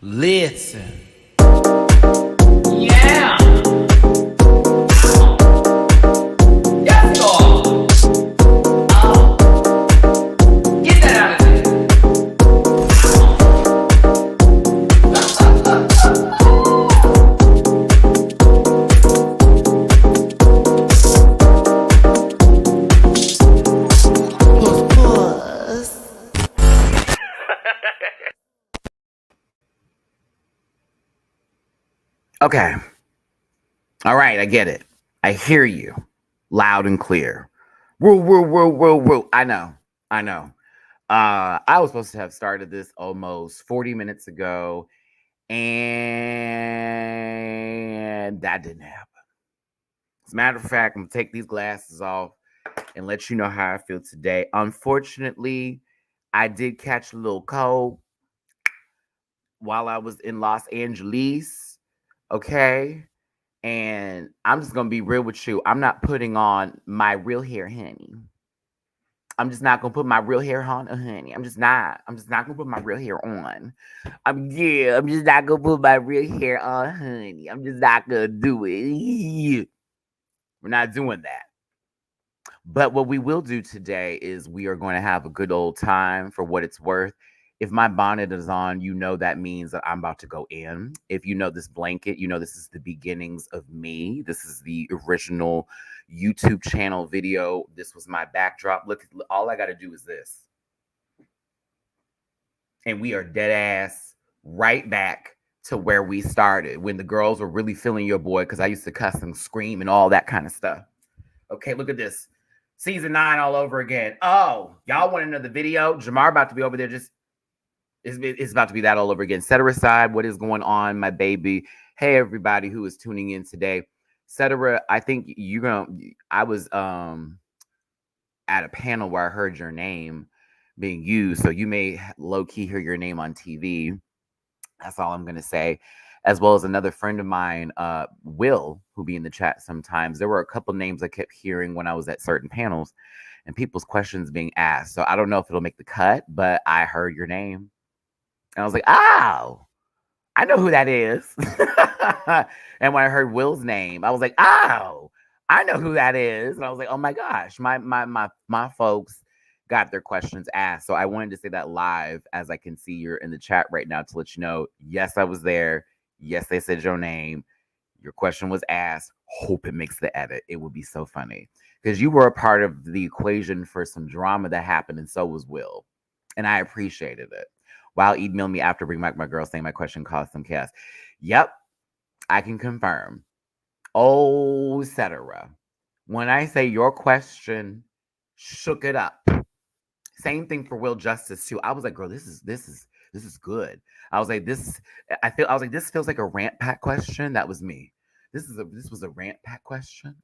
Listen. Yeah. Get that out of there. Okay. All right, I get it. I hear you loud and clear. Woo. I know. I was supposed to have started this almost 40 minutes ago, and that didn't happen. As a matter of fact, I'm going to take these glasses off and let you know how I feel today. Unfortunately, I did catch a little cold while I was in Los Angeles. Okay. And I'm just going to be real with you. I'm not putting on my real hair, honey. I'm just not going to put my real hair on, honey. I'm just not going to put my real hair on. I'm just not going to put my real hair on, honey. I'm just not going to do it. We're not doing that. But what we will do today is we are going to have a good old time for what it's worth. If my bonnet is on, you know that means that I'm about to go in. If you know this blanket, you know this is the beginnings of me. This is the original YouTube channel video. This was my backdrop. Look, all I got to do is this. And we are dead ass right back to where we started when the girls were really feeling your boy, because I used to cuss and scream and all that kind of stuff. Okay, look at this. Season 9 all over again. Oh, y'all want another video? Jamar about to be over there just... It's about to be that all over again. Set her aside. What is going on, my baby? Hey, everybody who is tuning in today. Cetera, I think you're gonna... I was at a panel where I heard your name being used, so you may low-key hear your name on TV. That's all I'm gonna say. As well as another friend of mine, Will, who be in the chat sometimes. There were a couple names I kept hearing when I was at certain panels and people's questions being asked. So I don't know if it'll make the cut, but I heard your name. And I was like, oh, I know who that is. And when I heard Will's name, I was like, oh, I know who that is. And I was like, oh my gosh, my folks got their questions asked. So I wanted to say that live, as I can see you're in the chat right now, to let you know, yes, I was there. Yes, they said your name. Your question was asked. Hope it makes the edit. It would be so funny because you were a part of the equation for some drama that happened, and so was Will. And I appreciated it. Wow, email me after bring back my girl saying my question caused some chaos. Yep, I can confirm. Oh, etc. When I say your question shook it up. Same thing for Will Justice too. I was like, girl, this is good. I was like, this feels like a rant pack question. That was me. This was a rant pack question.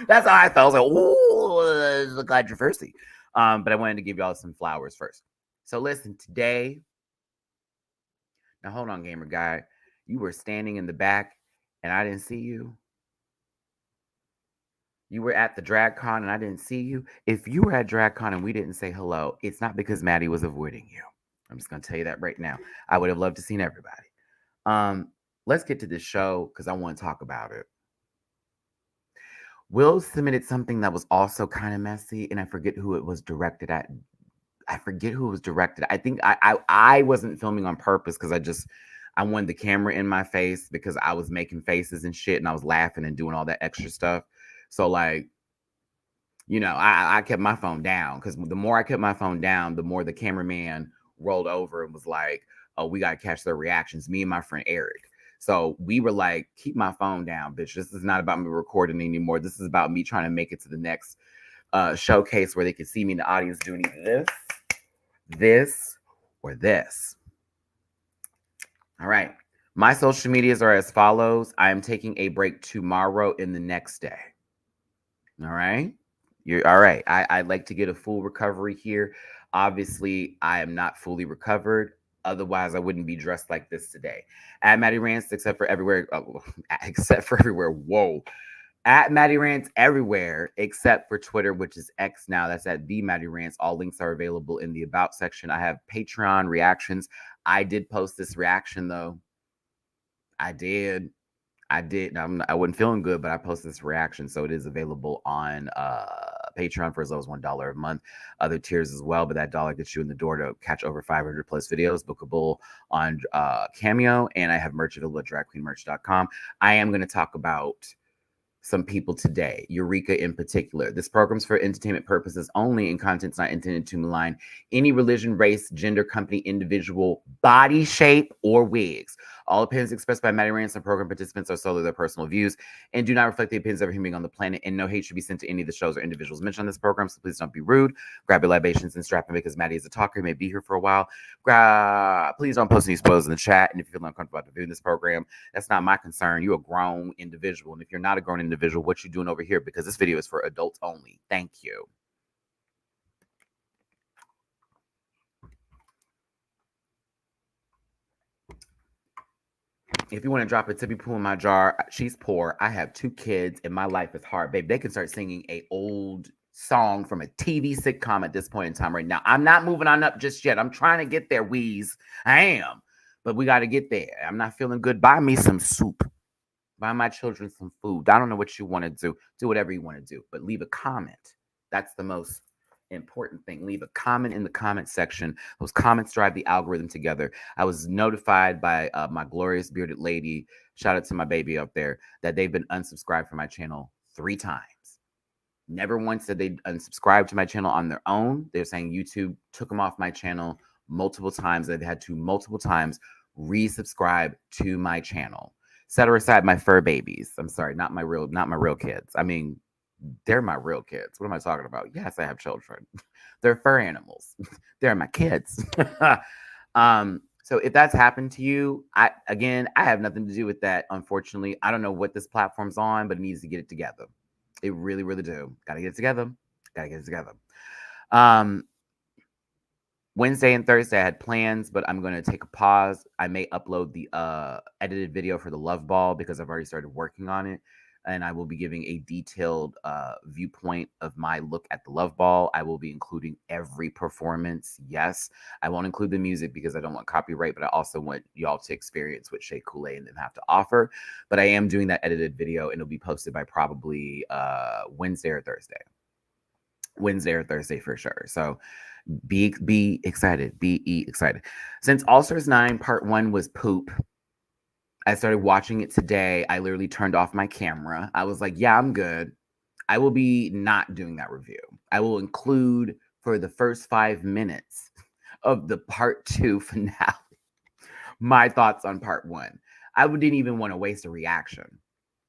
That's how I felt. I was like, ooh, this is a controversy. But I wanted to give y'all some flowers first. So listen, today, now hold on, gamer guy. You were standing in the back and I didn't see you. You were at the DragCon and I didn't see you. If you were at DragCon and we didn't say hello, it's not because Matty was avoiding you. I'm just going to tell you that right now. I would have loved to seen everybody. Let's get to this show because I want to talk about it. Will submitted something that was also kind of messy, and I forget who it was directed at. I think I wasn't filming on purpose because I wanted the camera in my face because I was making faces and shit and I was laughing and doing all that extra stuff. So like, you know, I kept my phone down because the more I kept my phone down, the more the cameraman rolled over and was like, oh, we got to catch their reactions. Me and my friend Eric. So we were like, keep my phone down, bitch. This is not about me recording anymore. This is about me trying to make it to the next showcase where they can see me in the audience doing either this, or this. All right. My social medias are as follows. I am taking a break tomorrow and the next day. All right. You're all right. I'd like to get a full recovery here. Obviously, I am not fully recovered. Otherwise, I wouldn't be dressed like this today. At MattyRants, except for everywhere. Whoa. At MattyRants everywhere except for Twitter, which is X now. That's at the MattyRants. All links are available in the About section. I have Patreon reactions. I did post this reaction though. I did. I wasn't feeling good, but I posted this reaction, so it is available on Patreon for as low as $1 a month. Other tiers as well, but that dollar gets you in the door to catch over 500 plus videos, bookable on Cameo, and I have merch available at dragqueenmerch.com. I am going to talk about some people today, Eureka in particular. This program's for entertainment purposes only, and content's not intended to malign any religion, race, gender, company, individual, body shape, or wigs. All opinions expressed by MattyRants and program participants are solely their personal views and do not reflect the opinions of every human being on the planet, and no hate should be sent to any of the shows or individuals mentioned on this program, so please don't be rude. Grab your libations and strap in because Matty is a talker. He may be here for a while. Please don't post any spoilers in the chat, and if you feel uncomfortable about reviewing this program, that's not my concern. You're a grown individual, and if you're not a grown individual, what you doing over here? Because this video is for adults only. Thank you. If you want to drop a tippy poo in my jar, she's poor. I have 2 kids, and my life is hard, babe. They can start singing a old song from a TV sitcom at this point in time right now. I'm not moving on up just yet. I'm trying to get there, Wheeze. I am. But we got to get there. I'm not feeling good. Buy me some soup. Buy my children some food. I don't know what you want to do. Do whatever you want to do, but leave a comment. That's the most important thing. Leave a comment in the comment section. Those comments drive the algorithm together. I was notified by my glorious bearded lady, shout out to my baby up there, that they've been unsubscribed from my channel 3 times. Never once did they unsubscribe to my channel on their own. They're saying YouTube took them off my channel multiple times. They've had to multiple times resubscribe to my channel. Set her aside my fur babies. I'm sorry, not my real kids. I mean, they're my real kids. What am I talking about? Yes, I have children. They're fur animals. They're my kids. So if that's happened to you, I have nothing to do with that. Unfortunately, I don't know what this platform's on, but it needs to get it together. It really, really do. Gotta get it together. Gotta get it together. Wednesday and Thursday I had plans, but I'm going to take a pause. I may upload the edited video for the Love Ball because I've already started working on it. And I will be giving a detailed viewpoint of my look at the Love Ball. I will be including every performance. Yes, I won't include the music because I don't want copyright, but I also want y'all to experience what Shea Coulee and them have to offer. But I am doing that edited video, and it'll be posted by probably Wednesday or Thursday. Wednesday or Thursday for sure. So be excited. Be excited. Since All Stars 9 Part 1 was poop, I started watching it today. I literally turned off my camera. I was like, yeah, I'm good. I will be not doing that review. I will include for the first 5 minutes of the Part 2 finale my thoughts on Part 1. I didn't even want to waste a reaction.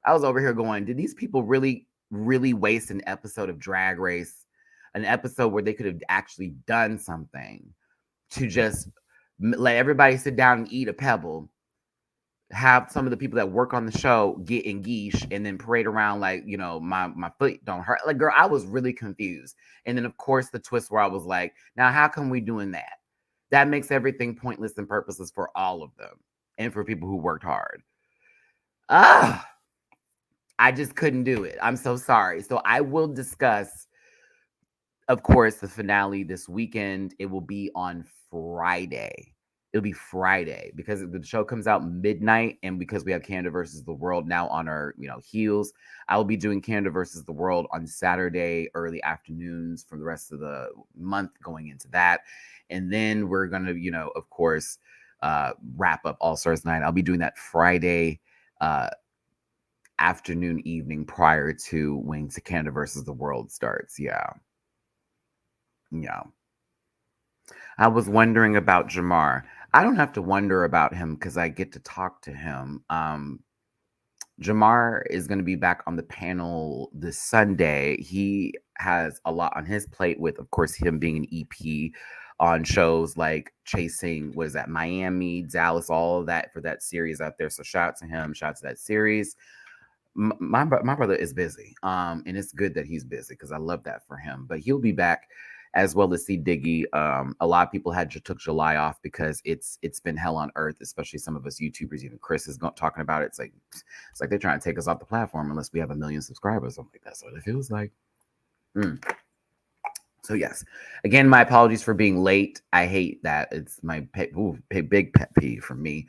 I was over here going, did these people really, really waste an episode of Drag Race? An episode where they could have actually done something to just let everybody sit down and eat a pebble, have some of the people that work on the show get in geesh, and then parade around like, you know, my foot don't hurt. Like, girl, I was really confused. And then, of course, the twist where I was like, now, how come we doing that? That makes everything pointless and purposeless for all of them and for people who worked hard. I just couldn't do it. I'm so sorry. So I will discuss, of course, the finale this weekend. It will be on Friday. It'll be Friday because the show comes out midnight, and because we have Canada versus the World now on our, heels, I will be doing Canada versus the World on Saturday early afternoons for the rest of the month going into that. And then we're going to, of course, wrap up All Stars 9. I'll be doing that Friday afternoon, evening prior to when Canada versus the World starts. Yeah. I was wondering about Jamar. I don't have to wonder about him because I get to talk to him. Jamar is going to be back on the panel this Sunday. He has a lot on his plate with, of course, him being an EP on shows like Chasing, what is that, Miami, Dallas, all of that for that series out there. So shout out to him. Shout out to that series. My brother is busy. And it's good that he's busy because I love that for him. But he'll be back as well as see Diggy. A lot of people took July off because it's been hell on earth, especially some of us YouTubers. Even Chris is talking about it. It's like they're trying to take us off the platform unless we have 1 million subscribers. I'm like, that's what it feels like. So yes, again, my apologies for being late. I hate that. It's my big pet peeve for me.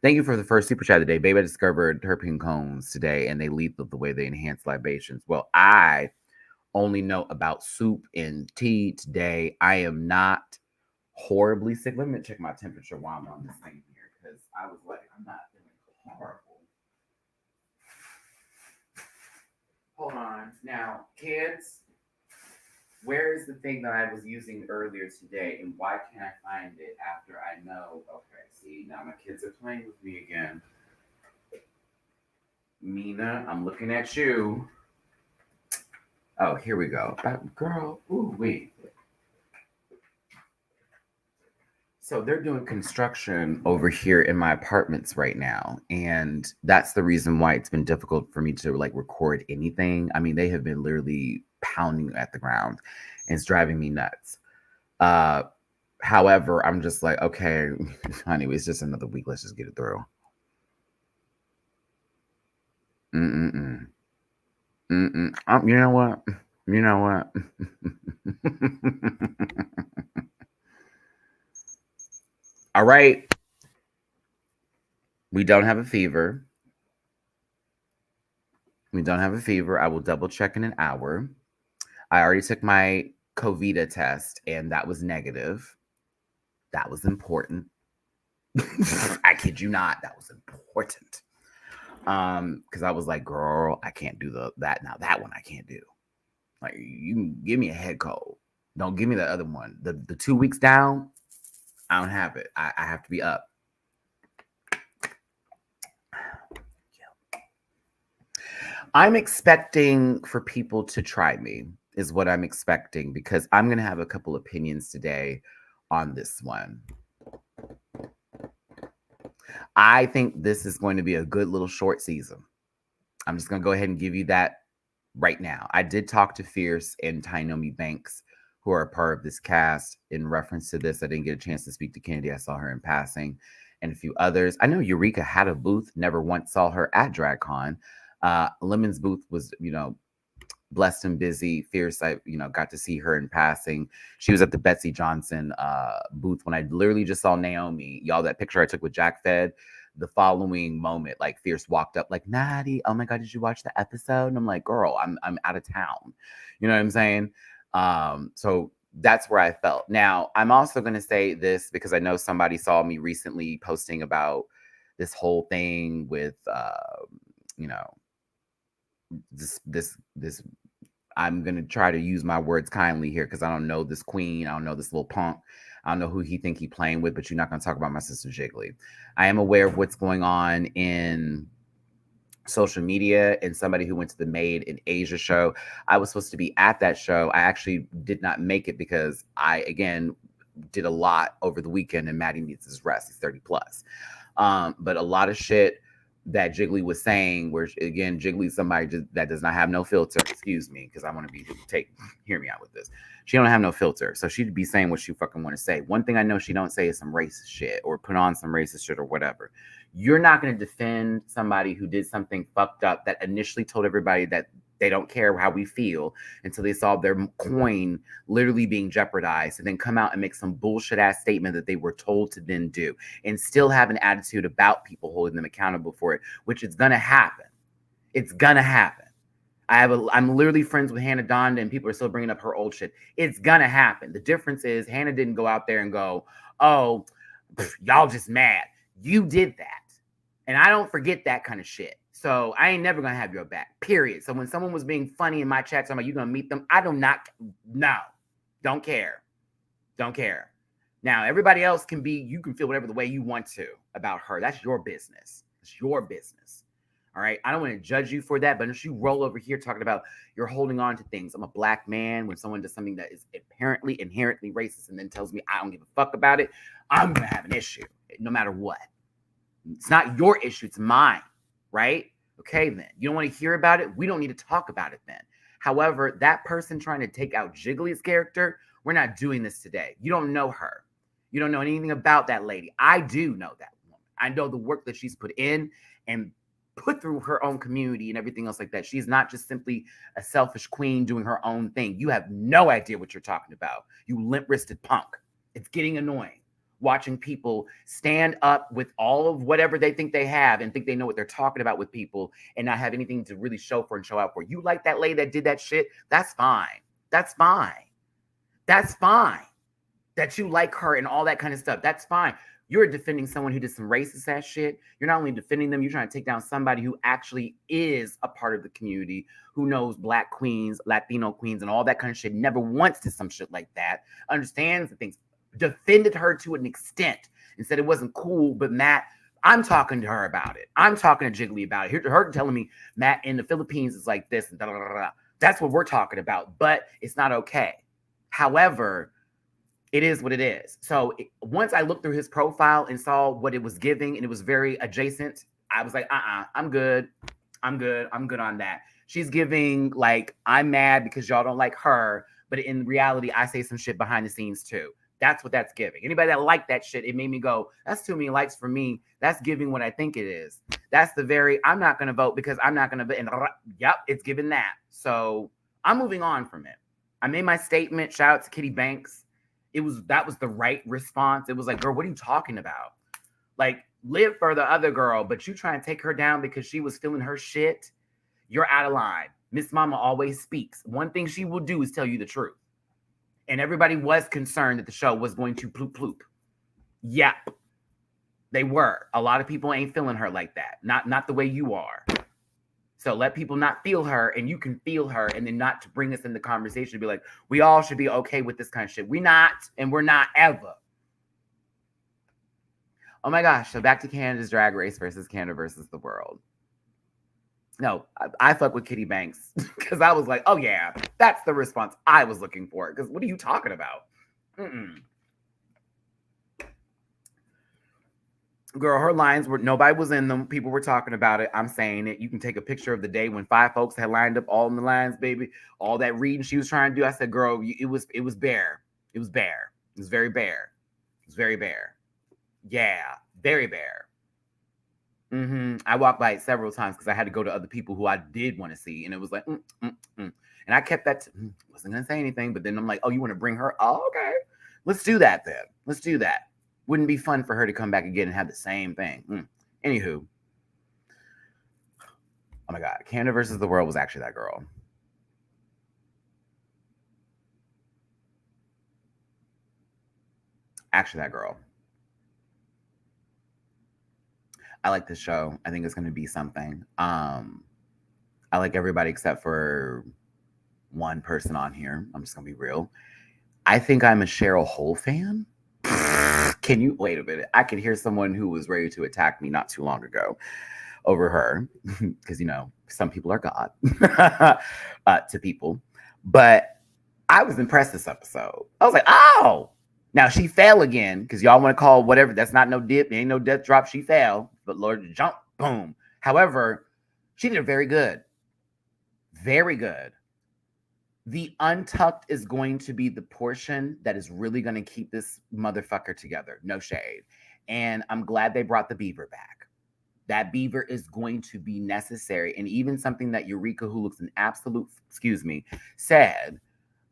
Thank you for the first super chat of the day. Baby, I discovered terpene cones today, and they lead the way they enhance libations. Well, I only know about soup and tea today. I am not horribly sick. Let me check my temperature while I'm on this thing here, because I was like, I'm not feeling horrible. Hold on. Now, kids, where is the thing that I was using earlier today, and why can't I find it after I know? Okay, see, now my kids are playing with me again. Mina, I'm looking at you. Oh, here we go. Girl, ooh, wait. So they're doing construction over here in my apartments right now, and that's the reason why it's been difficult for me to like record anything. I mean, they have been literally pounding at the ground, and it's driving me nuts. However, I'm just like, okay, honey, it's just another week. Let's just get it through. You know what? You know what? All right. We don't have a fever. We don't have a fever. I will double check in an hour. I already took my COVID test, and that was negative. That was important. I kid you not. That was important. Because I was like, girl, I can't do that. Now that one I can't do. Like, you can give me a head cold. Don't give me the other one. The 2 weeks down, I don't have it. I have to be up. I'm expecting for people to try me, is what I'm expecting, because I'm going to have a couple opinions today on this one. I think this is going to be a good little short season. I'm just going to go ahead and give you that right now. I did talk to Fierce and Tynomi Banks, who are a part of this cast, in reference to this. I didn't get a chance to speak to Kennedy. I saw her in passing, and a few others. I know Eureka had a booth. Never once saw her at DragCon. Lemon's booth was, blessed and busy. Fierce, I, got to see her in passing. She was at the Betsy Johnson booth when I literally just saw Naomi. Y'all, that picture I took with Jack Fed, the following moment, like Fierce walked up like, Natty, oh my God, did you watch the episode? And I'm like, girl, I'm out of town. You know what I'm saying? So that's where I felt. Now, I'm also going to say this because I know somebody saw me recently posting about this whole thing with, this I'm going to try to use my words kindly here because I don't know this queen. I don't know this little punk. I don't know who he think he playing with, but you're not going to talk about my sister Jiggly. I am aware of what's going on in social media, and somebody who went to the Made in Asia show. I was supposed to be at that show. I actually did not make it because I, again, did a lot over the weekend, and Matty needs his rest. He's 30 plus. But a lot of shit that Jiggly was saying, where again, Jiggly's somebody that does not have no filter. Excuse me, because I want to hear me out with this. She don't have no filter, so she'd be saying what she fucking want to say. One thing I know she don't say is some racist shit or put on some racist shit or whatever. You're not going to defend somebody who did something fucked up that initially told everybody that they don't care how we feel until they saw their coin literally being jeopardized, and then come out and make some bullshit ass statement that they were told to then do, and still have an attitude about people holding them accountable for it, which is going to happen. It's going to happen. I'm literally friends with Hannah Donda, and people are still bringing up her old shit. It's going to happen. The difference is Hannah didn't go out there and go, oh, y'all just mad. You did that. And I don't forget that kind of shit. So I ain't never going to have your back, period. So when someone was being funny in my chat, talking about you going to meet them, don't care. Don't care. Now, everybody else you can feel whatever the way you want to about her. That's your business. It's your business. All right. I don't want to judge you for that, but if you roll over here talking about you're holding on to things. I'm a black man. When someone does something that is apparently inherently racist and then tells me I don't give a fuck about it, I'm going to have an issue no matter what. It's not your issue. It's mine. Right? Okay, then. You don't want to hear about it? We don't need to talk about it then. However, that person trying to take out Jiggly's character We're not doing this today. You don't know her. You don't know anything about that lady. I do know that woman. I know the work that she's put in and put through her own community and everything else like that. She's not just simply a selfish queen doing her own thing. You have no idea what you're talking about. You limp-wristed punk. It's getting annoying watching people stand up with all of whatever they think they have and think they know what they're talking about with people and not have anything to really show for and show out for. You like that lady that did that shit? That's fine. That's fine. That's fine. That you like her and all that kind of stuff. That's fine. You're defending someone who did some racist ass shit. You're not only defending them, you're trying to take down somebody who actually is a part of the community, who knows Black queens, Latino queens, and all that kind of shit. Never once did some shit like that. Understands the things. Defended her to an extent and said it wasn't cool. But Matt, I'm talking to her about it. I'm talking to Jiggly about it. Her telling me Matt in the Philippines is like this and da da da da. That's what we're talking about. But it's not okay. However, it is what it is. So once I looked through his profile and saw what it was giving, and it was very adjacent, I was like, I'm good. I'm good on that. She's giving like, I'm mad because y'all don't like her, but in reality, I say some shit behind the scenes too. That's what that's giving. Anybody that liked that shit, it made me go, that's too many likes for me. That's giving what I think it is. That's the very, I'm not going to vote because I'm not going to vote. And yep, it's giving that. So I'm moving on from it. I made my statement. Shout out to Kitty Banks. That was the right response. It was like, girl, what are you talking about? Like, live for the other girl, but you try and take her down because she was feeling her shit. You're out of line. Miss Mama always speaks. One thing she will do is tell you the truth. And everybody was concerned that the show was going to ploop ploop. Yep. They were. A lot of people ain't feeling her like that. Not the way you are. So let people not feel her, and you can feel her, and then not to bring us in the conversation to be like, we all should be okay with this kind of shit. We not, and we're not ever. Oh my gosh. So back to Canada's Drag Race versus Canada versus the world. No, I fuck with Kitty Banks because I was like, oh yeah, that's the response I was looking for. Because what are you talking about? Girl, her lines were, nobody was in them. People were talking about it. I'm saying it. You can take a picture of the day when 5 folks had lined up all in the lines, baby. All that reading she was trying to do. I said, girl, it was bare. It was bare. It was very bare. It was very bare. Yeah, very bare. I walked by it several times because I had to go to other people who I did want to see. And it was like, And I kept that, wasn't going to say anything. But then I'm like, oh, you want to bring her? Oh, okay. Let's do that then. Let's do that. Wouldn't be fun for her to come back again and have the same thing. Anywho. Oh my God. Canada versus the world was actually that girl. Actually that girl. I like this show. I think it's going to be something. I like everybody except for one person on here. I'm just going to be real. I think I'm a Cheryl Hole fan. Can you wait a minute? I can hear someone who was ready to attack me not too long ago over her because, you know, some people are God to people. But I was impressed this episode. I was like, oh, now she fell again because y'all want to call whatever. That's not no dip. There ain't no death drop. She fell. But Lord, jump, boom. However, she did very good. Very good. The untucked is going to be the portion that is really going to keep this motherfucker together. No shade. And I'm glad they brought the beaver back. That beaver is going to be necessary. And even something that Eureka, who looks an absolute, said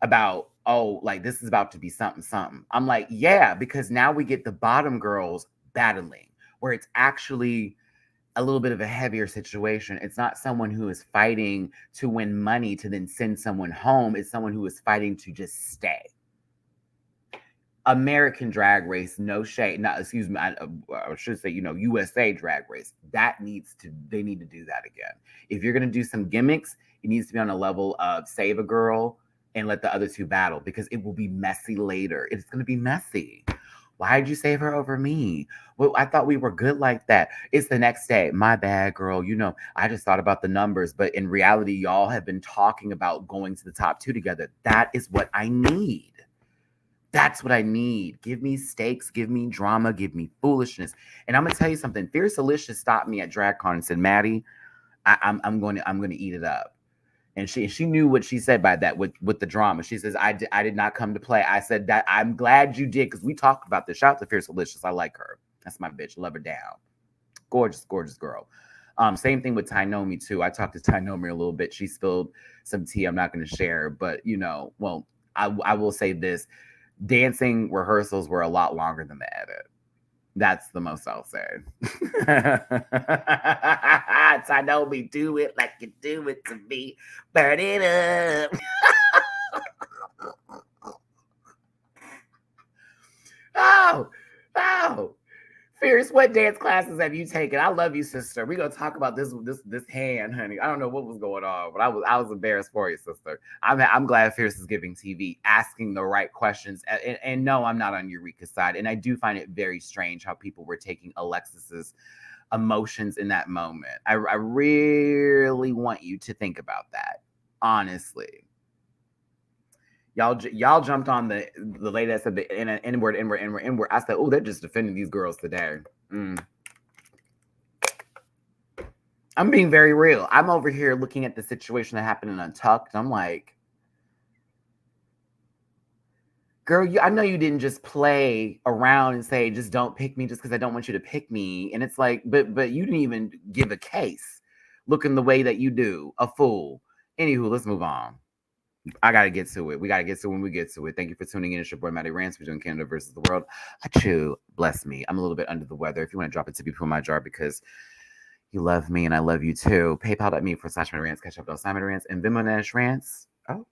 about, oh, like this is about to be something. I'm like, yeah, because now we get the bottom girls battling, where it's actually a little bit of a heavier situation. It's not someone who is fighting to win money to then send someone home. It's someone who is fighting to just stay. American Drag Race, no shade. I should say, USA Drag Race. They need to do that again. If you're going to do some gimmicks, it needs to be on a level of save a girl and let the other two battle, because it will be messy later. It's going to be messy. Why'd you save her over me? Well, I thought we were good like that. It's the next day. My bad, girl. I just thought about the numbers. But in reality, y'all have been talking about going to the top 2 together. That is what I need. That's what I need. Give me stakes. Give me drama. Give me foolishness. And I'm going to tell you something. Fierce Alicia stopped me at DragCon and said, Matty, I'm going to eat it up. And she knew what she said by that with the drama. She says, I did not come to play. I said that I'm glad you did because we talked about this. Shout out to Fierce Delicious. I like her. That's my bitch. Love her down. Gorgeous, gorgeous girl. Same thing with Tynomi too. I talked to Tynomi a little bit. She spilled some tea. I'm not going to share, but well, I will say this: dancing rehearsals were a lot longer than the edit. That's the most I'll say. Tynomi, do it like you do it to me. Burn it up. Oh. Fierce, what dance classes have you taken? I love you, sister. We're gonna talk about this hand, honey. I don't know what was going on, but I was embarrassed for you, sister. I'm glad Fierce is giving TV, asking the right questions. And no, I'm not on Eureka's side. And I do find it very strange how people were taking Alexis's emotions in that moment. I really want you to think about that, honestly. Y'all jumped on the lady that said the N-word. I said, oh, they're just defending these girls today. I'm being very real. I'm over here looking at the situation that happened in Untucked. I'm like, girl, I know you didn't just play around and say, just don't pick me just because I don't want you to pick me. And it's like, but you didn't even give a case looking the way that you do. A fool. Anywho, let's move on. I got to get to it. We got to get to it when we get to it. Thank you for tuning in. It's your boy, Matty-Rants. We're doing Canada versus the world. Achoo, bless me. I'm a little bit under the weather. If you want to drop a tip, you put in my jar because you love me and I love you too. PayPal.me/Matty-Rants. Catch up on Matty-Rants and Venmo-Rants. Oh.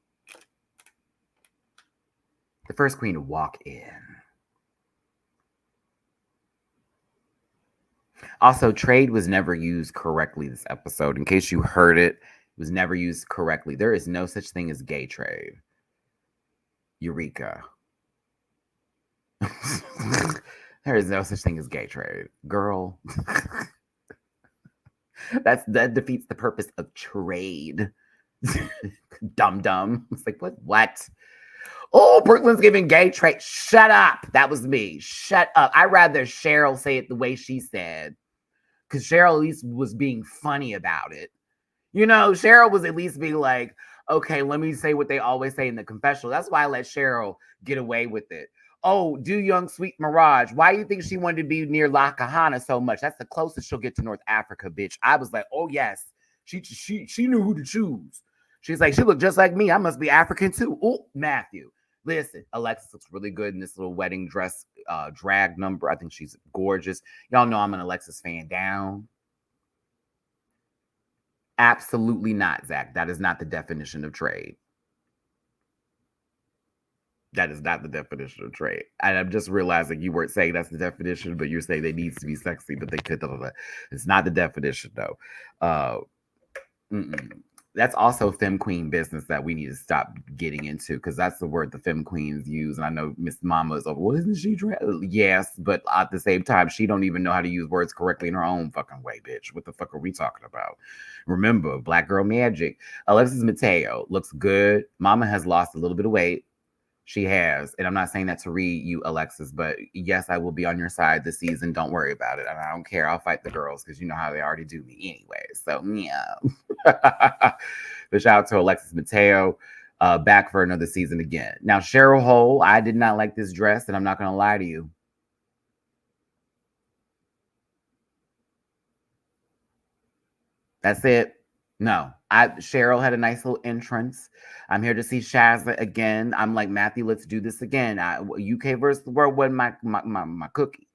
The first queen to walk in. Also, trade was never used correctly this episode. In case you heard it, was never used correctly. There is no such thing as gay trade. Eureka. There is no such thing as gay trade. Girl. that defeats the purpose of trade. Dumb. It's like, what? Oh, Brooklyn's giving gay trade. Shut up. That was me. Shut up. I'd rather Cheryl say it the way she said. Because Cheryl at least was being funny about it. Cheryl was at least being like, okay, let me say what they always say in the confessional. That's why I let Cheryl get away with it. Oh, do young sweet Mirage. Why do you think she wanted to be near La Kahana so much? That's the closest she'll get to North Africa, bitch. I was like, oh, yes. She knew who to choose. She's like, she looked just like me. I must be African too. Oh, Matthew. Listen, Alexis looks really good in this little wedding dress drag number. I think she's gorgeous. Y'all know I'm an Alexis fan down. Absolutely not, Zach. That is not the definition of trade. That is not the definition of trade. And I'm just realizing you weren't saying that's the definition, but you're saying they needs to be sexy, but they could. It's not the definition, though. That's also femme queen business that we need to stop getting into because that's the word the femme queens use. And I know Miss Mama is like, well, isn't she drag? Yes, but at the same time, she don't even know how to use words correctly in her own fucking way, bitch. What the fuck are we talking about? Remember, Black Girl Magic. Alexis Mateo looks good. Mama has lost a little bit of weight. She has. And I'm not saying that to read you, Alexis, but yes, I will be on your side this season. Don't worry about it. And I don't care. I'll fight the girls because you know how they already do me anyway. So, yeah. But shout out to Alexis Mateo, back for another season again. Now, Cheryl Hole, I did not like this dress, and I'm not going to lie to you. That's it. No, Cheryl had a nice little entrance. I'm here to see Shazza again. I'm like, Matthew, let's do this again. UK versus the world wasn't my cookie.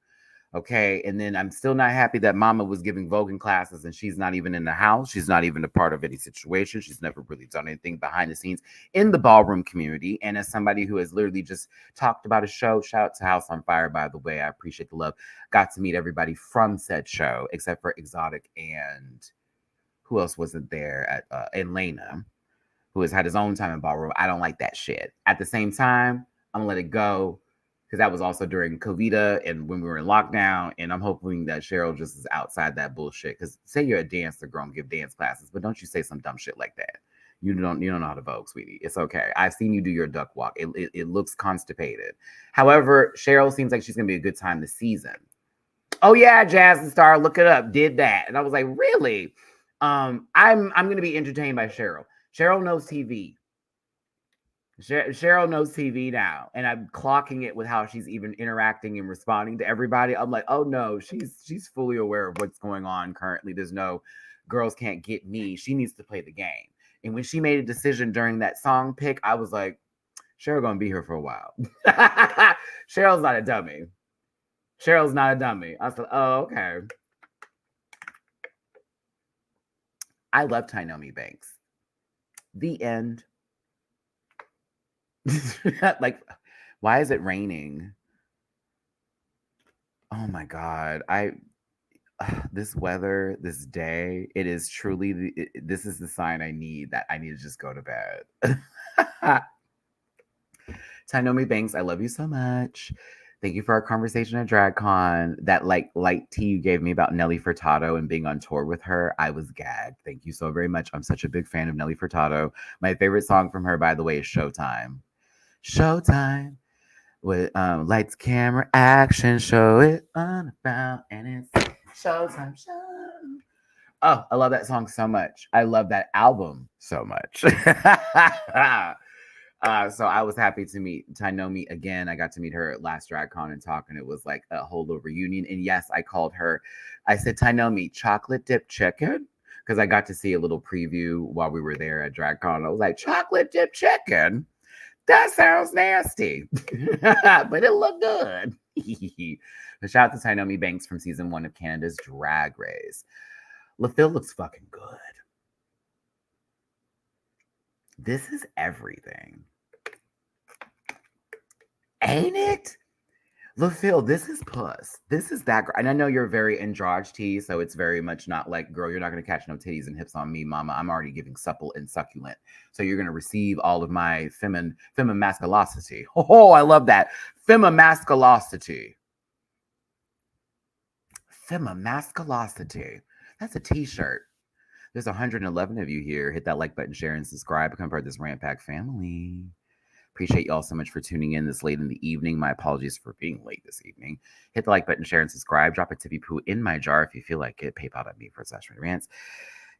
Okay. And then I'm still not happy that Mama was giving voguing classes and she's not even in the house. She's not even a part of any situation. She's never really done anything behind the scenes in the ballroom community. And as somebody who has literally just talked about a show, shout out to House on Fire, by the way. I appreciate the love. Got to meet everybody from said show, except for Exotic and who else wasn't there and Lena, who has had his own time in ballroom. I don't like that shit. At the same time, I'm gonna let it go because that was also during COVID and when we were in lockdown. And I'm hoping that Cheryl just is outside that bullshit. Because say you're a dancer, girl, and give dance classes, but don't you say some dumb shit like that. You don't know how to vogue, sweetie. It's okay. I've seen you do your duck walk. It looks constipated. However, Cheryl seems like she's gonna be a good time this season. Oh yeah, Jasmine Star, look it up. Did that, and I was like, really? I'm going to be entertained by Cheryl. Cheryl knows TV. Cheryl knows TV now, and I'm clocking it with how she's even interacting and responding to everybody. I'm like, oh no, she's fully aware of what's going on currently. There's no girls can't get me. She needs to play the game. And when she made a decision during that song pick, I was like, Cheryl gonna be here for a while. Cheryl's not a dummy. Cheryl's not a dummy. I was like, oh, okay. I love Tynomi Banks. The end. Like, why is it raining? Oh my God. This weather, this day, it is truly, this is the sign I need that I need to just go to bed. Tynomi Banks, I love you so much. Thank you for our conversation at DragCon. That light tea you gave me about Nelly Furtado and being on tour with her, I was gagged. Thank you so very much. I'm such a big fan of Nelly Furtado. My favorite song from her, by the way, is Showtime. Showtime with lights, camera, action. Show it on about, and it's showtime. Oh, I love that song so much. I love that album so much. So I was happy to meet Tynomi again. I got to meet her at last DragCon and talk, and it was like a whole little reunion. And yes, I called her. I said, Tynomi, chocolate dip chicken? Because I got to see a little preview while we were there at DragCon. I was like, chocolate dip chicken? That sounds nasty. But it looked good. But shout out to Tynomi Banks from season 1 of Canada's Drag Race. LaPhil looks fucking good. This is everything. Ain't it? LaPhil, this is puss. This is that girl. And I know you're very androgyny, so it's very much not like, girl, you're not going to catch no titties and hips on me, mama. I'm already giving supple and succulent. So you're going to receive all of my femimasculosity. Oh, I love that. Femimasculosity. Femimasculosity. That's a t-shirt. There's 111 of you here. Hit that like button, share, and subscribe. Become part of this Rant Pack family. Appreciate y'all so much for tuning in this late in the evening. My apologies for being late this evening. Hit the like button, share, and subscribe. Drop a tippy poo in my jar if you feel like it. PayPal.me/MattyRants.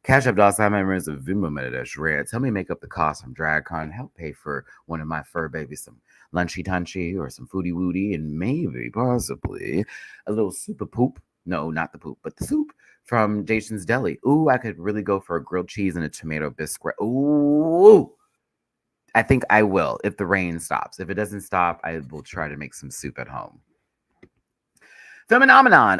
Cash App $sign members of Venmo MattyRants. Help me make up the cost from DragCon. Help pay for one of my fur babies some lunchy tunchy or some foodie woody, and maybe possibly a little super poop. No, not the poop, but the soup from Jason's Deli. Ooh, I could really go for a grilled cheese and a tomato biscuit. Ooh, I think I will if the rain stops. If it doesn't stop, I will try to make some soup at home. Phenomenon.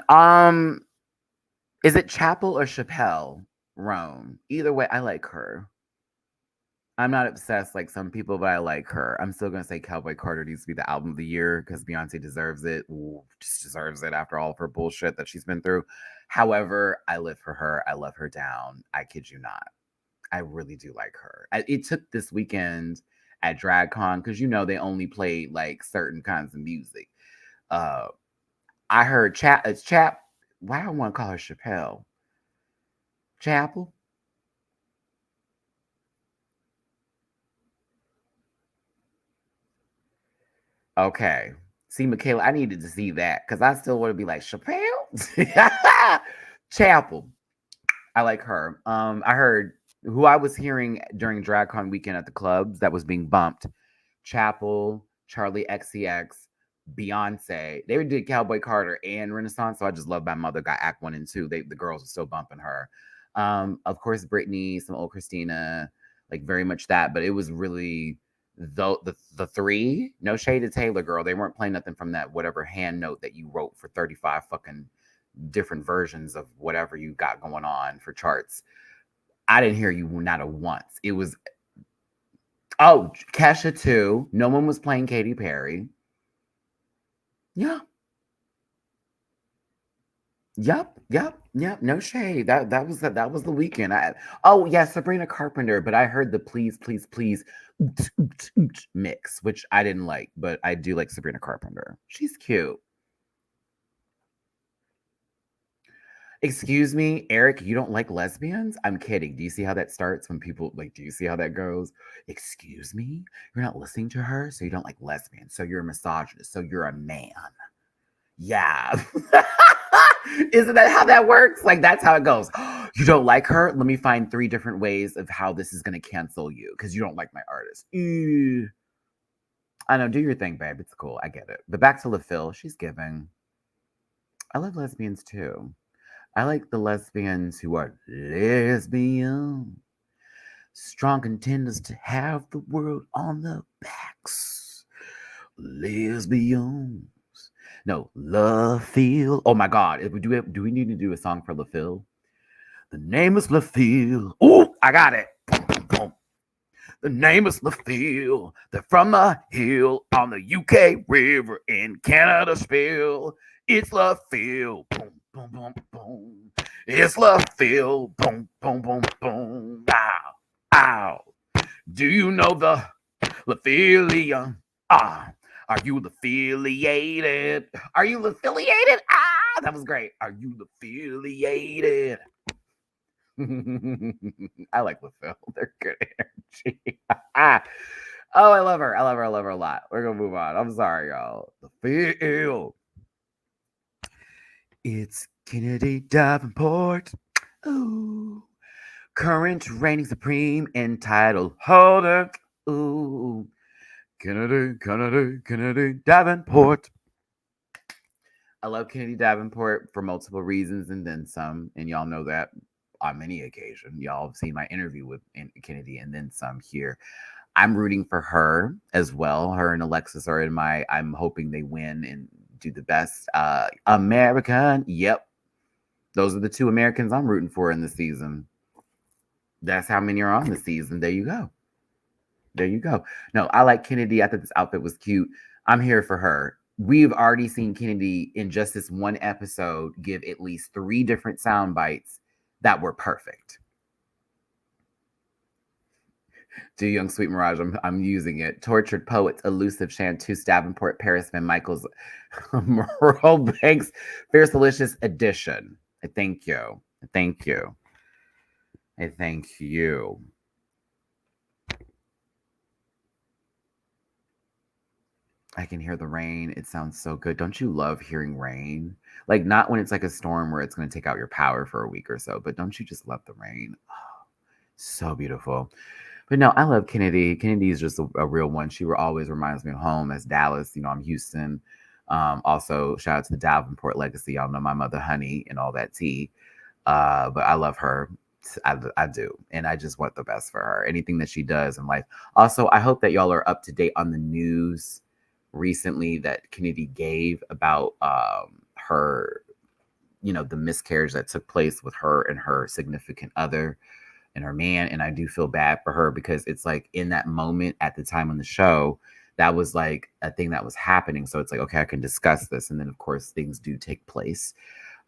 Is it Chapel or Chappelle? Roan. Either way, I like her. I'm not obsessed like some people, but I like her. I'm still gonna say Cowboy Carter needs to be the album of the year because Beyonce deserves it. Ooh, just deserves it after all of her bullshit that she's been through. However, I live for her. I love her down. I kid you not. I really do like her. It took this weekend at DragCon because they only played like certain kinds of music. I heard Chap. Why do I want to call her Chappelle? Chapel. Okay. See, Michaela, I needed to see that because I still want to be like Chappelle. Chapel. I like her. I heard who I was hearing during DragCon weekend at the clubs that was being bumped. Chapel, Charlie XCX, Beyonce. They did Cowboy Carter and Renaissance, so I just love my mother got Act 1 and 2. The girls are still bumping her. Of course, Britney, some old Christina, like very much that. But it was really the three. No shade to Taylor, girl. They weren't playing nothing from that whatever hand note that you wrote for 35 fucking different versions of whatever you got going on for charts. I didn't hear you not a once. It was Kesha too. No one was playing Katy Perry. Yeah. Yep. No shade. That was the weekend. Sabrina Carpenter, but I heard the please mix, which I didn't like, but I do like Sabrina Carpenter. She's cute. Excuse me, Eric, you don't like lesbians? I'm kidding. Do you see how that starts when people do you see how that goes? Excuse me? You're not listening to her, so you don't like lesbians. So you're a misogynist. So you're a man. Yeah. Isn't that how that works? Like, that's how it goes. You don't like her? Let me find 3 different ways of how this is going to cancel you because you don't like my artist. Ew. I know, do your thing, babe. It's cool. I get it. But back to LaPhil, she's giving. I love lesbians too. I like the lesbians who are lesbian. Strong contenders to have the world on their backs. Lesbians. No, LaPhil. Oh my God. If we do we need to do a song for LaPhil? The name is LaPhil. Oh, I got it. The name is LaPhil. They're from the hill on the UK River in Canada spill. It's LaPhil. Boom, boom, boom, boom. It's LaPhil. Boom, boom, boom, boom. Ow, ow. Do you know the LaPhilia? Ah, are you affiliated? Are you affiliated? Ah, that was great. Are you affiliated? I like LaPhil. They're good energy. Oh, I love her. I love her. I love her a lot. We're gonna move on. I'm sorry, y'all. LaPhil. It's Kennedy Davenport. Ooh. Current reigning supreme and title holder. Ooh. Kennedy Davenport. I love Kennedy Davenport for multiple reasons and then some. And y'all know that on many occasions. Y'all have seen my interview with Kennedy and then some here. I'm rooting for her as well. Her and Alexis are in my, I'm hoping they win and do the best. American. Yep. Those are the 2 Americans I'm rooting for in the season. That's how many are on the season. There you go. There you go. No, I like Kennedy. I thought this outfit was cute. I'm here for her. We've already seen Kennedy in just this one episode give at least 3 different sound bites that were perfect. Do Young Sweet Mirage, I'm using it. Tortured Poets, Elusive Chanteuse, Davenport, Paris Van Michaels, Merle Banks, Fierce Delicious Edition. I thank you. I thank you. I thank you. I can hear the rain. It sounds so good. Don't you love hearing rain? Like, not when it's like a storm where it's going to take out your power for a week or so, but don't you just love the rain? Oh, so beautiful. But no, I love Kennedy. Kennedy is just a real one. She always reminds me of home as Dallas. You know, I'm Houston. Also, shout out to the Davenport legacy. Y'all know my mother, Honey, and all that tea. But I love her. I do. And I just want the best for her. Anything that she does in life. Also, I hope that y'all are up to date on the news recently that Kennedy gave about her, you know, the miscarriage that took place with her and her significant other and her man. And I do feel bad for her because it's like in that moment at the time on the show, that was like a thing that was happening. So it's like, okay, I can discuss this. And then of course things do take place.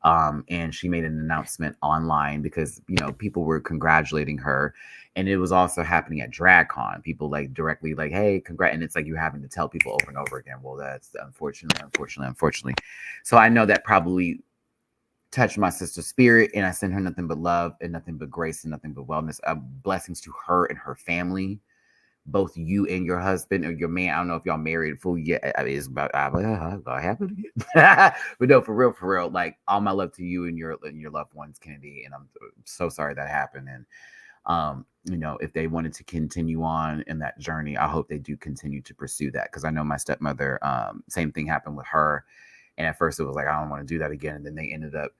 And she made an announcement online because, you know, people were congratulating her. And it was also happening at DragCon. People like directly like, hey, congrats. And it's like you're having to tell people over and over again, well, that's unfortunately. So I know that probably touched my sister's spirit, and I send her nothing but love and nothing but grace and nothing but wellness. Blessings to her and her family. Both you and your husband or your man. I don't know if y'all married full yet. I mean, it's about gonna happen again. But no, for real. Like all my love to you and your loved ones, Kennedy. And I'm so sorry that happened. And you know, if they wanted to continue on in that journey, I hope they do continue to pursue that. Because I know my stepmother, same thing happened with her. And at first it was like, I don't want to do that again. And then they ended up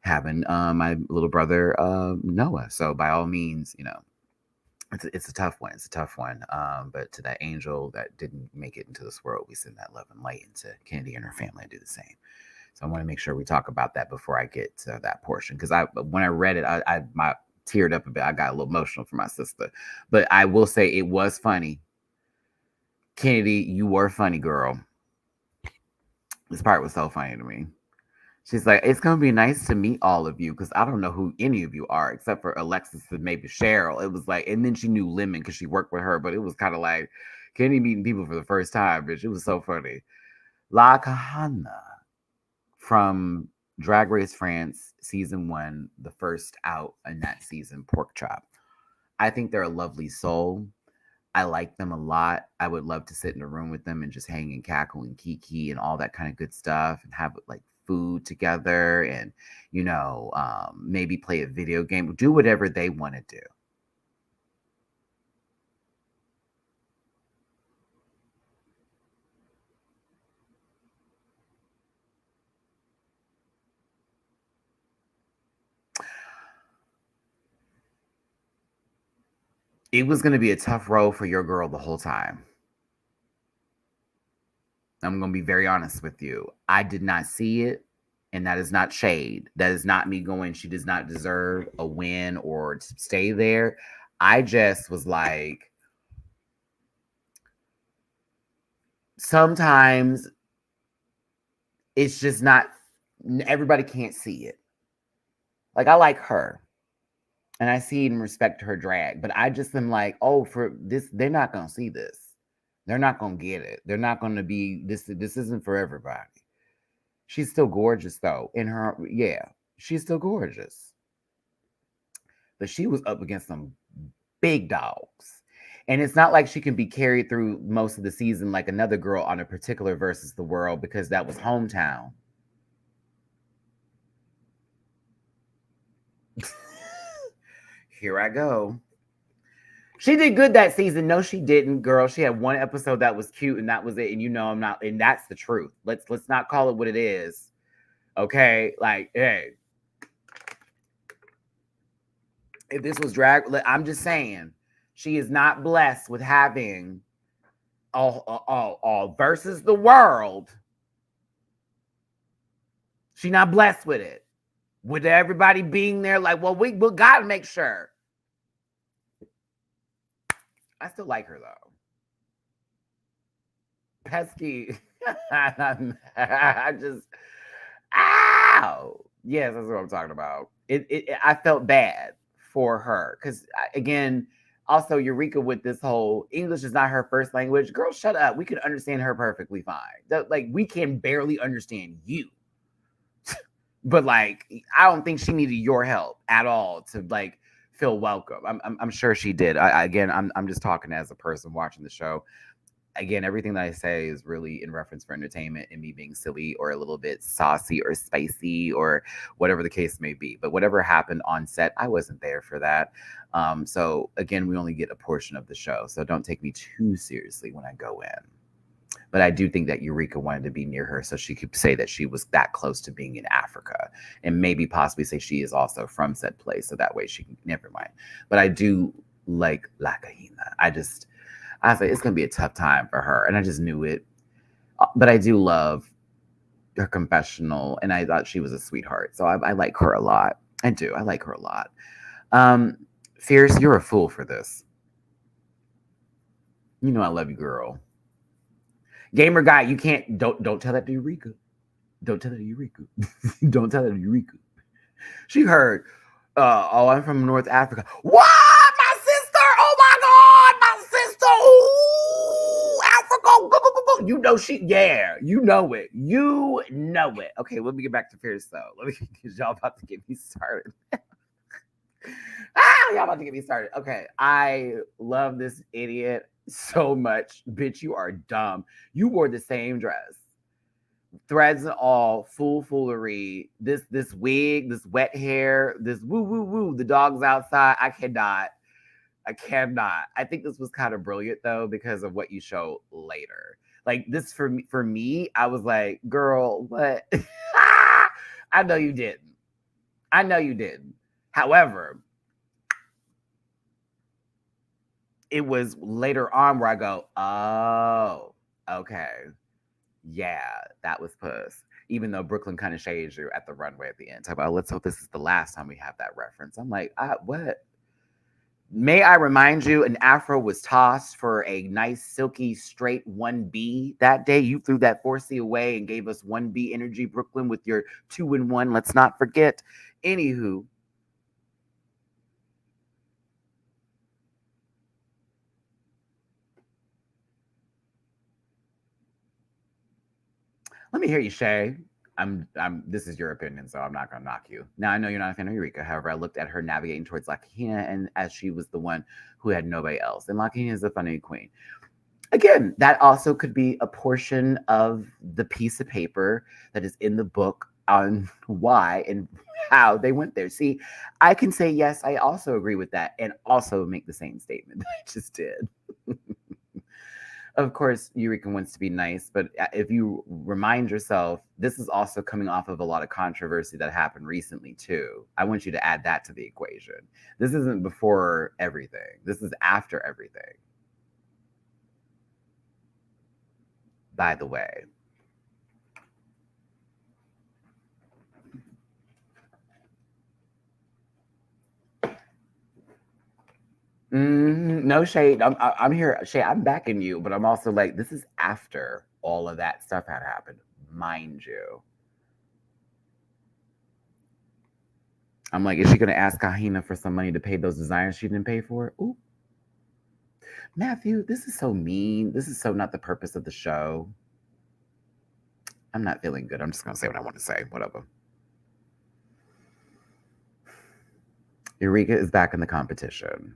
having my little brother Noah. So by all means, you know. It's a tough one. It's a tough one. But to that angel that didn't make it into this world, we send that love and light into Kennedy and her family and do the same. So I want to make sure we talk about that before I get to that portion. Because when I read it, I teared up a bit. I got a little emotional for my sister. But I will say it was funny. Kennedy, you were funny, girl. This part was so funny to me. She's like, it's going to be nice to meet all of you because I don't know who any of you are except for Alexis and maybe Cheryl. It was like, and then she knew Lemon because she worked with her, but it was kind of like Kenny meeting people for the first time, bitch. It was so funny. La Kahana from Drag Race France season 1, the first out in that season, Pork Chop. I think they're a lovely soul. I like them a lot. I would love to sit in a room with them and just hang and cackle and kiki and all that kind of good stuff and have like food together and, maybe play a video game, do whatever they want to do. It was going to be a tough road for your girl the whole time. I'm going to be very honest with you. I did not see it, and that is not shade. That is not me going, she does not deserve a win or to stay there. I just was like, sometimes it's just not, everybody can't see it. Like, I like her. And I see and respect her drag, but I just am like, oh, for this, they're not gonna see this. They're not gonna get it. They're not gonna be this. This isn't for everybody. She's still gorgeous though. She's still gorgeous. But she was up against some big dogs. And it's not like she can be carried through most of the season like another girl on a particular versus the world, because that was hometown. Here I go. She did good that season. No, she didn't, girl. She had one episode that was cute, and that was it. And I'm not, and that's the truth. Let's not call it what it is. Okay, like, hey, if this was drag, I'm just saying, she is not blessed with having all versus the world. She's not blessed with it. With everybody being there, like, well, we gotta make sure. I still like her though. Pesky. I just, ow. Yes, that's what I'm talking about. I felt bad for her because, again, also Eureka with this whole English is not her first language. Girl, shut up. We could understand her perfectly fine. Like, we can barely understand you. But like, I don't think she needed your help at all to like feel welcome. I'm sure she did. I'm just talking as a person watching the show. Again, everything that I say is really in reference for entertainment and me being silly or a little bit saucy or spicy or whatever the case may be. But whatever happened on set, I wasn't there for that. So again, we only get a portion of the show. So don't take me too seriously when I go in. But I do think that Eureka wanted to be near her so she could say that she was that close to being in Africa and maybe possibly say she is also from said place. So that way she can, never mind. But I do like La Kahina. I was like, it's going to be a tough time for her. And I just knew it. But I do love her confessional. And I thought she was a sweetheart. So I like her a lot. I do. I like her a lot. Fierce, you're a fool for this. You know I love you, girl. Gamer guy, you can't, don't tell that to Eureka. Don't tell that to Eureka. Don't tell that to Eureka. She heard, I'm from North Africa. What? My sister? Oh my God, my sister. Ooh, Africa. Go, go, go, go. You know you know it. You know it. Okay, let me get back to Fierce though. Because y'all about to get me started. Y'all about to get me started. Okay, I love this idiot so much. Bitch, you are dumb. You wore the same dress, threads and all, foolery. This wig, this wet hair, this woo. The dog's outside. I cannot. I think this was kind of brilliant though because of what you show later. Like this for me, I was like, girl, what? I know you didn't. However, it was later on where I go, oh, okay. Yeah, that was puss. Even though Brooklyn kind of shades you at the runway at the end. Talk about, let's hope this is the last time we have that reference. I'm like, what? May I remind you, an afro was tossed for a nice, silky, straight 1B that day. You threw that 4C away and gave us 1B energy, Brooklyn, with your 2-in-1. Let's not forget. Anywho, let me hear you, Shay. This is your opinion, so I'm not gonna knock you. Now I know you're not a fan of Eureka. However, I looked at her navigating towards Lakina, and as she was the one who had nobody else. And Lakina is a funny queen. Again, that also could be a portion of the piece of paper that is in the book. on why and how they went there. See, I can say, yes, I also agree with that and also make the same statement that I just did. Of course, Eureka wants to be nice, but if you remind yourself, this is also coming off of a lot of controversy that happened recently, too. I want you to add that to the equation. This isn't before everything. This is after everything. By the way. No shade. I'm here. Shade, I'm backing you, but I'm also like, this is after all of that stuff had happened, mind you. I'm like, is she gonna ask Kahina for some money to pay those designers she didn't pay for? Ooh. Matthew, this is so mean. This is so not the purpose of the show. I'm not feeling good. I'm just gonna say what I want to say. Whatever. Eureka is back in the competition.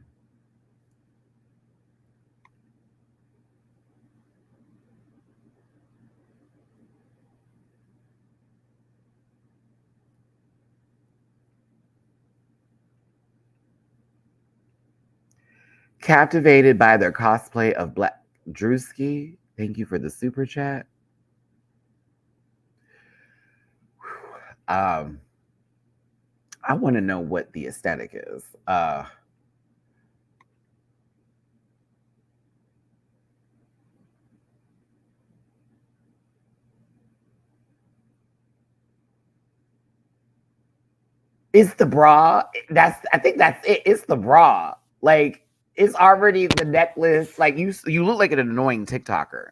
Captivated by their cosplay of Black Drewski. Thank you for the super chat. I want to know what the aesthetic is. It's the bra. I think that's it. It's the bra. Like, it's already the necklace. Like, you look like an annoying TikToker.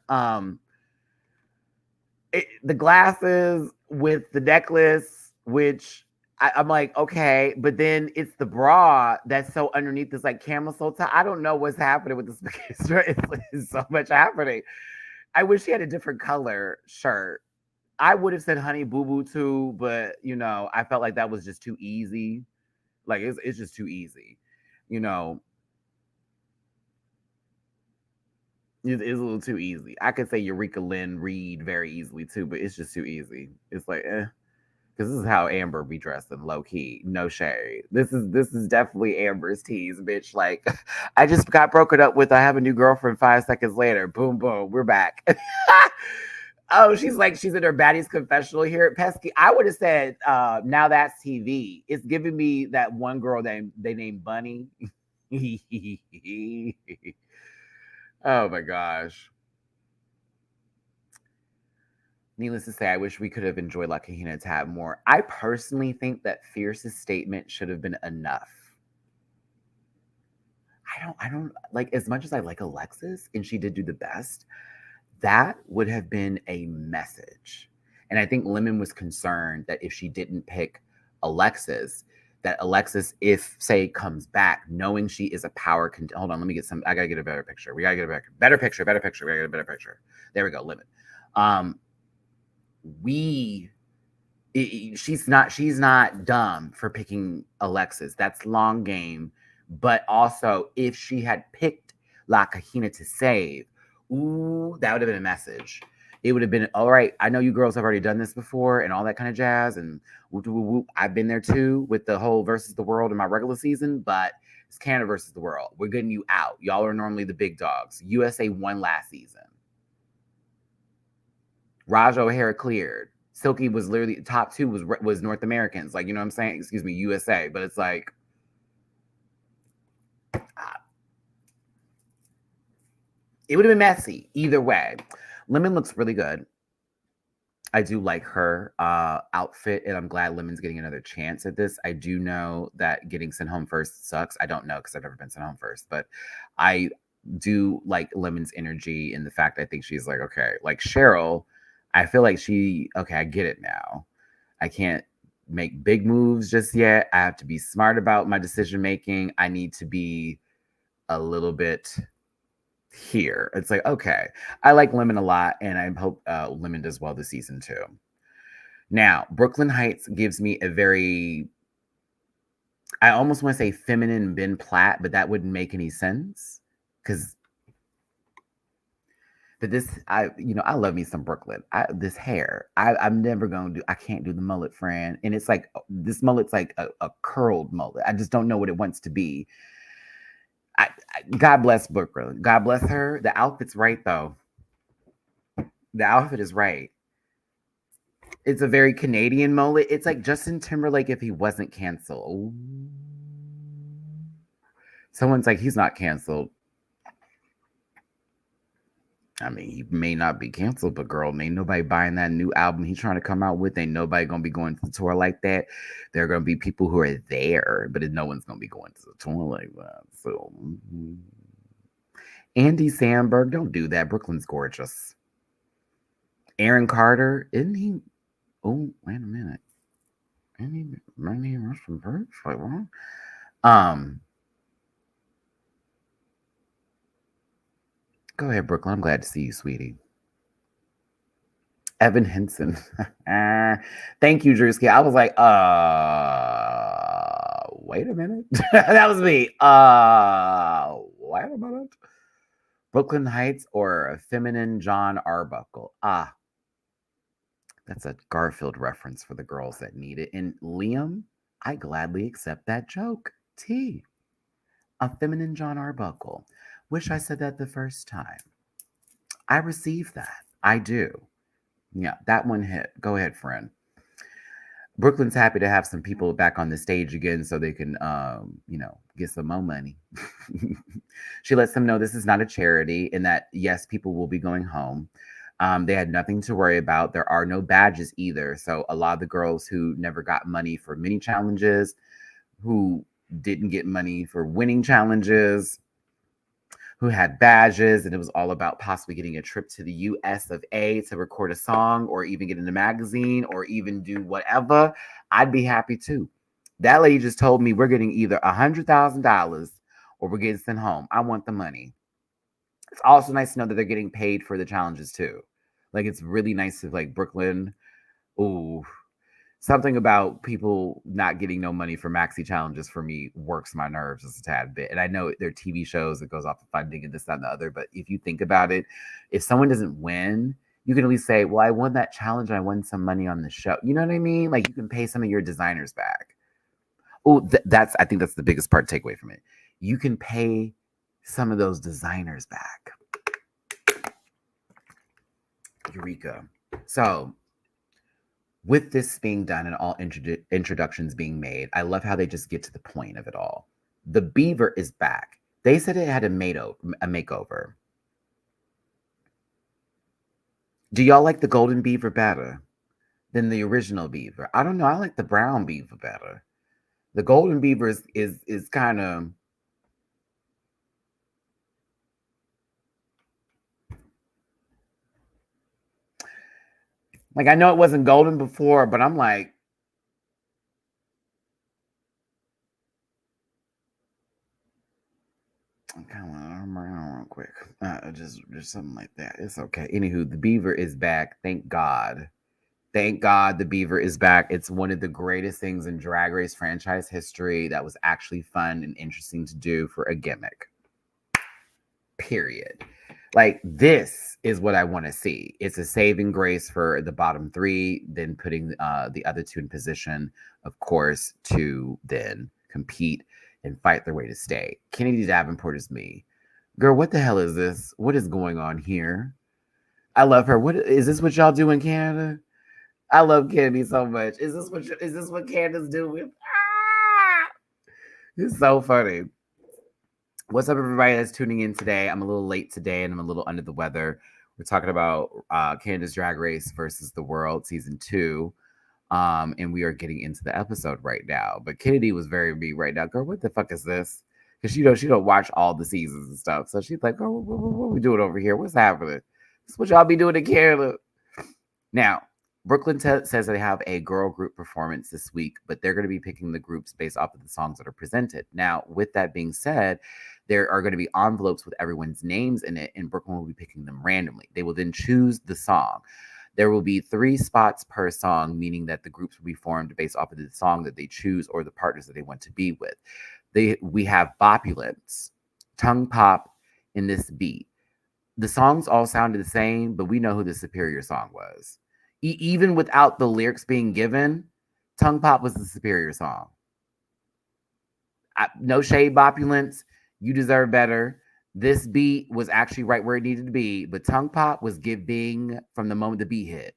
The glasses with the necklace, which I'm like, okay, but then it's the bra that's so underneath this like camel so tight. I don't know what's happening with this. It's so much happening. I wish she had a different color shirt. I would have said Honey Boo Boo too, but I felt like that was just too easy. Like it's just too easy. It's a little too easy. I could say Eureka Lynn Reed very easily too, but it's just too easy. It's like, because this is how Amber be dressing, low key, no shade. This is definitely Amber's tease, bitch. Like, I just got broken up with. I have a new girlfriend. 5 seconds later, boom, boom, we're back. Oh, she's in her baddie's confessional here at Pesky. I would have said, now that's TV. It's giving me that one girl that they named Bunny. Oh my gosh. Needless to say, I wish we could have enjoyed La Kahina a tad more. I personally think that Fierce's statement should have been enough. I don't like, as much as I like Alexis, and she did do the best, that would have been a message. And I think Lemon was concerned that if she didn't pick Alexis, that Alexis, if say comes back, knowing she is a power. Hold on, let me get some. I gotta get a better picture. We gotta get a better picture. We gotta get a better picture. There we go. Lemon. She's not dumb for picking Alexis. That's long game. But also, if she had picked La Kahina to save, ooh, that would have been a message. It would have been, all right, I know you girls have already done this before and all that kind of jazz. And whoop, whoop, whoop. I've been there too with the whole versus the world in my regular season, but it's Canada versus the world. We're getting you out. Y'all are normally the big dogs. USA won last season. Raj O'Hara cleared. Silky was literally top 2 was North Americans. Like, you know what I'm saying? Excuse me, USA. But it's like, it would have been messy either way. Lemon looks really good. I do like her outfit, and I'm glad Lemon's getting another chance at this. I do know that getting sent home first sucks. I don't know because I've never been sent home first, but I do like Lemon's energy and the fact I think she's like, okay, like Cheryl, I feel like I get it now. I can't make big moves just yet. I have to be smart about my decision making. I need to be a little bit here. It's like, okay, I like Lemon a lot, and I hope Lemon does well this season too. Now, Brooklyn Heights gives me a very, I almost want to say feminine Ben Platt, but that wouldn't make any sense because But this, I love me some Brooklyn. This hair, I'm never gonna do. I can't do the mullet, friend. And it's like this mullet's like a curled mullet. I just don't know what it wants to be. God bless Brooklyn. God bless her. The outfit's right though. The outfit is right. It's a very Canadian mullet. It's like Justin Timberlake if he wasn't canceled. Ooh. Someone's like, he's not canceled. I mean, he may not be canceled, but girl, ain't nobody buying that new album he's trying to come out with. Ain't nobody gonna be going to the tour like that. There are gonna be people who are there, but no one's gonna be going to the tour like that. So, Andy Samberg, don't do that. Brooklyn's gorgeous. Aaron Carter, isn't he? Oh, wait a minute. Isn't he Money Russian Birch? Like what? Go ahead, Brooklyn. I'm glad to see you, sweetie. Evan Henson. Thank you, Drewski. I was like, wait a minute. That was me. Wait a minute. Brooklyn Heights or a feminine John Arbuckle. That's a Garfield reference for the girls that need it. And Liam, I gladly accept that joke. T. A feminine John Arbuckle. Wish I said that the first time. I received that. I do. Yeah, that one hit. Go ahead, friend. Brooklyn's happy to have some people back on the stage again so they can, get some more money. She lets them know this is not a charity and that, yes, people will be going home. They had nothing to worry about. There are no badges either. So a lot of the girls who never got money for mini challenges, who didn't get money for winning challenges, who had badges, and it was all about possibly getting a trip to the US of A to record a song or even get in a magazine or even do whatever, I'd be happy too. That lady just told me we're getting either $100,000 or we're getting sent home. I want the money. It's also nice to know that they're getting paid for the challenges too. Like, it's really nice to, like, Brooklyn. Ooh, something about people not getting no money for maxi challenges for me works my nerves just a tad bit. And I know there are TV shows that goes off the funding and this, that, and the other. But if you think about it, if someone doesn't win, you can at least say, well, I won that challenge. I won some money on the show. You know what I mean? Like, you can pay some of your designers back. Oh, I think that's the biggest part takeaway from it. You can pay some of those designers back. Eureka. So, with this being done and all introductions being made, I love how they just get to the point of it all. The Beaver is back. They said it had a makeover. Do y'all like the Golden Beaver better than the original Beaver? I don't know. I like the Brown Beaver better. The Golden Beaver is kind of... Like, I know it wasn't golden before, but I'm like, I'm kind of arm around real quick. Just something like that. It's okay. Anywho, the Beaver is back. Thank God. Thank God the Beaver is back. It's one of the greatest things in Drag Race franchise history that was actually fun and interesting to do for a gimmick. Period. Like, this is what I want to see. It's a saving grace for the bottom three, then putting the other two in position, of course, to then compete and fight their way to stay. Kennedy Davenport is me. Girl, what the hell is this? What is going on here? I love her. What is this? What y'all do in Canada? I love Kennedy so much. Is this what Canada's doing? It's so funny. What's up, everybody that's tuning in today? I'm a little late today and I'm a little under the weather. We're talking about Canada's Drag Race versus the World Season 2. And we are getting into the episode right now. But Kennedy was very me right now. Girl, what the fuck is this? Because she don't watch all the seasons and stuff. So she's like, girl, what are we doing over here? What's happening? This is what y'all be doing in Canada. Now, Brooklyn says they have a girl group performance this week, but they're going to be picking the groups based off of the songs that are presented. Now, with that being said, there are going to be envelopes with everyone's names in it, and Brooklyn will be picking them randomly. They will then choose the song. There will be 3 spots per song, meaning that the groups will be formed based off of the song that they choose or the partners that they want to be with. We have Bopulence, Tongue Pop in this beat, the songs all sounded the same, but we know who the superior song was. Even without the lyrics being given, Tongue Pop was the superior song. No shade, Bopulence. You deserve better. This beat was actually right where it needed to be, but Tongue Pop was giving from the moment the beat hit.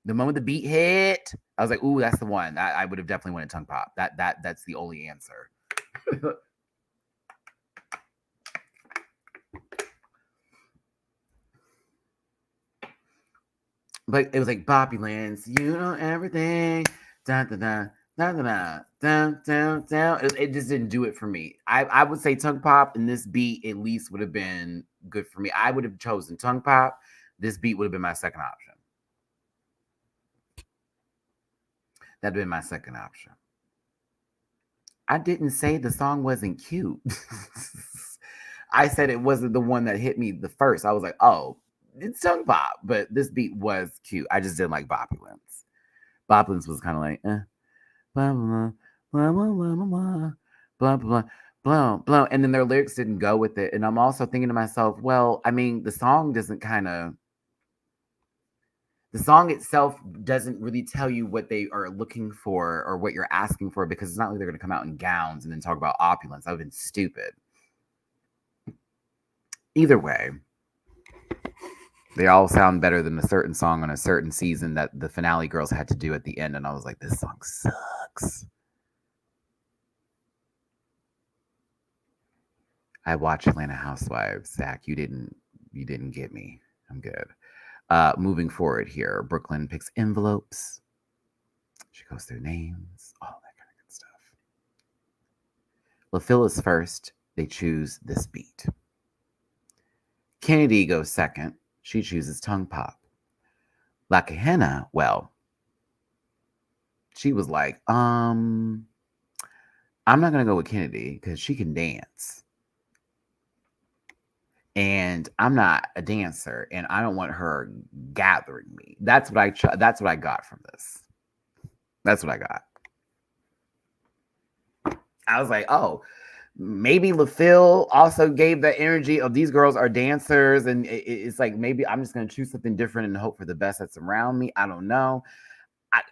The moment the beat hit, I was like, "Ooh, that's the one." I would have definitely wanted Tongue Pop. That's the only answer. But it was like Bopulence, you know everything. Dun, dun, dun, dun, dun, dun, dun, dun, dun. It just didn't do it for me. I would say Tongue Pop, and this beat at least would have been good for me. I would have chosen Tongue Pop. This beat would have been my second option. That'd been my second option. I didn't say the song wasn't cute. I said it wasn't the one that hit me the first. I was like, oh, it's Tongue Pop, but this beat was cute. I just didn't like Bopulence. Bopulence was kind of like, blah, blah, blah, blah, blah, blah, blah, blah, blah, blah. And then their lyrics didn't go with it. And I'm also thinking to myself, well, I mean, the song itself doesn't really tell you what they are looking for or what you're asking for, because it's not like they're going to come out in gowns and then talk about opulence. That would have been stupid. Either way, they all sound better than a certain song on a certain season that the finale girls had to do at the end. And I was like, this song sucks. I watch Atlanta Housewives. Zach, you didn't get me. I'm good. Moving forward here, Brooklyn picks envelopes. She goes through names, all that kind of good stuff. LaPhil is first. They choose this beat. Kennedy goes second. She chooses Tongue Pop. La Kahena, well, she was like, I'm not going to go with Kennedy because she can dance. And I'm not a dancer, and I don't want her gathering me. That's what I got from this. That's what I got. I was like, oh, maybe LaPhil also gave that energy of these girls are dancers, and it's like maybe I'm just going to choose something different and hope for the best that's around me. I don't know. I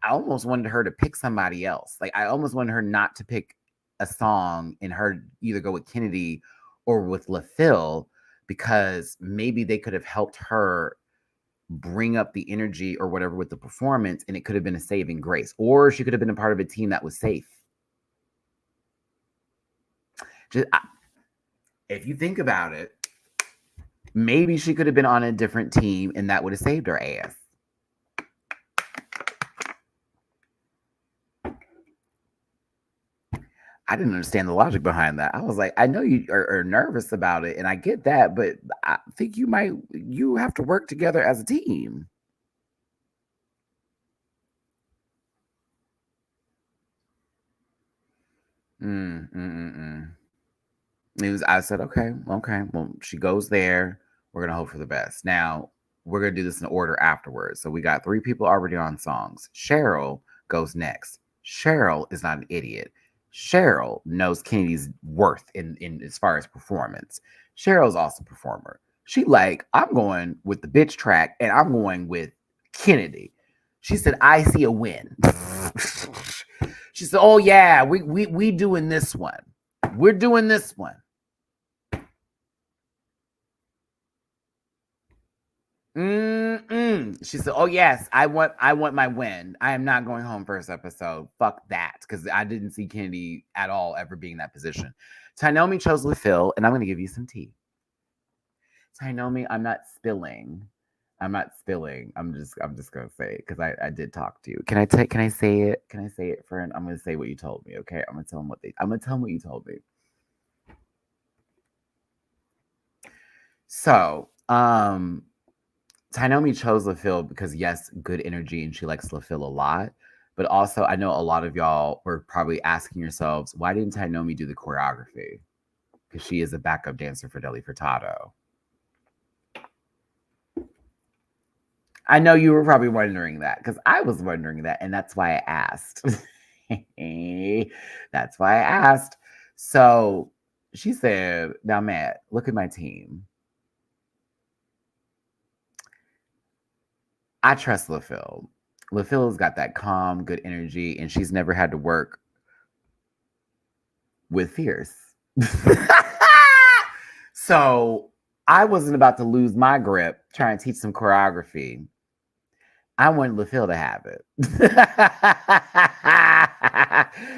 almost wanted her to pick somebody else. Like, I almost wanted her not to pick a song and her either go with Kennedy or with LaPhil, because maybe they could have helped her bring up the energy or whatever with the performance, and it could have been a saving grace, or she could have been a part of a team that was safe. If you think about it, maybe she could have been on a different team and that would have saved her ass. I didn't understand the logic behind that. I was like, I know you are nervous about it, and I get that, but I think you have to work together as a team. I said, okay, well, she goes there. We're going to hope for the best. Now, we're going to do this in order afterwards. So we got 3 people already on songs. Cheryl goes next. Cheryl is not an idiot. Cheryl knows Kennedy's worth in as far as performance. Cheryl's also a performer. She like, I'm going with the bitch track, and I'm going with Kennedy. She said, I see a win. She said, oh yeah, we doing this one. We're doing this one. She said, "Oh yes, I want my win. I am not going home first episode. Fuck that, because I didn't see Kennedy at all ever being in that position." Tainomi chose LaPhil, and I'm going to give you some tea. Tainomi, I'm not spilling. I'm just gonna say it because I did talk to you. Can I say it? Can I say it, friend? I'm gonna say what you told me. Okay, I'm gonna tell them what you told me. So, Tainomi chose LaPhil because, yes, good energy, and she likes LaPhil a lot. But also, I know a lot of y'all were probably asking yourselves, why didn't Tainomi do the choreography? Because she is a backup dancer for Deli Furtado. I know you were probably wondering that, because I was wondering that, and that's why I asked. That's why I asked. So she said, now, Matt, look at my team. I trust LaPhil. LaPhil's got that calm, good energy, and she's never had to work with Fierce. So I wasn't about to lose my grip trying to teach some choreography. I wanted LaPhil to have it.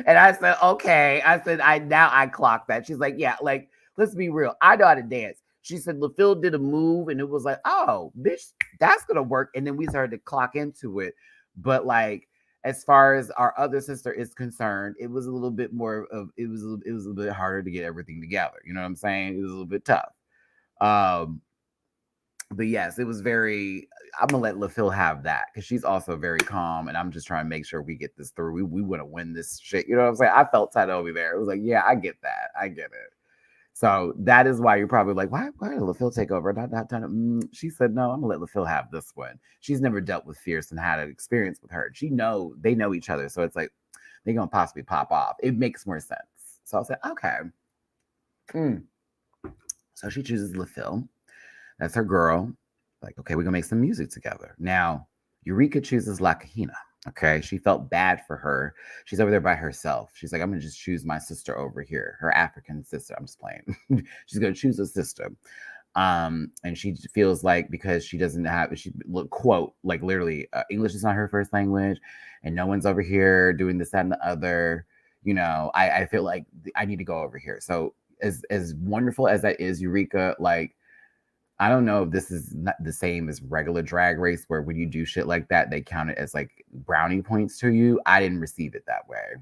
And I said, okay. I said, I clocked that. She's like, yeah, like, let's be real. I know how to dance. She said LaPhil did a move and it was like, oh, bitch, that's gonna work. And then we started to clock into it. But like, as far as our other sister is concerned, it was a little bit more of it was a little bit harder to get everything together. You know what I'm saying? It was a little bit tough. But yes, it was very. I'm gonna let LaPhil have that because she's also very calm, and I'm just trying to make sure we get this through. We want to win this shit. You know what I'm saying? I felt tight over there. It was like, yeah, I get that. I get it. So that is why you're probably like, why did LaPhil take over? Not done it. She said, no, I'm gonna let LaPhil have this one. She's never dealt with Fierce and had an experience with her. They know each other, so it's like they're gonna possibly pop off. It makes more sense. So I said, okay. So she chooses LaPhil. That's her girl. Like, okay, we're gonna make some music together. Now, Eureka chooses La Cajina. Okay, she felt bad for her. She's over there by herself. She's like, I'm gonna just choose my sister over here, her African sister. I'm just playing. She's gonna choose a sister. And she feels like because she doesn't have, she quote, like literally, English is not her first language, and no one's over here doing this, that, and the other. You know, I feel like I need to go over here. So as wonderful as that is, Eureka, like, I don't know if this is not the same as regular drag race where when you do shit like that, they count it as like brownie points to you. I didn't receive it that way.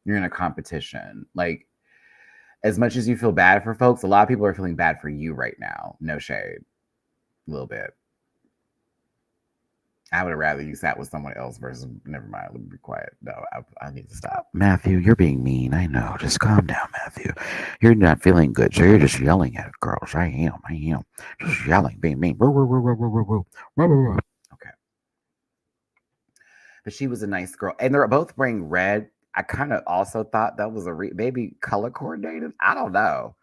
You're in a competition. Like, as much as you feel bad for folks, a lot of people are feeling bad for you right now. No shade. A little bit. I would have rather you sat with someone else versus, never mind, let me be quiet. No, I need to stop. Matthew, you're being mean. I know. Just calm down, Matthew. You're not feeling good, so you're just yelling at girls. I am. Just yelling, being mean. Okay. But she was a nice girl. And they're both wearing red. I kind of also thought that was maybe color coordinated. I don't know.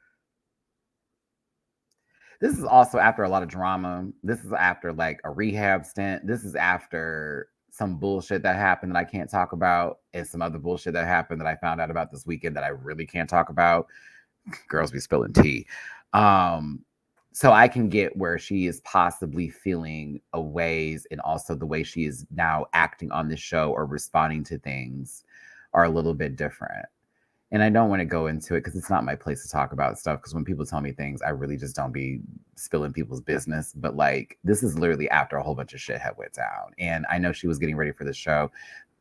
This is also after a lot of drama. This is after like a rehab stint. This is after some bullshit that happened that I can't talk about, and some other bullshit that happened that I found out about this weekend that I really can't talk about. Girls be spilling tea. So I can get where she is possibly feeling a ways, and also the way she is now acting on the show or responding to things are a little bit different. And I don't want to go into it because it's not my place to talk about stuff. Because when people tell me things, I really just don't be spilling people's business. But like, this is literally after a whole bunch of shit had went down. And I know she was getting ready for the show.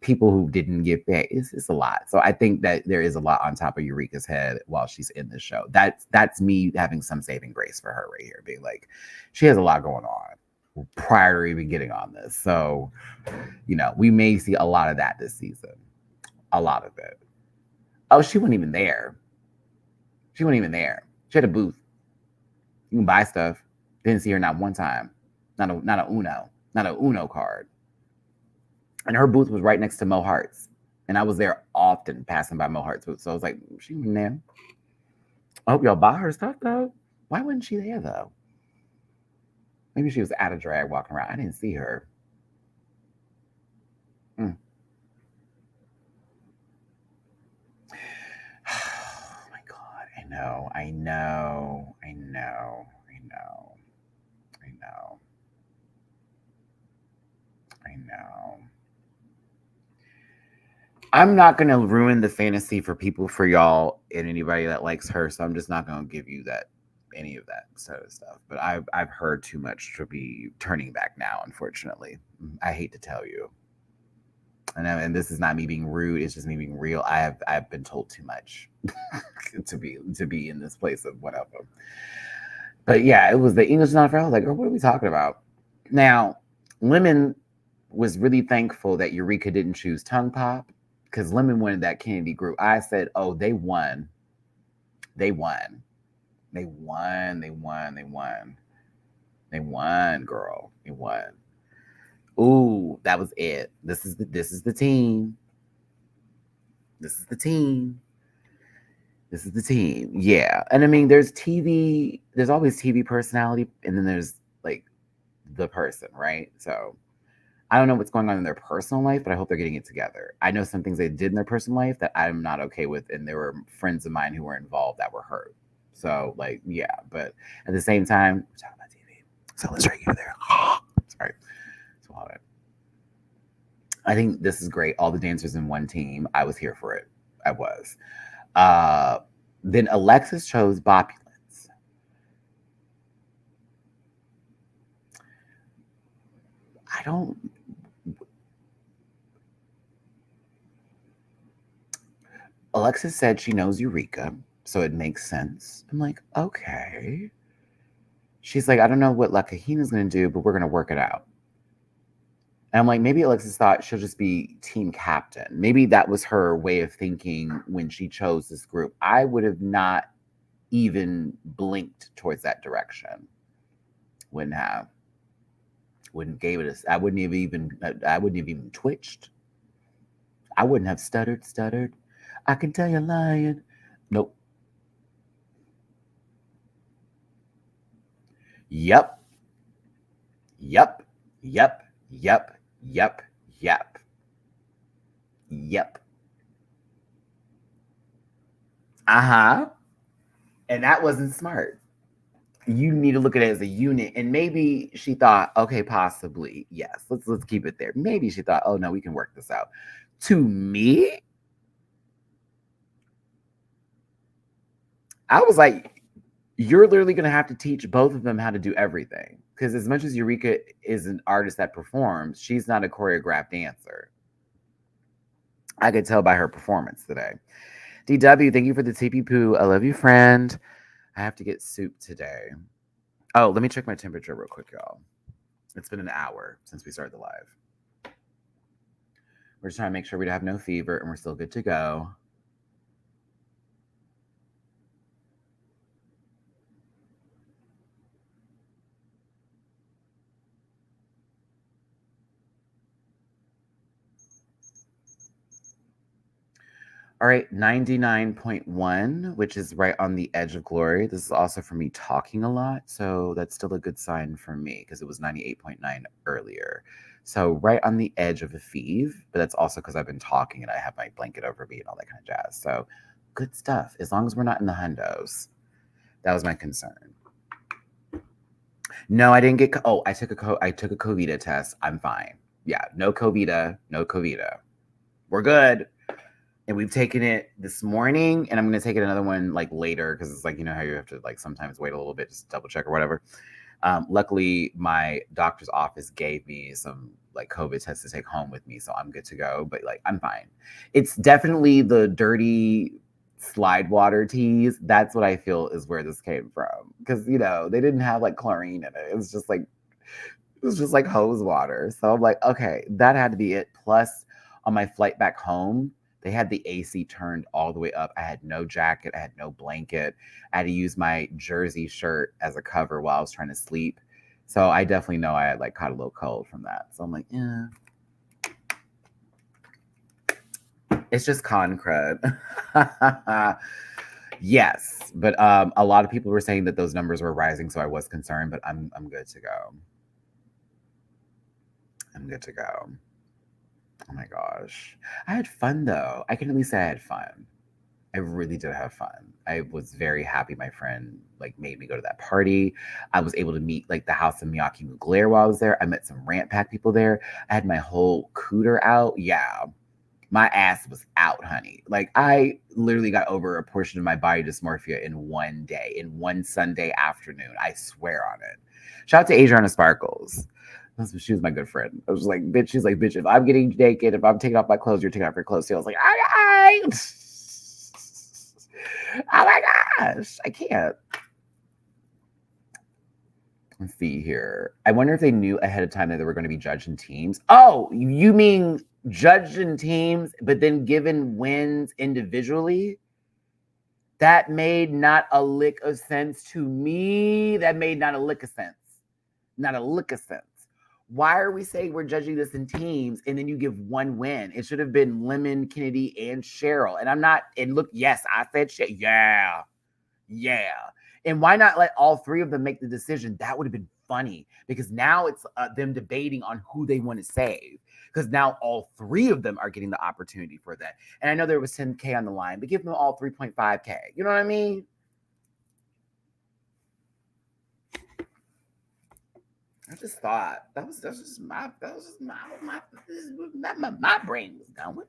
People who didn't get back, it's a lot. So I think that there is a lot on top of Eureka's head while she's in the show. That's me having some saving grace for her right here, being like, she has a lot going on prior to even getting on this. So, you know, we may see a lot of that this season. A lot of it. Oh, she wasn't even there. She had a booth. You can buy stuff. Didn't see her not one time. Not a Uno card. And her booth was right next to Mo Hearts. And I was there often passing by Mo Hearts booth. So I was like, she wasn't there. I hope y'all buy her stuff though. Why wasn't she there though? Maybe she was out of drag walking around. I didn't see her. Oh my God. I know. I'm not going to ruin the fantasy for people, for y'all and anybody that likes her. So I'm just not going to give you any of that sort of stuff. But I've heard too much to be turning back now, unfortunately. I hate to tell you. And this is not me being rude. It's just me being real. I've been told too much to be in this place of whatever. But yeah, it was the English not for. I was like, girl, what are we talking about? Now, Lemon was really thankful that Eureka didn't choose Tongue Pop because Lemon wanted that Kennedy group. I said, oh, they won. They won, girl. They won. Ooh, that was it. This is the team. This is the team. Yeah. And I mean, there's always TV personality, and then there's like the person, right? So I don't know what's going on in their personal life, but I hope they're getting it together. I know some things they did in their personal life that I'm not okay with, and there were friends of mine who were involved that were hurt. So, like, yeah, but at the same time, we're talking about TV. So let's try to get there. Sorry. Swallow it. I think this is great. All the dancers in one team. I was here for it. I was. Then Alexis chose Bopulence. I don't. Alexis said she knows Eureka, so it makes sense. I'm like, okay. She's like, I don't know what La Cajina's going to do, but we're going to work it out. And I'm like, maybe Alexis thought she'll just be team captain. Maybe that was her way of thinking when she chose this group. I would have not even blinked towards that direction. Wouldn't have. Wouldn't gave it a. I wouldn't have even twitched. I wouldn't have stuttered. I can tell you're lying. Nope. Yep. Uh-huh. And that wasn't smart. You need to look at it as a unit. And maybe she thought, okay, possibly, yes, let's keep it there. Maybe she thought, oh no, we can work this out. To me, I was like, you're literally going to have to teach both of them how to do everything. Because as much as Eureka is an artist that performs, she's not a choreographed dancer. I could tell by her performance today. DW, thank you for the TP poo. I love you, friend. I have to get soup today. Oh, let me check my temperature real quick, y'all. It's been an hour since we started the live. We're just trying to make sure we have no fever and we're still good to go. All right, 99.1, which is right on the edge of glory. This is also for me talking a lot, so that's still a good sign for me because it was 98.9 earlier. So right on the edge of a fever, but that's also because I've been talking and I have my blanket over me and all that kind of jazz. So good stuff, as long as we're not in the hundos. That was my concern. No, I didn't get. I took a COVID test. I'm fine. Yeah, no COVID. We're good. And we've taken it this morning, and I'm going to take it another one like later because it's like, you know how you have to like sometimes wait a little bit just to double check or whatever. Luckily, my doctor's office gave me some like COVID tests to take home with me, so I'm good to go. But like, I'm fine. It's definitely the dirty slide water teas. That's what I feel is where this came from because you know they didn't have like chlorine in it. It was just like hose water. So I'm like, okay, that had to be it. Plus, on my flight back home, they had the AC turned all the way up. I had no jacket. I had no blanket. I had to use my jersey shirt as a cover while I was trying to sleep. So I definitely know I had like caught a little cold from that. So I'm like, yeah. It's just con crud. Yes. But a lot of people were saying that those numbers were rising. So I was concerned, but I'm good to go. I'm good to go. Oh my gosh. I had fun though. I can at least say I had fun. I really did have fun. I was very happy my friend like made me go to that party. I was able to meet like the House of Miyake Mugler while I was there. I met some Rant Pack people there. I had my whole cooter out. Yeah. My ass was out, honey. Like I literally got over a portion of my body dysmorphia in one day, in one Sunday afternoon. I swear on it. Shout out to Adriana Sparkles. She was my good friend. I was like, bitch, she's like, bitch, if I'm getting naked, if I'm taking off my clothes, you're taking off your clothes. So I was like, oh my gosh, I can't. Let's see here. I wonder if they knew ahead of time that they were going to be judged in teams. Oh, you mean judged in teams, but then given wins individually? That made not a lick of sense to me. That made not a lick of sense. Not a lick of sense. Why are we saying we're judging this in teams and then you give one win? It should have been Lemon, Kennedy, and Cheryl. And I'm not, and look, yes, I said shit. Yeah. And why not let all three of them make the decision? That would have been funny because now it's them debating on who they want to save. Because now all three of them are getting the opportunity for that. And I know there was 10K on the line, but give them all 3.5K. You know what I mean? I just thought that was just my brain was going.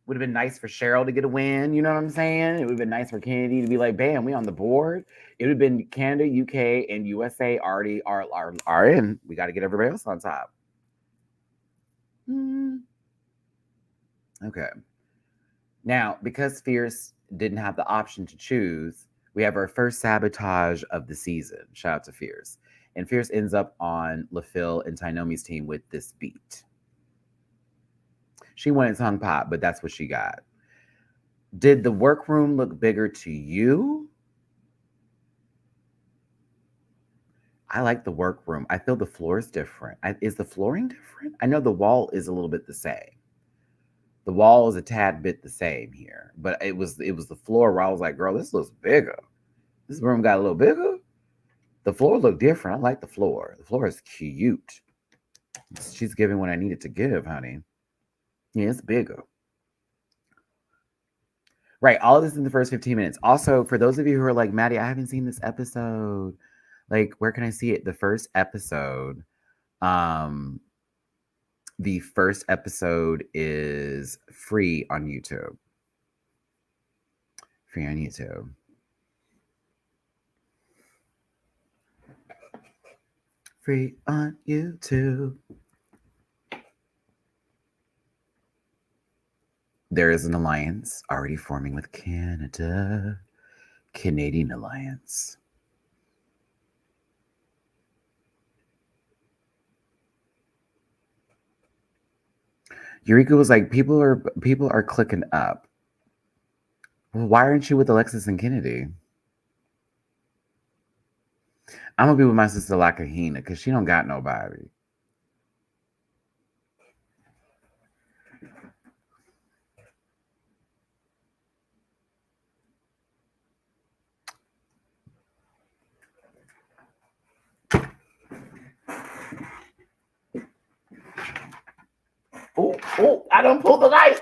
Would have been nice for Cheryl to get a win. You know what I'm saying? It would have been nice for Kennedy to be like, bam, we on the board. It would have been Canada, UK, and USA already are in. We got to get everybody else on top. Okay. Now, because Fierce didn't have the option to choose, we have our first sabotage of the season. Shout out to Fierce. And Fierce ends up on LaPhil and Tynomi's team with this beat. She wanted tongue pop, but that's what she got. Did the workroom look bigger to you? I like the workroom. I feel the floor is different. Is the flooring different? I know the wall is a little bit the same. The wall is a tad bit the same here, but it was the floor where I was like, girl, this looks bigger. This room got a little bigger. The floor looked different. I like the floor. The floor is cute. She's giving what I needed to give, honey. Yeah, it's bigger. Right, all of this in the first 15 minutes. Also, for those of you who are like, Maddie, I haven't seen this episode. Like, where can I see it? The first episode is free on YouTube. Free on YouTube. Free on YouTube. There is an alliance already forming with Canada. Canadian alliance. Eureka was like, people are clicking up. Well, why aren't you with Alexis and Kennedy? I'm gonna be with my sister Lakahina because she don't got nobody. Oh, I don't pull the lights.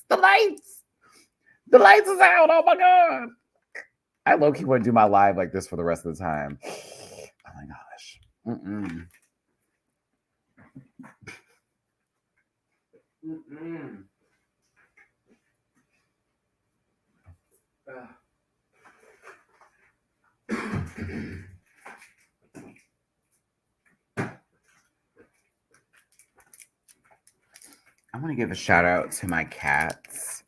The lights is out. Oh my God. I low-key want to do my live like this for the rest of the time. Oh my gosh. I want to give a shout out to my cats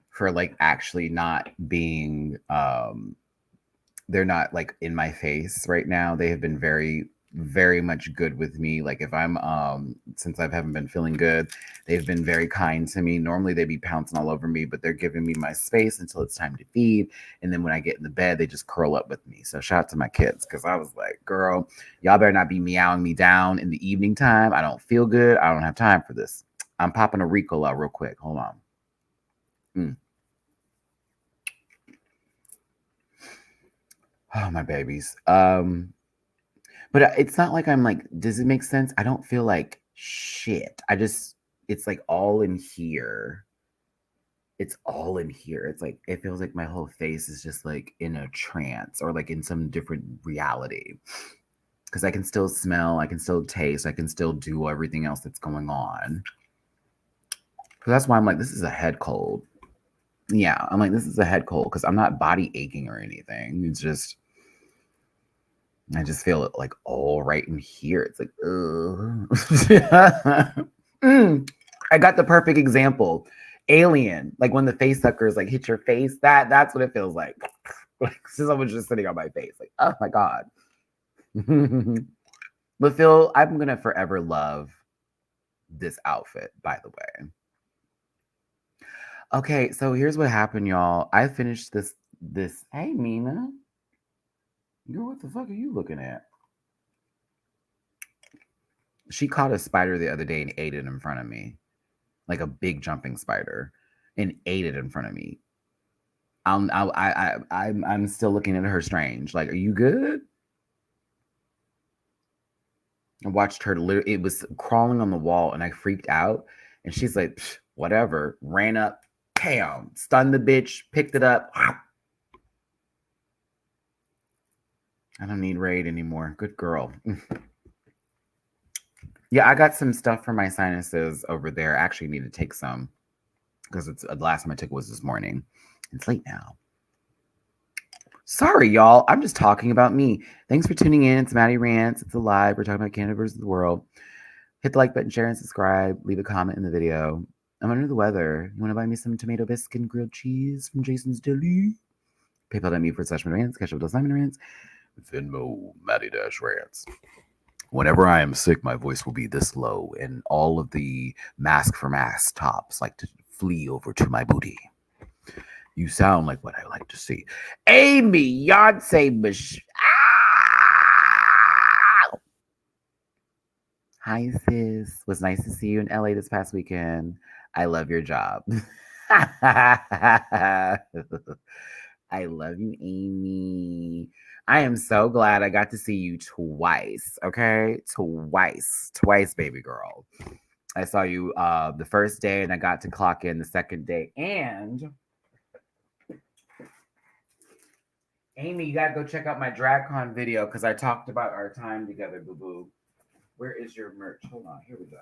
for like actually not being they're not like in my face right now. They have been very, very much good with me. Like if I'm since I haven't been feeling good, they've been very kind to me. Normally they'd be pouncing all over me, but they're giving me my space until it's time to feed. And then when I get in the bed, they just curl up with me. So shout out to my kids, because I was like, girl, y'all better not be meowing me down in the evening time. I don't feel good. I don't have time for this. I'm popping a Ricola real quick. Hold on. Oh, my babies. But it's not like I'm like, does it make sense? I don't feel like shit. It's like all in here. It's all in here. It's like, it feels like my whole face is just like in a trance or like in some different reality. Because I can still smell, I can still taste, I can still do everything else that's going on. So that's why I'm like, this is a head cold. Yeah, I'm like, this is a head cold because I'm not body aching or anything. It's just, I just feel it like all right in here. It's like, I got the perfect example. Alien, like when the face suckers like hit your face, that's what it feels like. Like someone's just sitting on my face. Like, oh my God. But Phil, I'm gonna forever love this outfit, by the way. Okay, so here's what happened, y'all. I finished this. Hey, Mina. Girl, what the fuck are you looking at? She caught a spider the other day and ate it in front of me. Like a big jumping spider. and ate it in front of me. I'm still looking at her strange. Like, are you good? I watched her. It was crawling on the wall, and I freaked out. And she's like, whatever. Ran up, bam, stunned the bitch, picked it up. I don't need Raid anymore. Good girl. Yeah, I got some stuff for my sinuses over there. I actually need to take some because it's the last time I took it was this morning. It's late now. Sorry, y'all. I'm just talking about me. Thanks for tuning in. It's Matty-Rants. It's alive. We're talking about Canada versus the world. Hit the like button, share, and subscribe. Leave a comment in the video. I'm under the weather. You want to buy me some tomato biscuit and grilled cheese from Jason's Deli? PayPal.me/MattyRants. Cash up MattyRants. Venmo Matty-Rants. Whenever I am sick, my voice will be this low, and all of the mask for mask tops like to flee over to my booty. You sound like what I like to see. Amy, Beyonce, Michelle. Hi, sis. Was nice to see you in LA this past weekend. I love your job. I love you, Amy. I am so glad I got to see you twice. Okay, twice, baby girl. I saw you the first day, and I got to clock in the second day. And Amy, you gotta go check out my DragCon video because I talked about our time together, boo boo. Where is your merch? Hold on, here we go.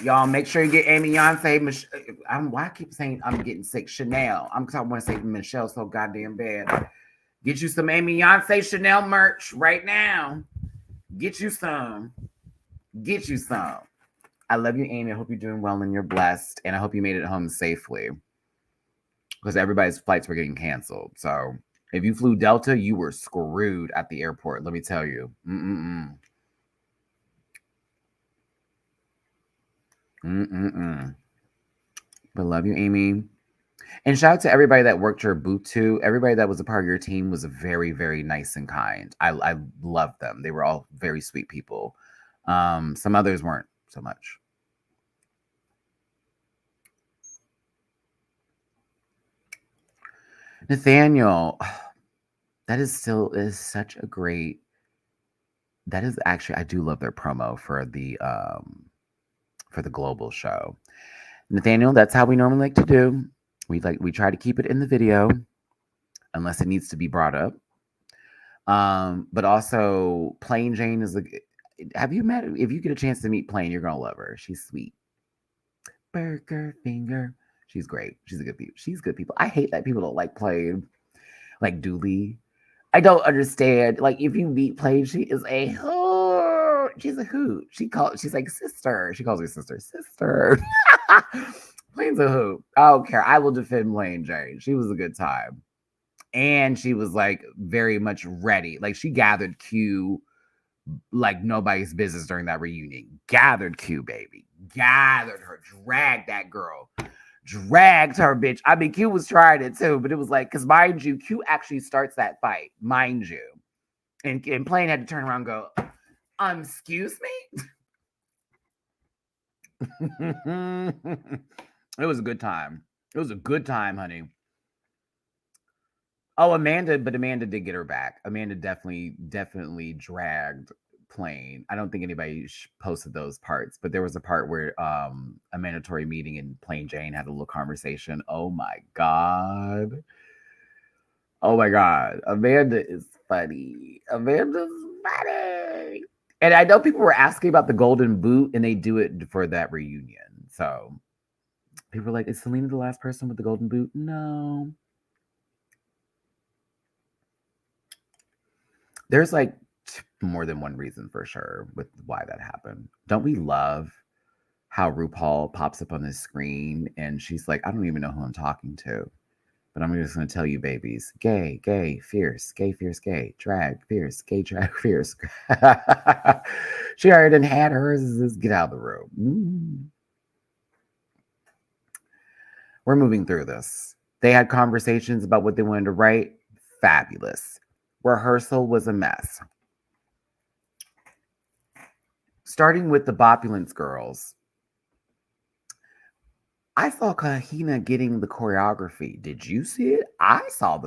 Y'all make sure you get Amy, Beyonce, why I keep saying I'm getting sick. Chanel. I want to say Michelle so goddamn bad. Get you some Amy, Beyonce, Chanel merch right now. Get you some. Get you some. I love you, Amy. I hope you're doing well and you're blessed. And I hope you made it home safely. Because everybody's flights were getting canceled. So if you flew Delta, you were screwed at the airport. Let me tell you. But love you, Amy. And shout out to everybody that worked your booth too. Everybody that was a part of your team was very, very nice and kind. I loved them. They were all very sweet people. Some others weren't so much. Nathaniel, that is such a great. That is actually, I do love their promo for the global show. Nathaniel, that's how we normally like to do. We try to keep it in the video unless it needs to be brought up. But also Plain Jane is have you met, if you get a chance to meet Plain, you're gonna love her. She's sweet. Burger finger. She's great. She's good people. I hate that people don't like Plain. Like Dooley. I don't understand. Like, if you meet Plain, she is a hoot. She's a hoot. She's like sister. She calls her sister. Sister. Plain's a hoot. I don't care. I will defend Plain Jane. She was a good time. And she was like very much ready. Like, she gathered Q like nobody's business during that reunion. Gathered Q, baby. Gathered her. Dragged that girl. Dragged her, bitch. I mean, Q was trying it too, but it was like, because mind you, Q actually starts that fight, mind you. And Plain had to turn around and go, excuse me? It was a good time. It was a good time, honey. Oh, Amanda did get her back. Amanda definitely dragged Plain. I don't think anybody posted those parts, but there was a part where a mandatory meeting and Plain Jane had a little conversation. Oh my god. Amanda is funny. Amanda's funny. And I know people were asking about the golden boot, and they do it for that reunion. So people were like, is Selena the last person with the golden boot? No. There's like more than one reason for sure with why that happened. Don't we love how RuPaul pops up on the screen and she's like, I don't even know who I'm talking to, but I'm just going to tell you, babies, gay, fierce, gay, drag, fierce, gay, drag, fierce. She already had hers. Just get out of the room. We're moving through this. They had conversations about what they wanted to write. Fabulous. Rehearsal was a mess. Starting with the Bopulence girls. I saw Kahina getting the choreography. Did you see it? I saw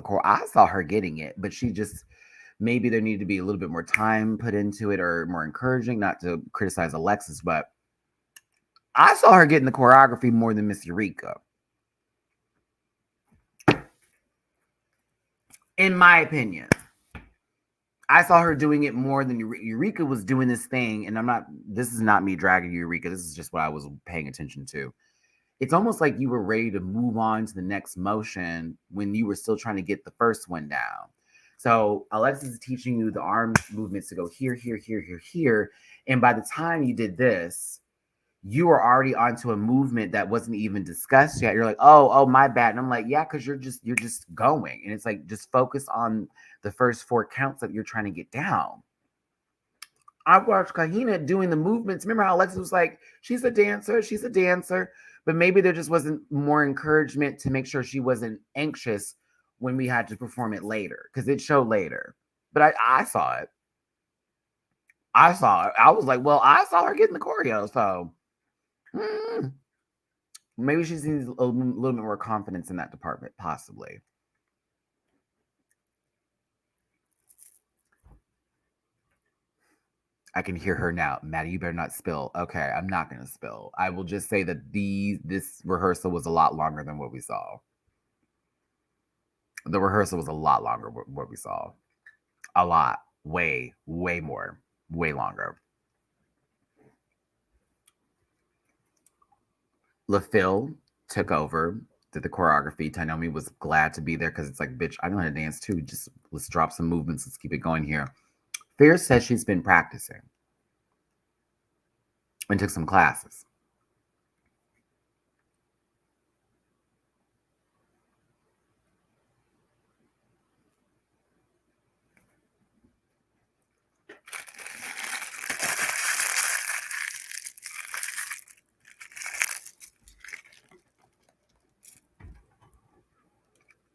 her getting it, but she just maybe there needed to be a little bit more time put into it or more encouraging, not to criticize Alexis, but I saw her getting the choreography more than Miss Eureka. In my opinion. I saw her doing it more than Eureka was doing this thing, and this is not me dragging Eureka. This is just what I was paying attention to. It's almost like you were ready to move on to the next motion when you were still trying to get the first one down. So Alexis is teaching you the arm movements to go here, here, here, here, here. And by the time you did this, you were already onto a movement that wasn't even discussed yet. You're like, oh, my bad. And I'm like, yeah, because you're just going. And it's like, just focus on the first 4 counts that you're trying to get down. I watched Kahina doing the movements. Remember how Alexis was like, she's a dancer. But maybe there just wasn't more encouragement to make sure she wasn't anxious when we had to perform it later, because it showed later. But I saw it. I was like, well, I saw her getting the choreo, so maybe she needs a little bit more confidence in that department, possibly. I can hear her now. Matty, you better not spill. Okay, I'm not going to spill. I will just say that this rehearsal was a lot longer than what we saw. The rehearsal was a lot longer than what we saw. A lot. Way more. Way longer. LaPhil took over, did the choreography. Tainomi was glad to be there because it's like, bitch, I know how to dance too. Just let's drop some movements. Let's keep it going here. Fierce says she's been practicing and took some classes.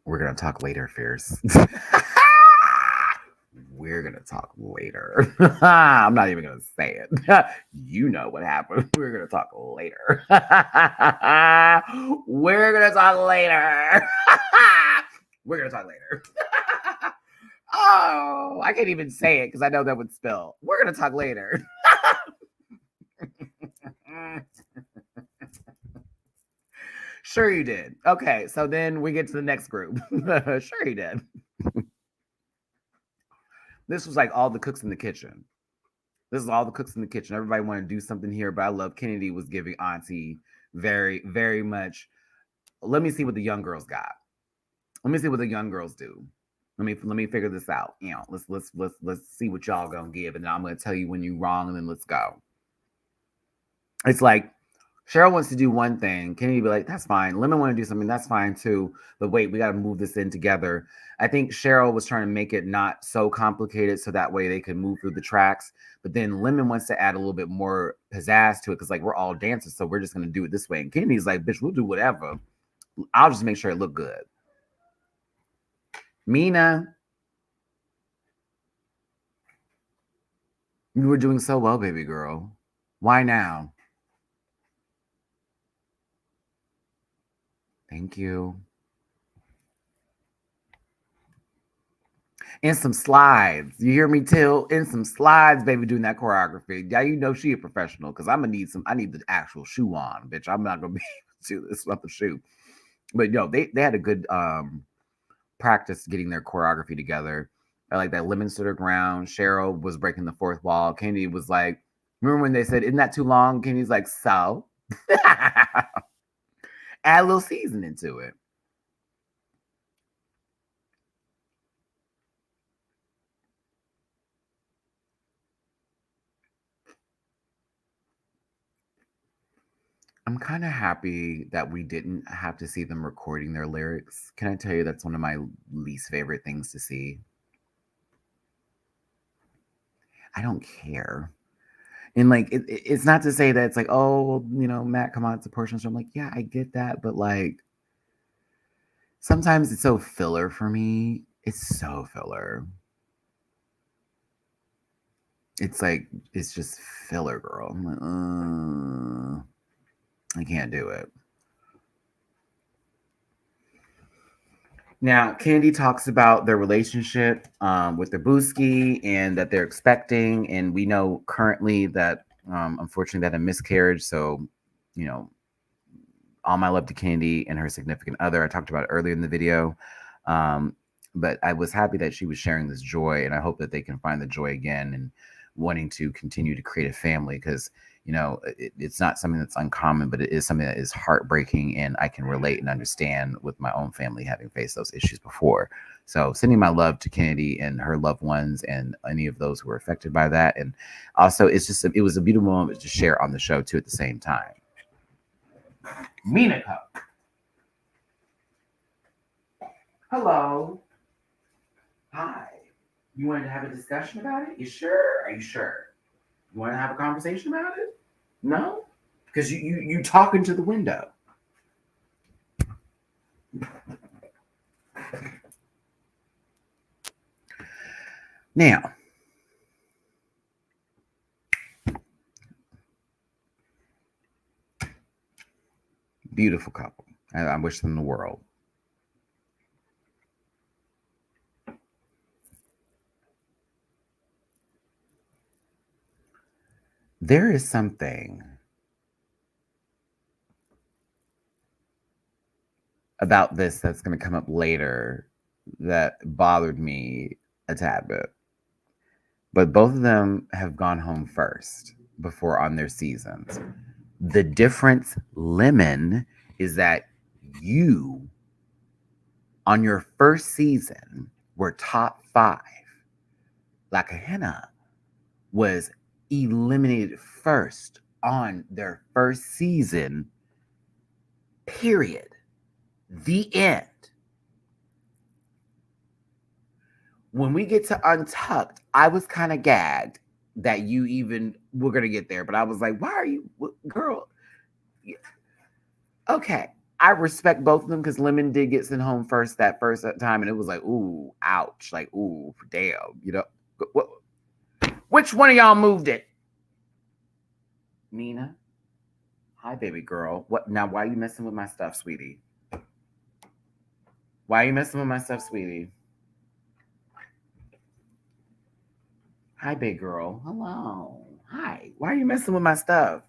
We're going to talk later, Fierce. We're going to talk later. I'm not even going to say it. You know what happened. We're going to talk later. We're going to talk later. We're going to talk later. Oh, I can't even say it because I know that would spill. We're going to talk later. Sure you did. Okay, so then we get to the next group. Sure you did. This was like all the cooks in the kitchen. This is all the cooks in the kitchen. Everybody wanted to do something here, but I love Kennedy was giving Auntie very, very much. Let me see what the young girls got. Let me see what the young girls do. Let me figure this out. You know, let's see what y'all gonna give, and then I'm gonna tell you when you're wrong, and then let's go. It's like Cheryl wants to do one thing. Kennedy be like, that's fine. Lemon want to do something. That's fine too. But wait, we got to move this in together. I think Cheryl was trying to make it not so complicated so that way they could move through the tracks. But then Lemon wants to add a little bit more pizzazz to it because like we're all dancers, so we're just going to do it this way. And Kennedy's like, bitch, we'll do whatever. I'll just make sure it look good. Mina, you were doing so well, baby girl. Why now? Thank you. In some slides. You hear me, Till? In some slides, baby, doing that choreography. Yeah, you know she a professional because I'm gonna need I need the actual shoe on, bitch. I'm not gonna be able to do this without the shoe. But yo, they had a good practice getting their choreography together. I like that Lemon stood her ground. Cheryl was breaking the fourth wall. Kennedy was like, remember when they said, isn't that too long? Kennedy's like, so add a little seasoning to it. I'm kind of happy that we didn't have to see them recording their lyrics. Can I tell you that's one of my least favorite things to see? I don't care. And like, it's not to say that it's like, oh, well, you know, Matt, come on, it's a portion. So I'm like, yeah, I get that. But like, sometimes it's so filler for me. It's so filler. It's like, it's just filler, girl. I'm like, I can't do it. Now, Candy talks about their relationship with their booski and that they're expecting. And we know currently that, unfortunately, that a miscarriage. So, you know, all my love to Candy and her significant other. I talked about it earlier in the video. But I was happy that she was sharing this joy. And I hope that they can find the joy again and wanting to continue to create a family because, you know, it's not something that's uncommon, but it is something that is heartbreaking. And I can relate and understand with my own family having faced those issues before. So sending my love to Kennedy and her loved ones and any of those who were affected by that. And also, it was a beautiful moment to share on the show, too, at the same time. Minako. Hello. Hi. You wanted to have a discussion about it? You sure? Are you sure? You want to have a conversation about it? No? Because you talking to the window. Now, beautiful couple. I wish them the world. There is something about this that's going to come up later that bothered me a tad bit. But both of them have gone home first before on their seasons. The difference, Lemon, is that you, on your first season, were top 5. Like a henna was eliminated first on their first season, period. The end. When we get to Untucked, I was kind of gagged that you even were going to get there. But I was like, why are you, girl? Okay. I respect both of them because Lemon did get sent home first that first time. And it was like, ooh, ouch. Like, ooh, damn. You know, which one of y'all moved it? Nina? Hi, baby girl. What now? Why are you messing with my stuff, sweetie? Why are you messing with my stuff, sweetie? Hi, big girl. Hello. Hi. Why are you messing with my stuff?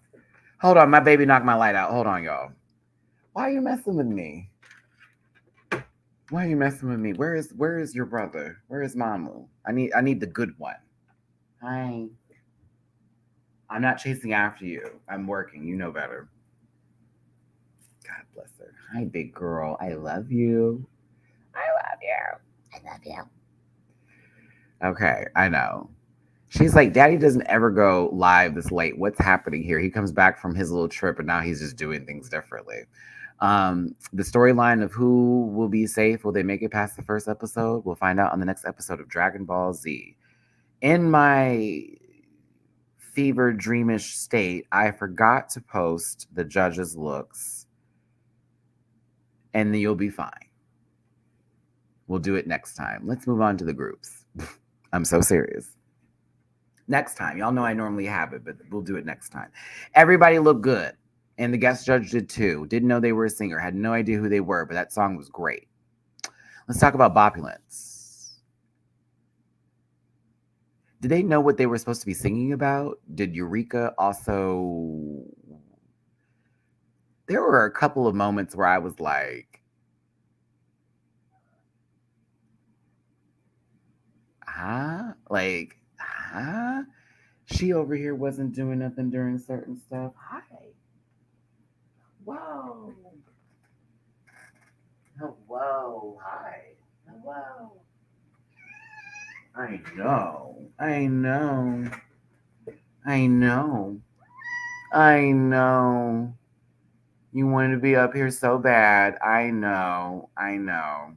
Hold on. My baby knocked my light out. Hold on, y'all. Why are you messing with me? Why are you messing with me? Where is your brother? Where is Mamu? I need the good one. Hi. I'm not chasing after you. I'm working. You know better. God bless her. Hi, big girl. I love you. I love you. I love you. Okay, I know. She's like, Daddy doesn't ever go live this late. What's happening here? He comes back from his little trip and now he's just doing things differently. The storyline of who will be safe, will they make it past the first episode? We'll find out on the next episode of Dragon Ball Z. In my fever dreamish state, I forgot to post the judges' looks, and then you'll be fine. We'll do it next time. Let's move on to the groups. I'm so serious. Next time. Y'all know I normally have it, but we'll do it next time. Everybody looked good. And the guest judge did too. Didn't know they were a singer. Had no idea who they were, but that song was great. Let's talk about Bopulence. Did they know what they were supposed to be singing about? Did Eureka also... There were a couple of moments where I was like, huh? Like, huh? She over here wasn't doing nothing during certain stuff. Hi. Whoa. Hello. Hi. Hello. I know. I know. I know. I know. You wanted to be up here so bad. I know. I know.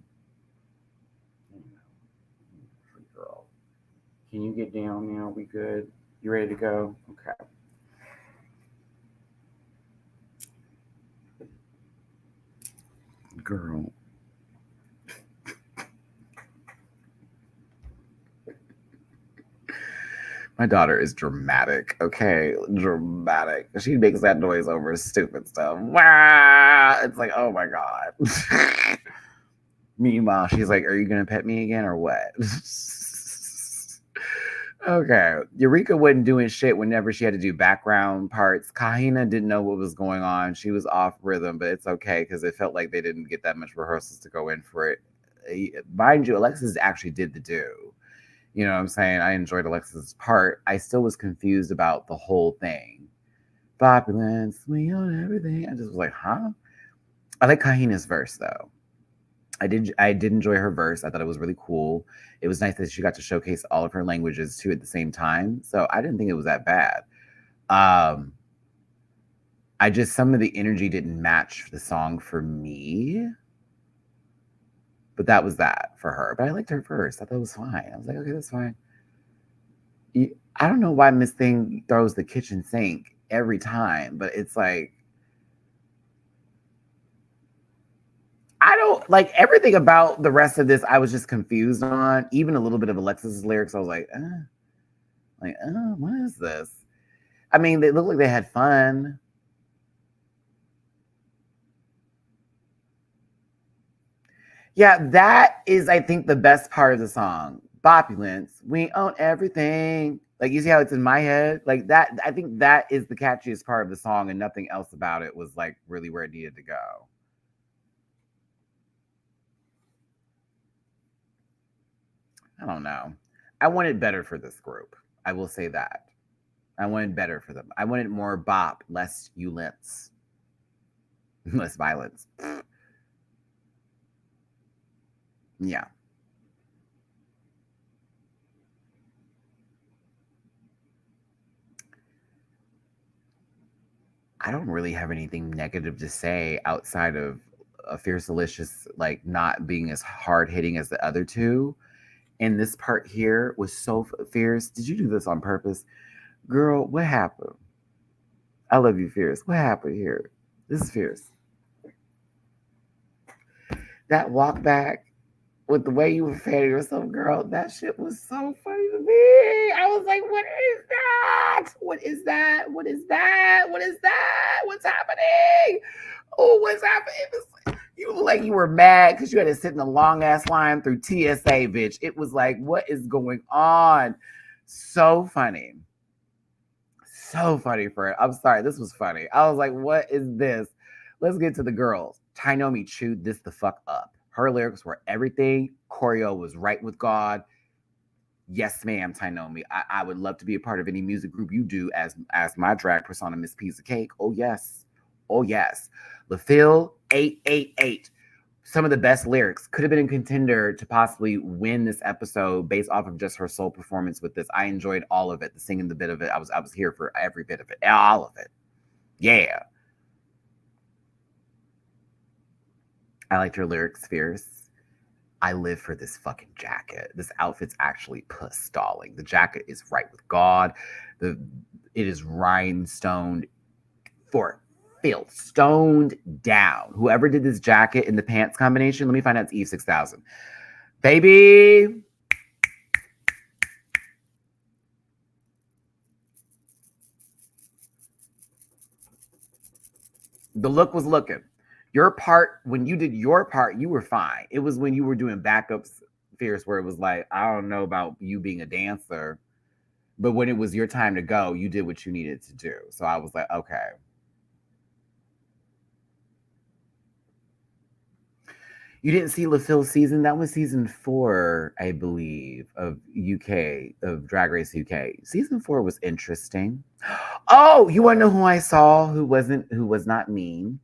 Girl. Can you get down now? We good? You ready to go? Okay. Girl. My daughter is dramatic, okay? Dramatic. She makes that noise over stupid stuff. Wow! It's like, oh my God. Meanwhile, she's like, "Are you gonna pet me again or what?" Okay. Eureka wasn't doing shit whenever she had to do background parts. Kahina didn't know what was going on. She was off rhythm, but it's okay because it felt like they didn't get that much rehearsals to go in for it. Mind you, Alexis actually did the do. You know what I'm saying? I enjoyed Alexis's part. I still was confused about the whole thing. Populance, we own everything. I just was like, huh? I like Kahina's verse though. I did enjoy her verse. I thought it was really cool. It was nice that she got to showcase all of her languages too at the same time. So I didn't think it was that bad. I just some of the energy didn't match the song for me. But that was that for her. But I liked her verse. I thought it was fine. I was like, okay, that's fine. I don't know why Miss Thing throws the kitchen sink every time, but it's like I don't like everything about the rest of this. I was just confused on even a little bit of Alexis's lyrics. I was like, what is this? I mean, they look like they had fun. Yeah, that is, I think, the best part of the song. Bopulence, we own everything. Like, you see how it's in my head? Like, that, I think that is the catchiest part of the song, and nothing else about it was, like, really where it needed to go. I don't know. I wanted better for this group. I will say that. I wanted better for them. I wanted more bop, less ulence, less violence. Yeah. I don't really have anything negative to say outside of a Fierce Delicious like not being as hard hitting as the other two. And this part here was so fierce. Did you do this on purpose? Girl, what happened? I love you, Fierce. What happened here? This is Fierce. That walk back with the way you were fanning yourself, girl, that shit was so funny to me. I was like, what is that? What is that? What is that? What is that? What's happening? Oh, what's happening? You look like you were mad because you had to sit in a long ass line through TSA, bitch. It was like, what is going on? So funny. So funny for it. I'm sorry, this was funny. I was like, what is this? Let's get to the girls. Tainomi chewed this the fuck up. Her lyrics were everything. Choreo was right with God. Yes, ma'am, Tainomi. I would love to be a part of any music group you do as my drag persona, Miss Piece of Cake. Oh, yes. Oh, yes. LaFille, 888. Some of the best lyrics. Could have been a contender to possibly win this episode based off of just her sole performance with this. I enjoyed all of it. The singing, the bit of it. I was here for every bit of it. All of it. Yeah. I liked her lyrics, Fierce. I live for this fucking jacket. This outfit's actually puss stalling. The jacket is right with God. It is rhinestoned for filth, stoned down. Whoever did this jacket in the pants combination, let me find out it's Eve 6000. Baby. The look was looking. Your part, when you did your part, you were fine. It was when you were doing backups, Fierce, where it was like, I don't know about you being a dancer, but when it was your time to go, you did what you needed to do. So I was like, okay. You didn't see LaFille season? That was season 4, I believe, of UK, of Drag Race UK. Season 4 was interesting. Oh, you want to know who I saw who was not mean?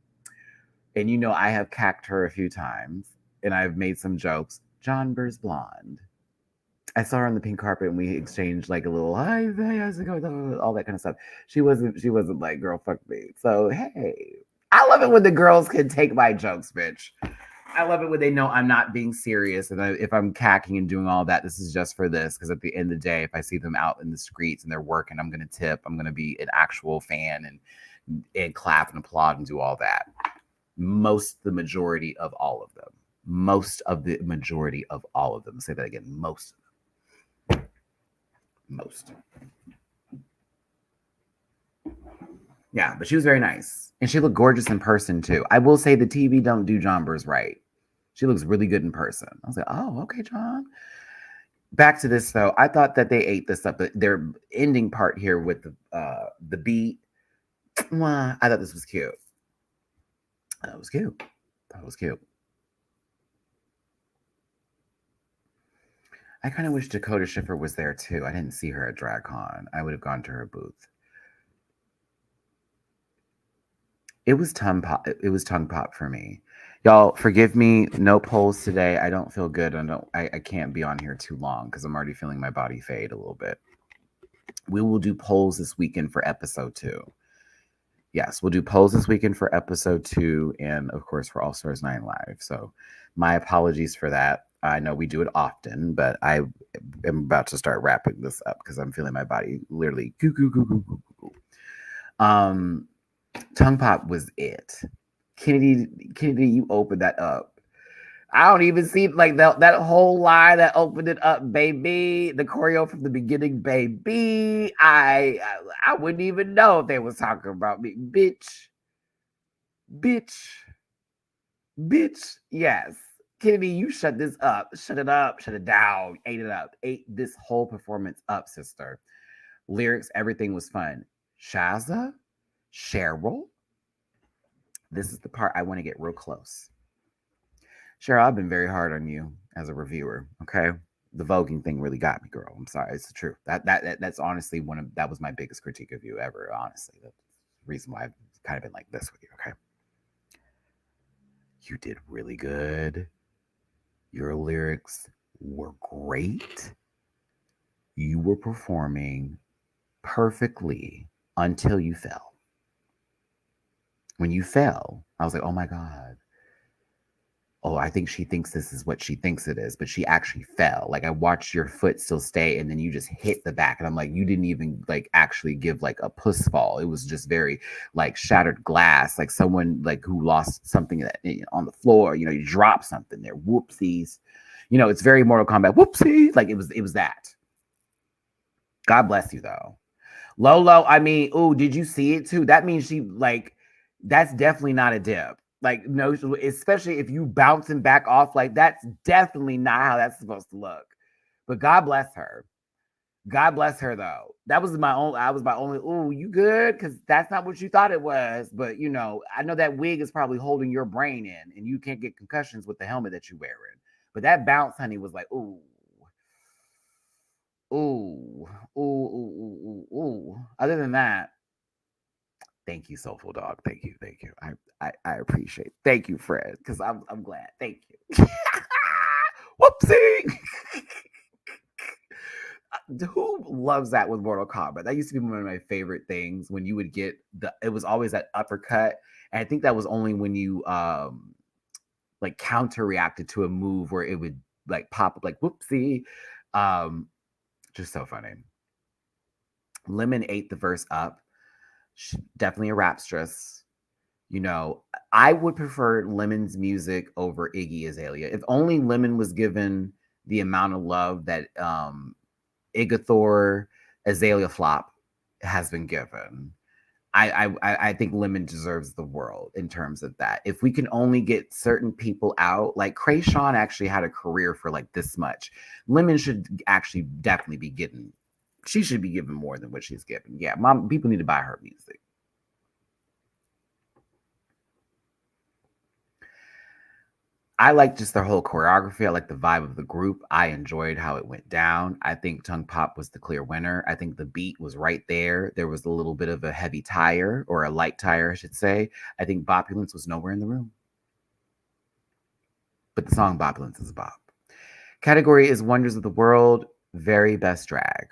And you know, I have cacked her a few times and I've made some jokes. John Burr's blonde. I saw her on the pink carpet and we exchanged like a little hi, how's it going? All that kind of stuff. She wasn't like, girl, fuck me. So hey, I love it when the girls can take my jokes, bitch. I love it when they know I'm not being serious. And if I'm cacking and doing all that, this is just for this. Because at the end of the day, if I see them out in the streets and they're working, I'm going to tip. I'm going to be an actual fan and clap and applaud and do all that. The majority of all of them. Most of the majority of all of them. I'll say that again. Most of them. Most. Yeah, but she was very nice. And she looked gorgeous in person too. I will say the TV don't do Jombers right. She looks really good in person. I was like, oh, okay, John. Back to this though. I thought that they ate this up, but their ending part here with the beat. I thought this was cute. That was cute. That was cute. I kind of wish Dakota Schiffer was there too. I didn't see her at DragCon. I would have gone to her booth. It was tongue pop. It was tongue pop for me. Y'all, forgive me. No polls today. I don't feel good. I can't be on here too long because I'm already feeling my body fade a little bit. We will do polls this weekend for episode 2. Yes, we'll do polls this weekend for episode 2 and of course for All Stars 9 Live. So my apologies for that. I know we do it often, but I am about to start wrapping this up because I'm feeling my body literally goo goo goo goo goo goo. Tongue pop was it. Kennedy, you opened that up. I don't even see like that whole line that opened it up, baby. The choreo from the beginning, baby. I wouldn't even know if they was talking about me, bitch. Yes, Kennedy, you shut this up. Shut it up. Shut it down. Ate it up. Ate this whole performance up, sister. Lyrics, everything was fun. Shaza, Cheryl. This is the part I want to get real close. Cheryl, I've been very hard on you as a reviewer. Okay, the voguing thing really got me, girl. I'm sorry, it's the truth. That's honestly that was my biggest critique of you ever. Honestly, that's the reason why I've kind of been like this with you. Okay, you did really good. Your lyrics were great. You were performing perfectly until you fell. When you fell, I was like, oh my God. Oh, I think she thinks this is what she thinks it is, but she actually fell. Like I watched your foot still stay and then you just hit the back. And I'm like, you didn't even like actually give like a puss fall. It was just very like shattered glass, like someone like who lost something that, on the floor, you dropped something there. Whoopsies. It's very Mortal Kombat. Whoopsie. Like it was that. God bless you though. Lolo, I mean, oh, did you see it too? That means she like, that's definitely not a dip. Like, no, especially if you bouncing back off, like that's definitely not how that's supposed to look. But God bless her. God bless her though. I was my only, oh, you good? Because that's not what you thought it was. But I know that wig is probably holding your brain in and you can't get concussions with the helmet that you're wearing. But that bounce, honey, was like, ooh. Ooh, ooh, ooh, ooh, ooh. Other than that, thank you, Soulful Dog. Thank you. I appreciate. Thank you, Fred, because I'm glad. Thank you. Whoopsie. Who loves that with Mortal Kombat? That used to be one of my favorite things when you would get it was always that uppercut. And I think that was only when you like counter reacted to a move where it would like pop up like whoopsie. Just so funny. Lemon ate the verse up. Definitely a rapstress. I would prefer Lemon's music over Iggy Azalea. If only Lemon was given the amount of love that Igathor Azalea Flop has been given. I think Lemon deserves the world in terms of that. If we can only get certain people out, like Krayshawn actually had a career for like this much. Lemon should actually definitely be getting. She should be given more than what she's given. Yeah, people need to buy her music. I like just their whole choreography. I like the vibe of the group. I enjoyed how it went down. I think Tongue Pop was the clear winner. I think the beat was right there. There was a little bit of a heavy tire or a light tire, I should say. I think Bopulence was nowhere in the room. But the song Bopulence is a bop. Category is Wonders of the World, Very Best Drag.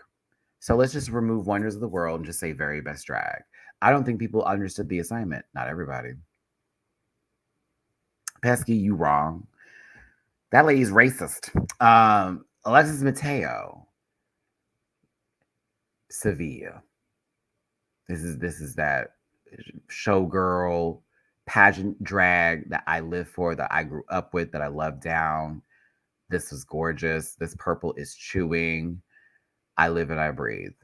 So let's just remove Wonders of the World and just say Very Best Drag. I don't think people understood the assignment. Not everybody. Pesky, you wrong. That lady's racist. Alexis Mateo. Sevilla. This is that showgirl pageant drag that I live for, that I grew up with, that I love down. This was gorgeous. This purple is chewing. I live and I breathe.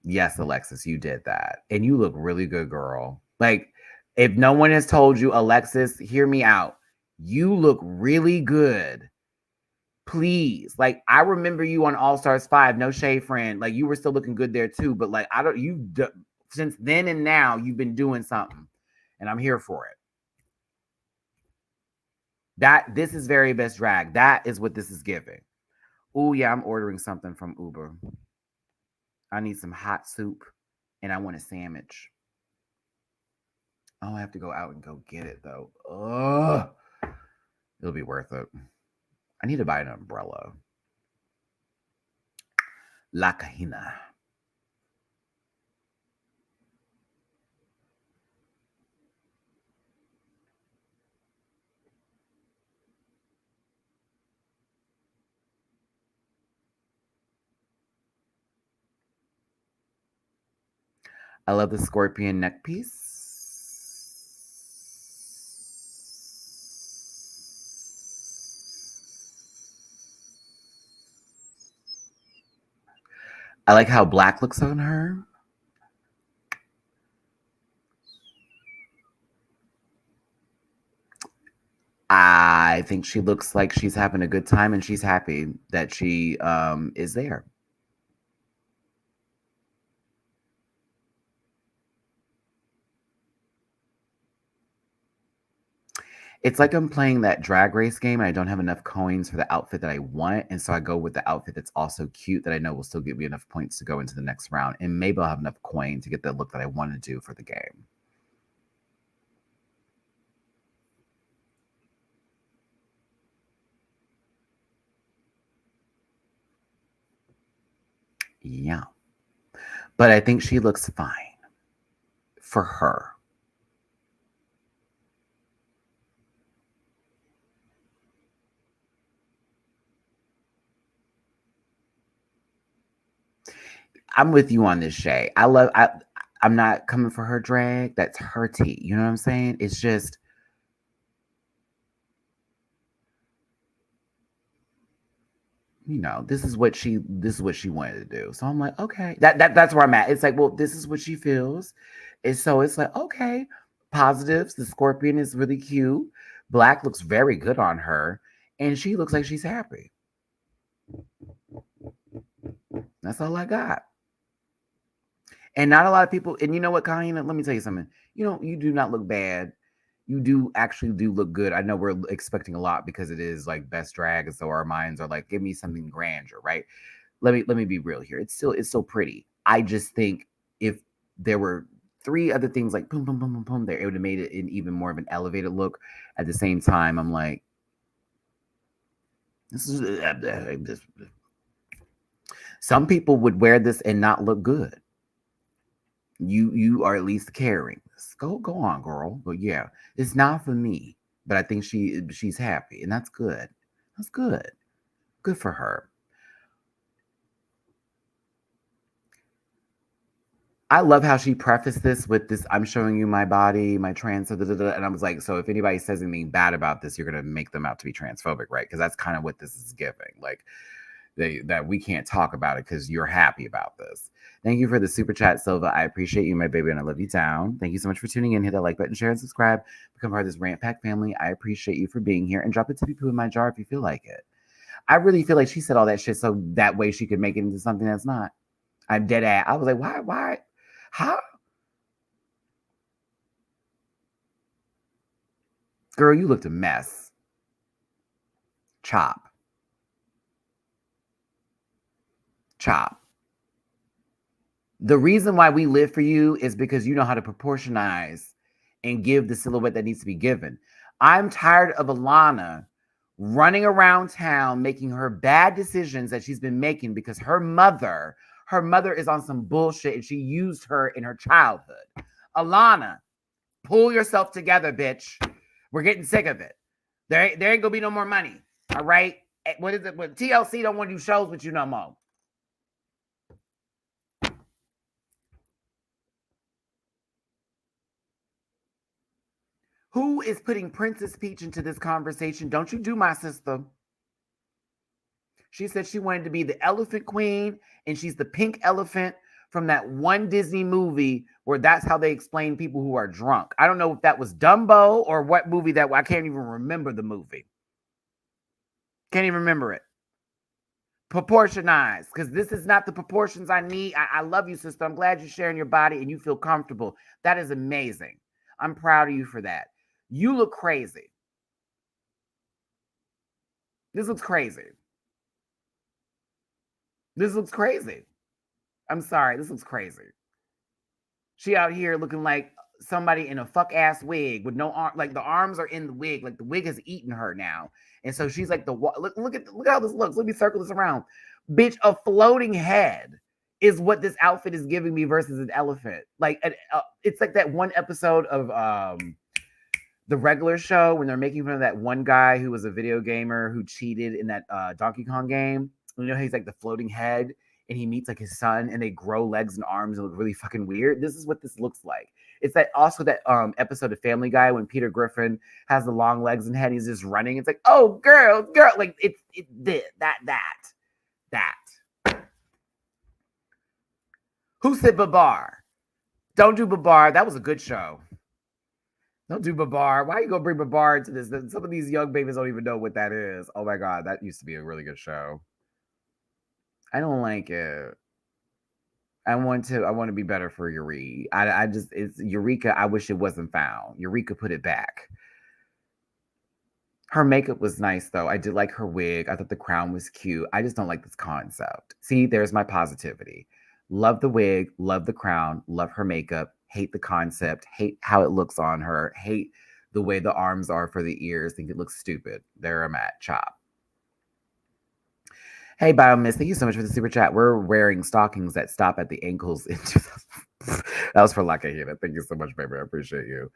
Yes, Alexis, you did that. And you look really good, girl. Like, if no one has told you, Alexis, hear me out. You look really good. Please. Like, I remember you on All Stars 5, no shade, friend. Like, you were still looking good there too. But like, since then and now, you've been doing something. And I'm here for it. This is very best drag. That is what this is giving. Oh, yeah, I'm ordering something from Uber. I need some hot soup and I want a sandwich. Oh, I have to go out and go get it though. Ugh. It'll be worth it. I need to buy an umbrella. La Cajina. I love the scorpion neck piece. I like how black looks on her. I think she looks like she's having a good time and she's happy that she is there. It's like I'm playing that drag race game and I don't have enough coins for the outfit that I want. And so I go with the outfit that's also cute that I know will still give me enough points to go into the next round. And maybe I'll have enough coin to get the look that I want to do for the game. Yeah. But I think she looks fine for her. I'm with you on this, Shay. I'm not coming for her drag. That's her tea. You know what I'm saying? It's just, you know, this is what she wanted to do. So I'm like, okay. That's where I'm at. It's like, well, this is what she feels. And so it's like, okay, positives. The scorpion is really cute. Black looks very good on her. And she looks like she's happy. That's all I got. And not a lot of people, and you know what, Colleen, let me tell you something. You do not look bad. You do look good. I know we're expecting a lot because it is like best drag, and so our minds are like, give me something grandeur, right? Let me be real here. It's still pretty. I just think if there were 3 other things like boom, boom, boom, boom, boom, there, it would have made it an even more of an elevated look. At the same time, I'm like, this is some people would wear this and not look good. You are at least carrying this. Go on, girl. But yeah, it's not for me. But I think she's happy, and that's good. That's good. Good for her. I love how she prefaced this with this, I'm showing you my body, my trans, and I was like, so if anybody says anything bad about this, you're going to make them out to be transphobic, right? Because that's kind of what this is giving. Like, that we can't talk about it because you're happy about this. Thank you for the super chat, Silva. I appreciate you, my baby, and I love you down. Thank you so much for tuning in. Hit that like button, share, and subscribe. Become part of this Rant Pack family. I appreciate you for being here, and drop a tippy poo in my jar if you feel like it. I really feel like she said all that shit so that way she could make it into something that's not. I'm dead at. I was like, why, how? Girl, you looked a mess. Chop. The reason why we live for you is because you know how to proportionize and give the silhouette that needs to be given. I'm tired of Alana running around town making her bad decisions that she's been making because her mother is on some bullshit and she used her in her childhood. Alana, pull yourself together, bitch. We're getting sick of it. There ain't gonna be no more money. All right. What is it? What TLC don't want to do shows with you no more. Who is putting Princess Peach into this conversation? Don't you do my sister. She said she wanted to be the elephant queen, and she's the pink elephant from that one Disney movie where that's how they explain people who are drunk. I don't know if that was Dumbo or what movie that I can't even remember the movie. Can't even remember it. Proportionize, because this is not the proportions I need. I love you, sister. I'm glad you're sharing your body and you feel comfortable. That is amazing. I'm proud of you for that. You look crazy. This looks crazy. This looks crazy. I'm sorry. This looks crazy. She out here looking like somebody in a fuck ass wig with no arm. Like the arms are in the wig. Like the wig has eaten her now. And so she's like look how this looks. Let me circle this around. Bitch, a floating head is what this outfit is giving me versus an elephant. Like it's like that one episode of the regular show when they're making fun of that one guy who was a video gamer who cheated in that Donkey Kong game. You know, he's like the floating head and he meets like his son and they grow legs and arms and look really fucking weird. This is what this looks like. It's that also that episode of Family Guy when Peter Griffin has the long legs and head. He's just running. It's like, oh, girl. Like that. Who said Babar? Don't do Babar. That was a good show. Don't do Babar. Why are you gonna bring Babar into this? Some of these young babies don't even know what that is. Oh my god, that used to be a really good show. I don't like it. I want to be better for Eureka. It's Eureka. I wish it wasn't found. Eureka put it back. Her makeup was nice though. I did like her wig. I thought the crown was cute. I just don't like this concept. See, there's my positivity. Love the wig, love the crown, love her makeup, hate the concept, hate how it looks on her, hate the way the arms are for the ears, think it looks stupid. There I'm at. Chop. Hey, Biomiss, thank you so much for the super chat. We're wearing stockings that stop at the ankles. That was for Lucky Hina. Thank you so much, baby. I appreciate you.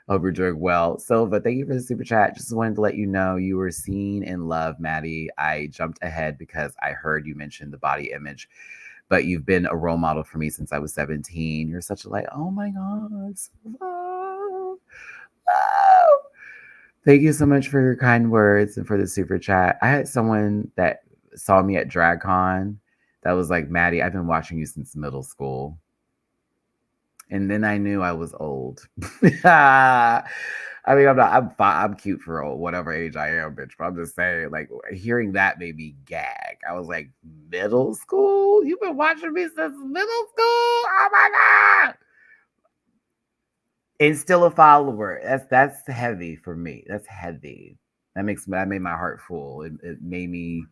Hope you're doing well. Silva, thank you for the super chat. Just wanted to let you know you were seen and loved, Maddie. I jumped ahead because I heard you mention the body image, but you've been a role model for me since I was 17. You're such a like, oh my God. Silva. Wow. Thank you so much for your kind words and for the super chat. I had someone that saw me at DragCon that was like, Maddie, I've been watching you since middle school. And then I knew I was old. I mean, I'm cute for whatever age I am, bitch. But I'm just saying, like, hearing that made me gag. I was like, middle school? You've been watching me since middle school? Oh my God. And still a follower. That's heavy for me. That's heavy. That made my heart full. It made me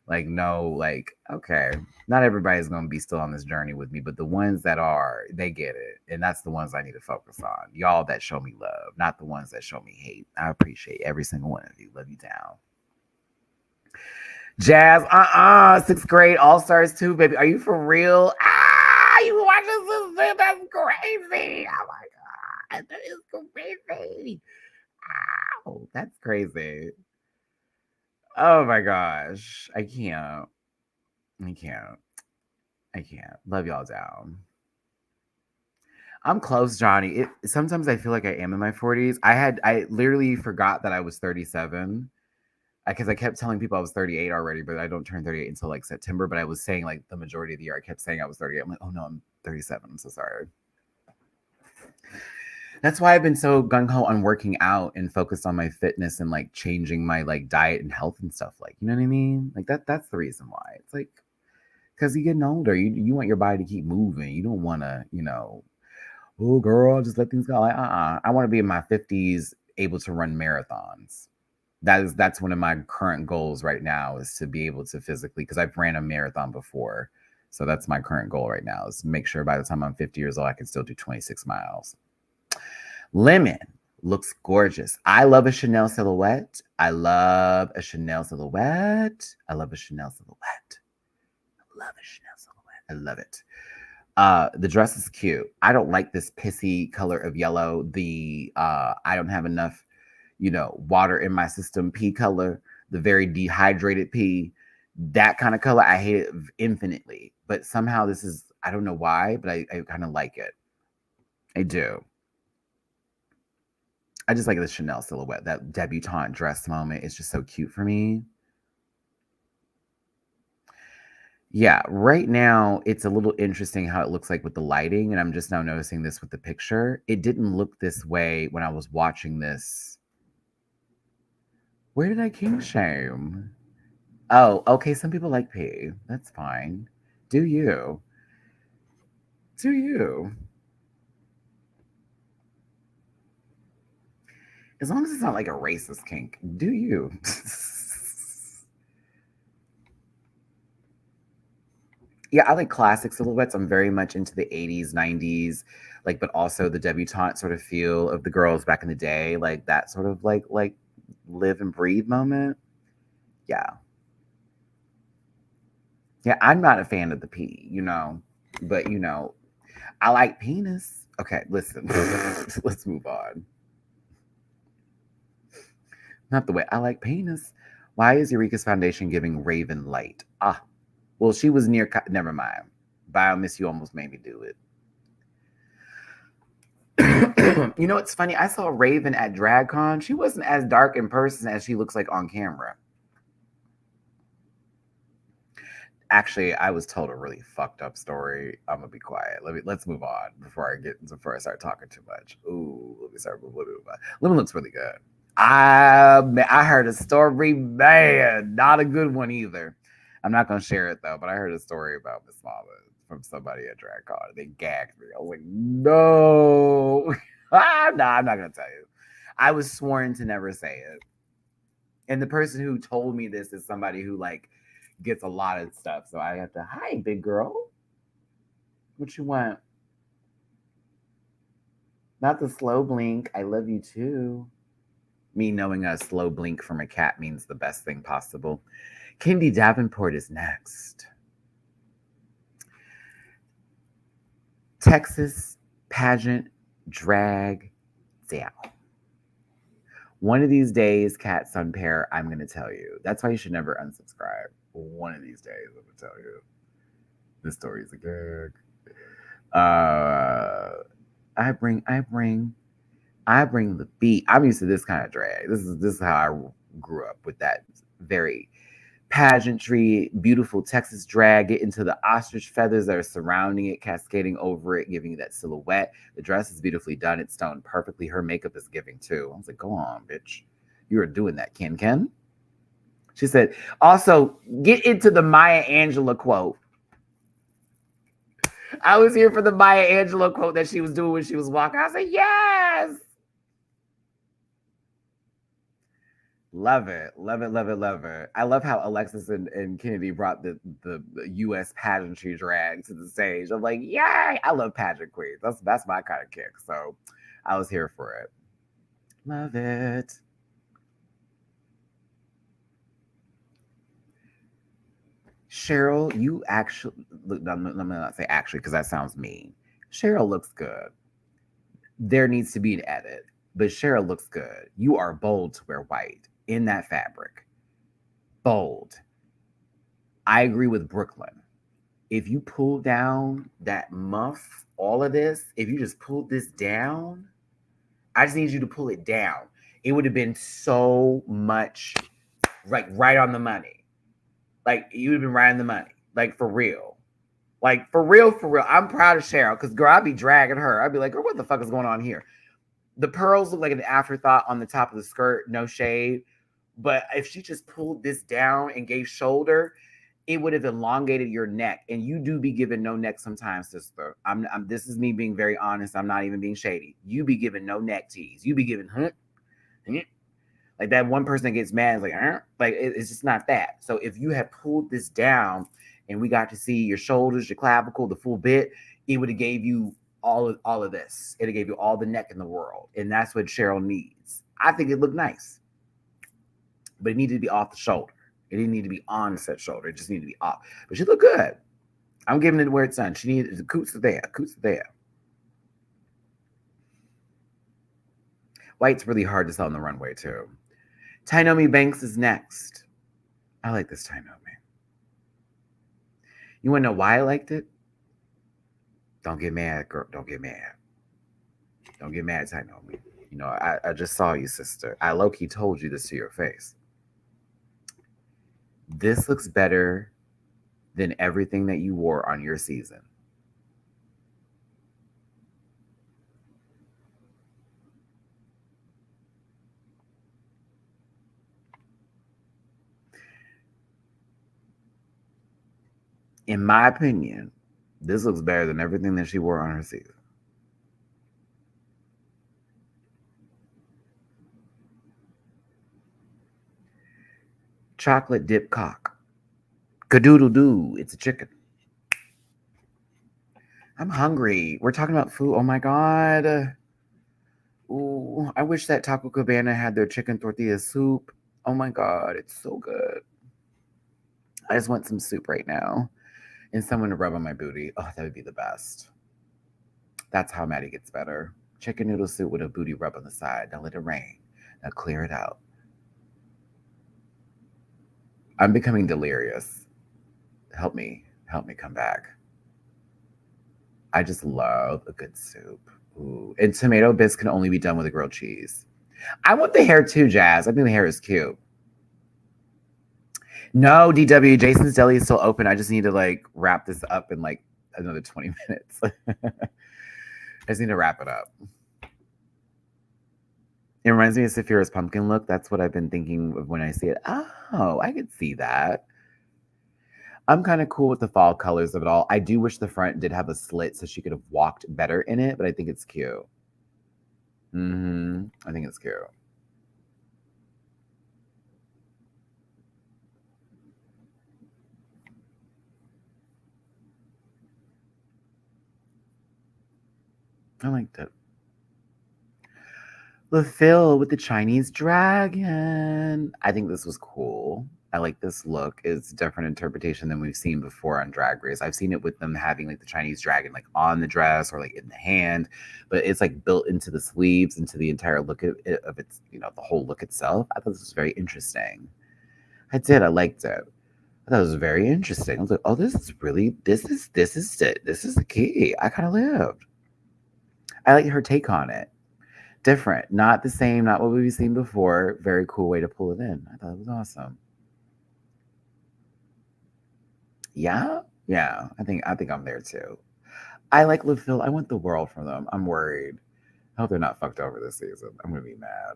like, no, like, okay, not everybody's going to be still on this journey with me, but the ones that are, they get it. And that's the ones I need to focus on. Y'all that show me love, not the ones that show me hate. I appreciate every single one of you. Love you down. Jazz, 6th grade, All-Stars 2, baby. Are you for real? You watching this? That's crazy. Oh my God. That is crazy. Ow, that's crazy. Oh my gosh. I can't. Love y'all down. I'm close, Johnny. Sometimes I feel like I am in my 40s. I literally forgot that I was 37 because I kept telling people I was 38 already, but I don't turn 38 until like September. But I was saying like the majority of the year, I kept saying I was 38. I'm like, oh no, I'm 37. I'm so sorry. That's why I've been so gung-ho on working out and focused on my fitness and like changing my like diet and health and stuff. Like, you know what I mean? Like that's the reason why. It's like, because you're getting older, you want your body to keep moving. You don't want to, oh girl, just let things go. Like, I want to be in my 50s able to run marathons. That's one of my current goals right now, is to be able to physically, because I've ran a marathon before. So that's my current goal right now, is to make sure by the time I'm 50 years old, I can still do 26 miles. Lemon looks gorgeous. I love a Chanel silhouette. I love a Chanel silhouette. I love a Chanel silhouette. I love it. The dress is cute. I don't like this pissy color of yellow. The I don't have enough, water in my system pea color. The very dehydrated pea. That kind of color, I hate it infinitely. But somehow this is, I don't know why, but I kind of like it. I do. I just like the Chanel silhouette. That debutante dress moment is just so cute for me. Yeah, right now it's a little interesting how it looks like with the lighting, and I'm just now noticing this with the picture. It didn't look this way when I was watching this. Where did I king shame? Oh, okay. Some people like pee. That's fine. Do you? Do you? As long as it's not like a racist kink, do you? Yeah, I like classic silhouettes. I'm very much into the 80s, 90s, like, but also the debutante sort of feel of the girls back in the day, like that sort of like live and breathe moment. Yeah. Yeah, I'm not a fan of the P, but I like penis. Okay, listen. Let's move on. Not the way I like penis. Why is Eureka's foundation giving Raven light? Ah, well, she was near. Never mind. Biomiss, you almost made me do it. It's funny. I saw Raven at DragCon. She wasn't as dark in person as she looks like on camera. Actually, I was told a really fucked up story. I'm gonna be quiet. Let's move on before I start talking too much. Ooh, let me start. Let me move on. Lemon looks really good. I heard a story, man, not a good one either. I'm not gonna share it though, but I heard a story about Miss Mama from somebody at DragCon. They gagged me. I was like, no, no, I'm not gonna tell you. I was sworn to never say it. And the person who told me this is somebody who like gets a lot of stuff, so I have to. Hi, big girl. What you want? Not the slow blink. I love you too. Me knowing a slow blink from a cat means the best thing possible. Kendi Davenport is next. Texas pageant drag down. One of these days, cat son pair, I'm going to tell you. That's why you should never unsubscribe. One of these days, I'm going to tell you. This story is a gag. I bring the beat. I'm used to this kind of drag. This is how I grew up with that very pageantry, beautiful Texas drag. Get into the ostrich feathers that are surrounding it, cascading over it, giving you that silhouette. The dress is beautifully done. It's stoned perfectly. Her makeup is giving too. I was like, go on, bitch. You are doing that, Ken. She said, also, get into the Maya Angelou quote. I was here for the Maya Angelou quote that she was doing when she was walking. I was like, yes. Love it. Love it. Love it. Love it. I love how Alexis and Kennedy brought the US pageantry drag to the stage. I'm like, yay! I love pageant queens. That's my kind of kick. So I was here for it. Love it. Cheryl, you actually look. Let me not say actually because that sounds mean. Cheryl looks good. There needs to be an edit, but Cheryl looks good. You are bold to wear white in that fabric. Bold. I agree with Brooklyn. If you pull down that muff, all of this, if you just pulled this down, I just need you to pull it down. It would have been so much like right on the money. Like you would have been right on the money. Like for real. Like for real, for real. I'm proud of Cheryl because girl, I'd be dragging her. I'd be like, girl, what the fuck is going on here? The pearls look like an afterthought on the top of the skirt, no shade. But if she just pulled this down and gave shoulder, it would have elongated your neck. And you do be giving no neck sometimes, sister. This is me being very honest. I'm not even being shady. You be giving no neck tease. You be giving, like that one person that gets mad is like it's just not that. So if you had pulled this down and we got to see your shoulders, your clavicle, the full bit, it would have gave you all of this. It gave you all the neck in the world. And that's what Cheryl needs. I think it looked nice. But it needed to be off the shoulder. It didn't need to be on the set shoulder. It just needed to be off. But she looked good. I'm giving it where it's done. She needed the coots are there. Coots are there. White's really hard to sell on the runway too. Tainomi Banks is next. I like this Tainomi. You want to know why I liked it? Don't get mad, girl. Don't get mad. Don't get mad, Tainomi. I just saw you, sister. I low-key told you this to your face. This looks better than everything that you wore on your season. In my opinion, this looks better than everything that she wore on her season. Chocolate dip cock. Kadoodle-doo. It's a chicken. I'm hungry. We're talking about food. Oh my God. Ooh, I wish that Taco Cabana had their chicken tortilla soup. Oh my God, it's so good. I just want some soup right now and someone to rub on my booty. Oh, that would be the best. That's how Matty gets better. Chicken noodle soup with a booty rub on the side. Now let it rain. Now clear it out. I'm becoming delirious. Help me come back. I just love a good soup. Ooh. And tomato bisque can only be done with a grilled cheese. I want the hair too, Jazz. I think the hair is cute. No, DW, Jason's Deli is still open. I just need to like wrap this up in like another 20 minutes. I just need to wrap it up. It reminds me of Saphira's pumpkin look. That's what I've been thinking of when I see it. Oh, I could see that. I'm kind of cool with the fall colors of it all. I do wish the front did have a slit so she could have walked better in it, but I think it's cute. I think it's cute. I liked it. LaPhil with the Chinese dragon. I think this was cool. I like this look. It's a different interpretation than we've seen before on Drag Race. I've seen it with them having like the Chinese dragon like on the dress or like in the hand, but it's like built into the sleeves, into the entire look of its, you know, the whole look itself. I thought this was very interesting. I did. I liked it. I thought it was very interesting. I was like, oh, this is it. This is the key. I kind of lived. I like her take on it. Different, not the same, not what we've seen before. Very cool way to pull it in. I thought it was awesome. Yeah, I think I'm there too. I like LaPhil. I want the world for them. I'm worried. I hope they're not fucked over this season. I'm gonna be mad.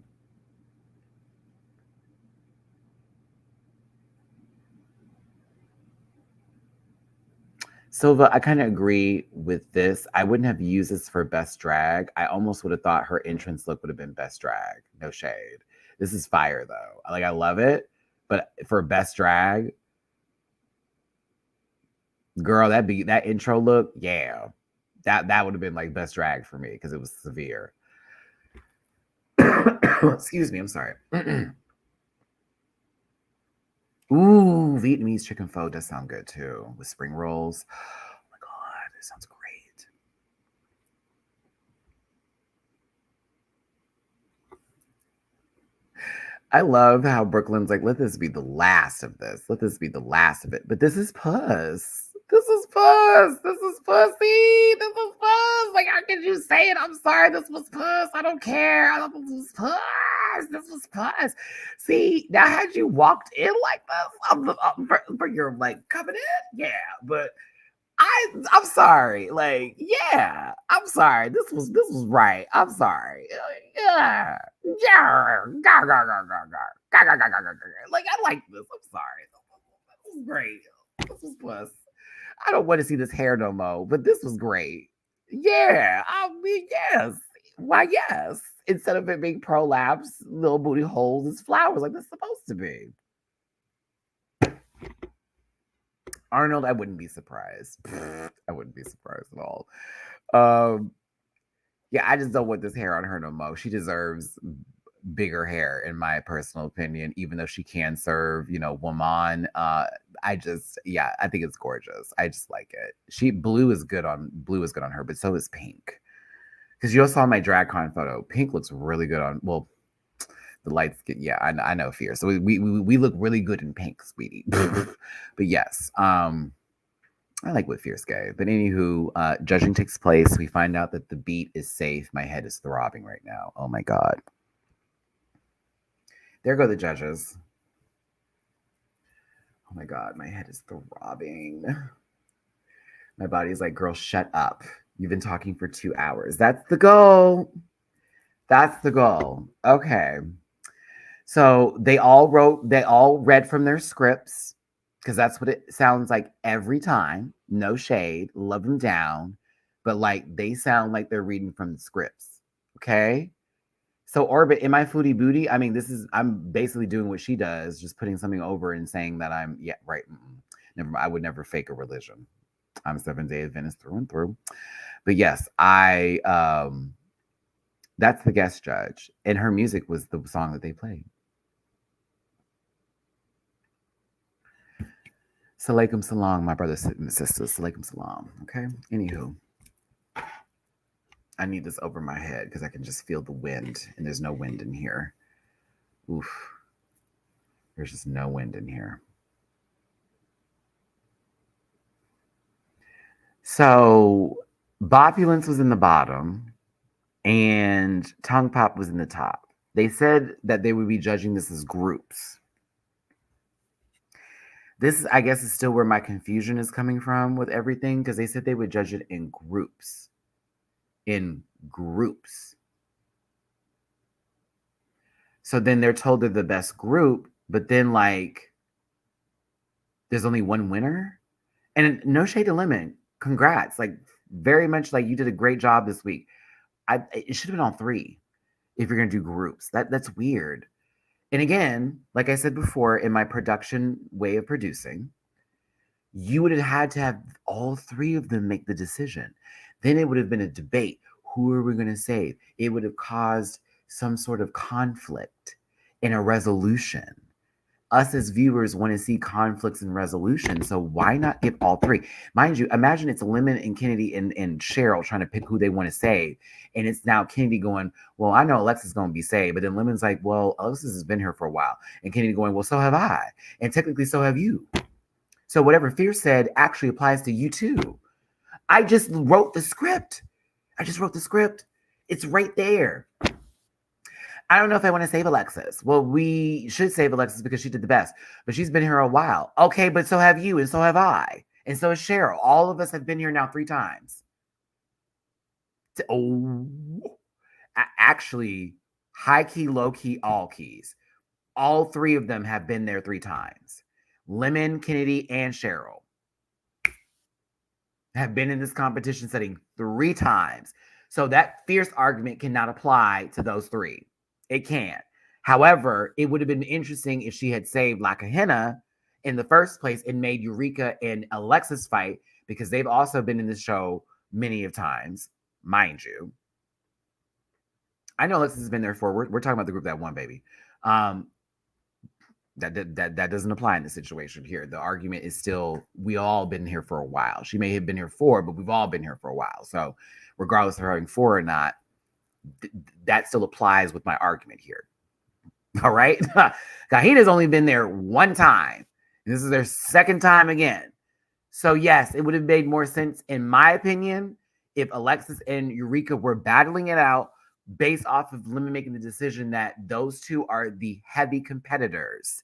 Silva, I kind of agree with this. I wouldn't have used this for best drag. I almost would have thought her entrance look would have been best drag. No shade. This is fire though. Like I love it, but for best drag, girl, that intro look, yeah. That would have been like best drag for me because it was severe. Excuse me, I'm sorry. Ooh, Vietnamese chicken pho does sound good too with spring rolls. Oh my God, it sounds great. I love how Brooklyn's like, let this be the last of this. Let this be the last of it. But this is puss. This is puss. This is pussy. This is puss. Like, how could you say it? I'm sorry. This was puss. I don't care. I thought this was puss. This was puss. See, now had you walked in like this for your like coming in, yeah. But I'm sorry. Like, yeah, I'm sorry. This was right. I'm sorry. Yeah. Yeah. Like, I like this. I'm sorry. This was great. This was plus. I don't want to see this hair no more, but this was great. Yeah. I mean, yes. Why, yes. Instead of it being prolapse, little booty holes, it's flowers like it's supposed to be. Arnold, I wouldn't be surprised. I wouldn't be surprised at all. Yeah, I just don't want this hair on her no more. She deserves bigger hair, in my personal opinion, even though she can serve, you know, woman. I think it's gorgeous. I just like it. Blue is good on her, but so is pink. Because you all saw my DragCon photo. Pink looks really good on, well, the lights get, yeah, I know, fear. So we look really good in pink, sweetie. But yes, I like what Fierce gave. But anywho, judging takes place. We find out that the beat is safe. My head is throbbing right now. Oh my God. There go the judges. Oh my God, my head is throbbing. My body's like, girl, shut up. You've been talking for 2 hours. That's the goal. That's the goal. Okay. So they all read from their scripts because that's what it sounds like every time. No shade, love them down, but like they sound like they're reading from the scripts. Okay. So Orbit, am I foodie booty? I mean, I'm basically doing what she does, just putting something over and saying that I'm, yeah, right. Never, I would never fake a religion. I'm Seventh-day Adventist through and through. But yes, that's the guest judge. And her music was the song that they played. Salaikum salam, my brothers and sisters. Salaikum salam. Okay. Anywho, I need this over my head because I can just feel the wind, and there's no wind in here. Oof. There's just no wind in here. So, Bopulence was in the bottom, and Tongue Pop was in the top. They said that they would be judging this as groups. This, I guess, is still where my confusion is coming from with everything, because they said they would judge it in groups. In groups. So then they're told they're the best group, but then, like, there's only one winner? And no shade to Lemon. Congrats. Like, very much like you did a great job this week. It should have been all three if you're going to do groups. That's weird. And again, like I said before, in my production way of producing, you would have had to have all three of them make the decision. Then it would have been a debate. Who are we going to save? It would have caused some sort of conflict and a resolution. Us as viewers want to see conflicts and resolution. So why not give all three? Mind you, imagine it's Lemon and Kennedy and Cheryl trying to pick who they want to save. And it's now Kennedy going, well, I know Alexis is going to be saved. But then Lemon's like, well, Alexis has been here for a while. And Kennedy going, well, so have I. And technically, so have you. So whatever Fierce said actually applies to you too. I just wrote the script. It's right there. I don't know if I want to save Alexis. Well, we should save Alexis because she did the best. But she's been here a while. Okay, but so have you, and so have I. And so is Cheryl. All of us have been here now 3 times. Actually, high key, low key, all keys. All 3 of them have been there 3 times. Lemon, Kennedy, and Cheryl have been in this competition setting 3 times. So that fierce argument cannot apply to those 3. It can't. However, it would have been interesting if she had saved La Kahina in the first place and made Eureka and Alexis fight, because they've also been in the show many of times, mind you. I know Alexis has been there for. We're talking about the group that won, baby. That doesn't apply in this situation here. The argument is still, we all been here for a while. She may have been here 4, but we've all been here for a while. So regardless of her having 4 or not, that still applies with my argument here. All right. Kahina's only been there 1 time. This is their 2nd time again. So yes, it would have made more sense, in my opinion, if Alexis and Eureka were battling it out based off of Lemon making the decision that those 2 are the heavy competitors.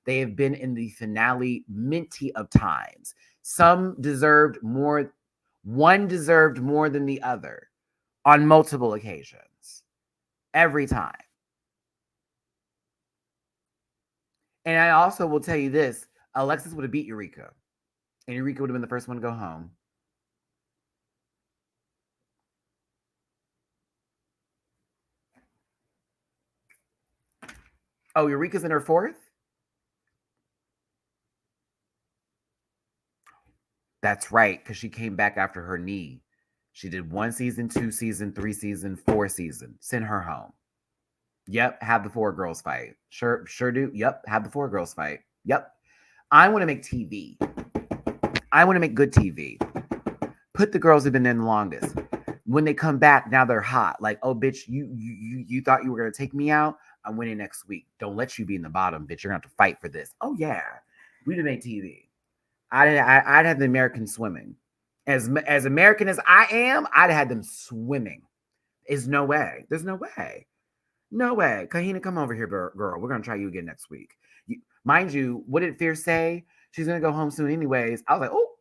They have been in the finale minty of times. One deserved more than the other on multiple occasions. Every time. And I also will tell you this, Alexis would have beat Eureka. And Eureka would have been the first one to go home. Oh, Eureka's in her 4th? That's right, because she came back after her knee. She did 1 season, 2 season, 3 season, 4 season. Send her home. Yep, have the 4 girls fight. Sure do. Yep, have the 4 girls fight. Yep. I want to make TV. I want to make good TV. Put the girls who've been there the longest. When they come back, now they're hot. Like, oh, bitch, you thought you were going to take me out? I'm winning next week. Don't let you be in the bottom, bitch. You're going to have to fight for this. Oh, yeah. We'd have made TV. I'd have the Americans swimming. As American as I am, I'd have had them swimming. There's no way. No way. Kahina, come over here, girl. We're going to try you again next week. Mind you, what did Fierce say? She's gonna go home soon anyways. I was like, oh,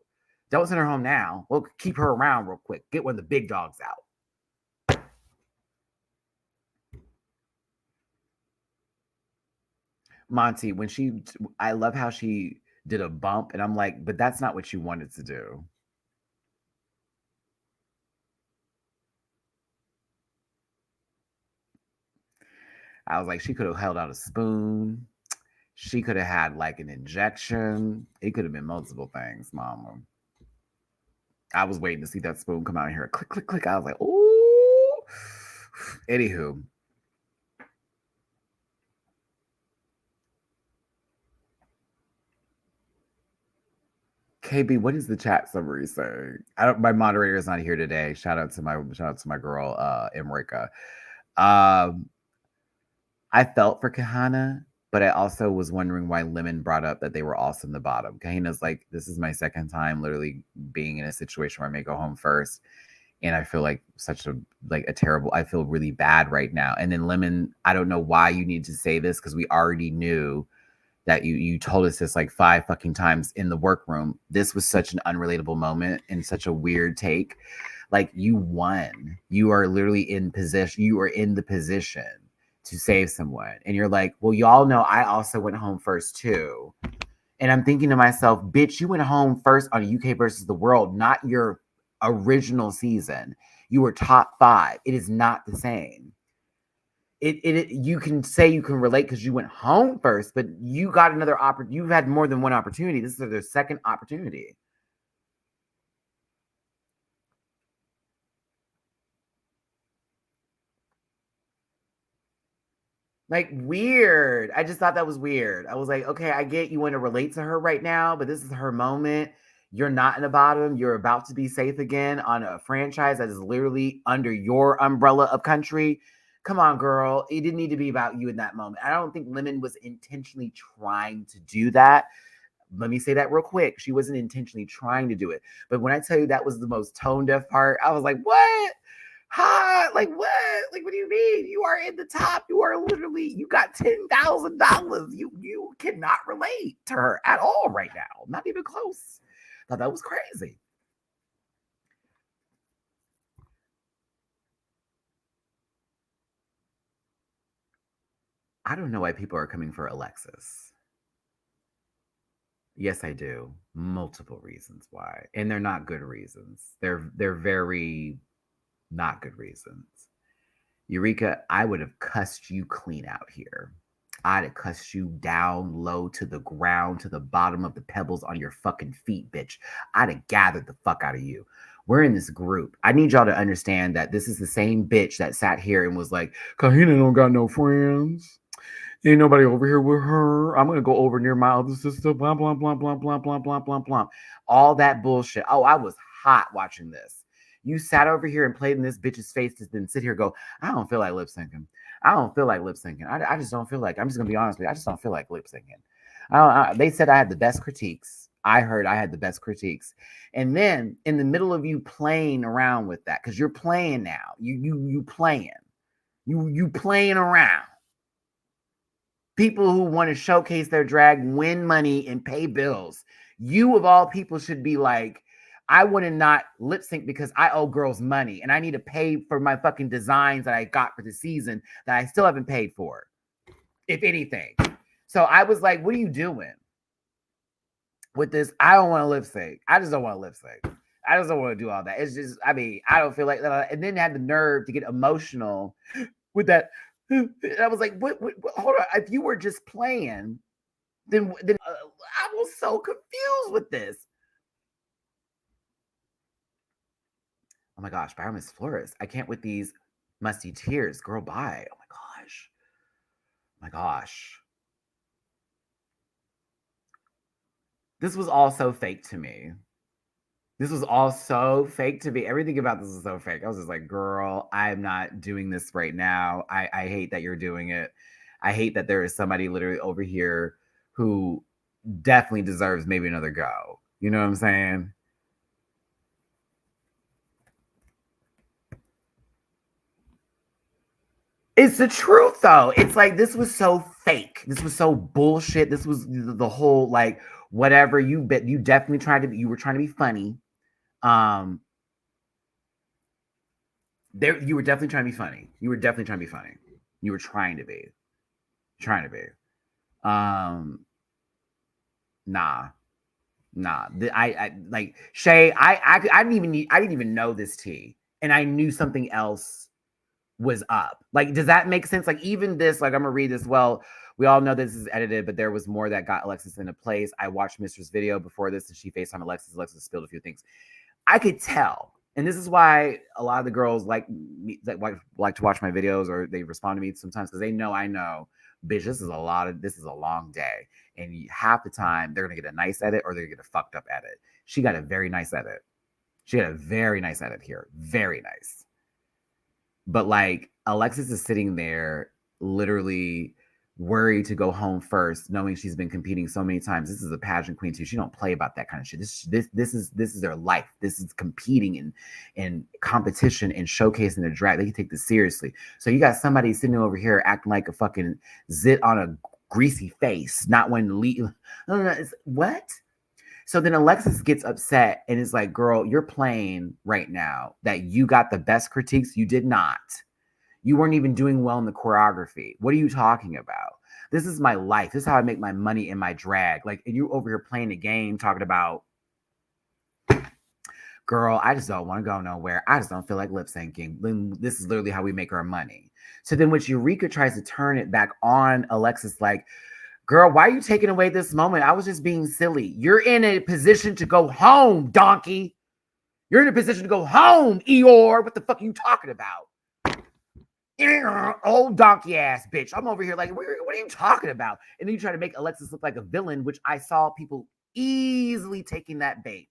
don't send her home now. We'll keep her around real quick. Get one of the big dogs out. Monty, when I love how she did a bump, and I'm like, but that's not what you wanted to do. I was like, she could have held out a spoon. She could have had like an injection. It could have been multiple things, mama. I was waiting to see that spoon come out here. Click, click, click. I was like, ooh. Anywho. KB, what is the chat summary saying? My moderator is not here today. Shout out to my girl, Emrika. I felt for Kahana, but I also was wondering why Lemon brought up that they were also in the bottom. Kahana's like, this is my second time literally being in a situation where I may go home first. And I feel like I feel really bad right now. And then Lemon, I don't know why you need to say this because we already knew that you told us this like 5 fucking times in the workroom. This was such an unrelatable moment and such a weird take. Like, you won. You are literally in position. You are in the position to save someone. And you're like, well, y'all know I also went home first too. And I'm thinking to myself, bitch, you went home first on UK versus the world, not your original season. You were top 5. It is not the same. You can say you can relate because you went home first, but you got another opportunity. You've had more than one opportunity. This is their second opportunity. Like, weird. I just thought that was weird. I was like, okay, I get you want to relate to her right now, but this is her moment. You're not in the bottom. You're about to be safe again on a franchise that is literally under your umbrella of country. Come on, girl. It didn't need to be about you in that moment. I don't think Lemon was intentionally trying to do that. Let me say that real quick. She wasn't intentionally trying to do it. But when I tell you that was the most tone deaf part, I was like, what? Huh? Like, what? Like, what do you mean? You are in the top. You are literally, you got $10,000. You cannot relate to her at all right now. Not even close. Thought that was crazy. I don't know why people are coming for Alexis. Yes, I do. Multiple reasons why. And they're not good reasons. They're very not good reasons. Eureka, I would have cussed you clean out here. I'd have cussed you down low to the ground, to the bottom of the pebbles on your fucking feet, bitch. I'd have gathered the fuck out of you. We're in this group. I need y'all to understand that this is the same bitch that sat here and was like, Kahina don't got no friends. Ain't nobody over here with her. I'm gonna go over near my other sister. Blah blah blah blah blah blah blah blah blah. All that bullshit. Oh, I was hot watching this. You sat over here and played in this bitch's face to then sit here and go, I don't feel like lip syncing. I don't feel like lip syncing. I just don't feel like. I'm just gonna be honest with you. I just don't feel like lip syncing. They said I had the best critiques. I heard I had the best critiques. And then in the middle of you playing around with that, because you're playing now. You playing. You playing around. People who want to showcase their drag, win money, and pay bills. You, of all people, should be like, I want to not lip sync because I owe girls money and I need to pay for my fucking designs that I got for the season that I still haven't paid for, if anything. So I was like, what are you doing with this? I don't want to lip sync. I just don't want to lip sync. I just don't want to do all that. It's just, I mean, I don't feel like that. And then had the nerve to get emotional with that. I was like, what, hold on. If you were just playing, then I was so confused with this. Oh my gosh, Byron Flores. I can't with these musty tears. Girl, bye. Oh my gosh. Oh my gosh. This was all so fake to me. This was all so fake to me. Everything about this is so fake. I was just like, girl, I'm not doing this right now. I hate that you're doing it. I hate that there is somebody literally over here who definitely deserves maybe another go. You know what I'm saying? It's the truth, though. It's like, this was so fake. This was so bullshit. This was the whole, like, whatever. You definitely you were trying to be funny. You were definitely trying to be funny. You were definitely trying to be funny. You were trying to be. Trying to be. Nah. I like Shay, I didn't even know this tea. And I knew something else was up. Like, does that make sense? Like, even this, like, I'm gonna read this. Well, we all know this is edited, but there was more that got Alexis into place. I watched Mistress video before this, and she FaceTimed Alexis. Alexis spilled a few things. I could tell, and this is why a lot of the girls like me, that like to watch my videos, or they respond to me sometimes because they know I know, bitch, this is a long day, and half the time they're gonna get a nice edit or they're gonna get a fucked up edit. She got a very nice edit. She had a very nice edit here, very nice. But like, Alexis is sitting there literally worried to go home first, knowing she's been competing so many times. This is a pageant queen too. She don't play about that kind of shit. This is their life. This is competing in competition and showcasing their drag. They can take this seriously. So you got somebody sitting over here acting like a fucking zit on a greasy face, not when to leave. What? So then Alexis gets upset and is like, girl, you're playing right now that you got the best critiques. You did not. You weren't even doing well in the choreography. What are you talking about? This is my life. This is how I make my money in my drag. Like, and you over here playing a game talking about, girl, I just don't want to go nowhere. I just don't feel like lip syncing. This is literally how we make our money. So then when Eureka tries to turn it back on Alexis, like, girl, why are you taking away this moment? I was just being silly. You're in a position to go home, donkey. You're in a position to go home, Eeyore. What the fuck are you talking about? Old donkey ass bitch. I'm over here like, what are you talking about? And then you try to make Alexis look like a villain, which I saw people easily taking that bait.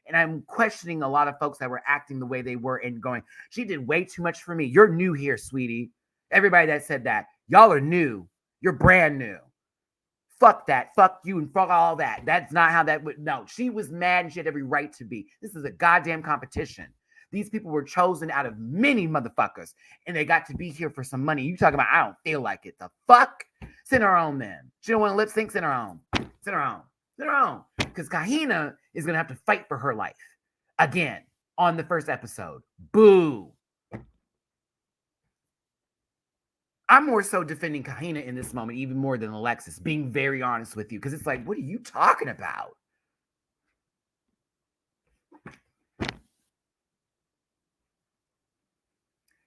And I'm questioning a lot of folks that were acting the way they were and going, she did way too much for me. You're new here, sweetie. Everybody that said that, y'all are new. You're brand new. Fuck that. Fuck you and fuck all that. That's not how that would. No, she was mad and she had every right to be. This is a goddamn competition. These people were chosen out of many motherfuckers, and they got to be here for some money. You talking about, I don't feel like it. The fuck? Send her on then. She don't want to lip sync, send her on. Send her on. Send her on. Because Kahina is going to have to fight for her life again on the first episode. Boo. I'm more so defending Kahina in this moment, even more than Alexis, being very honest with you, because it's like, what are you talking about?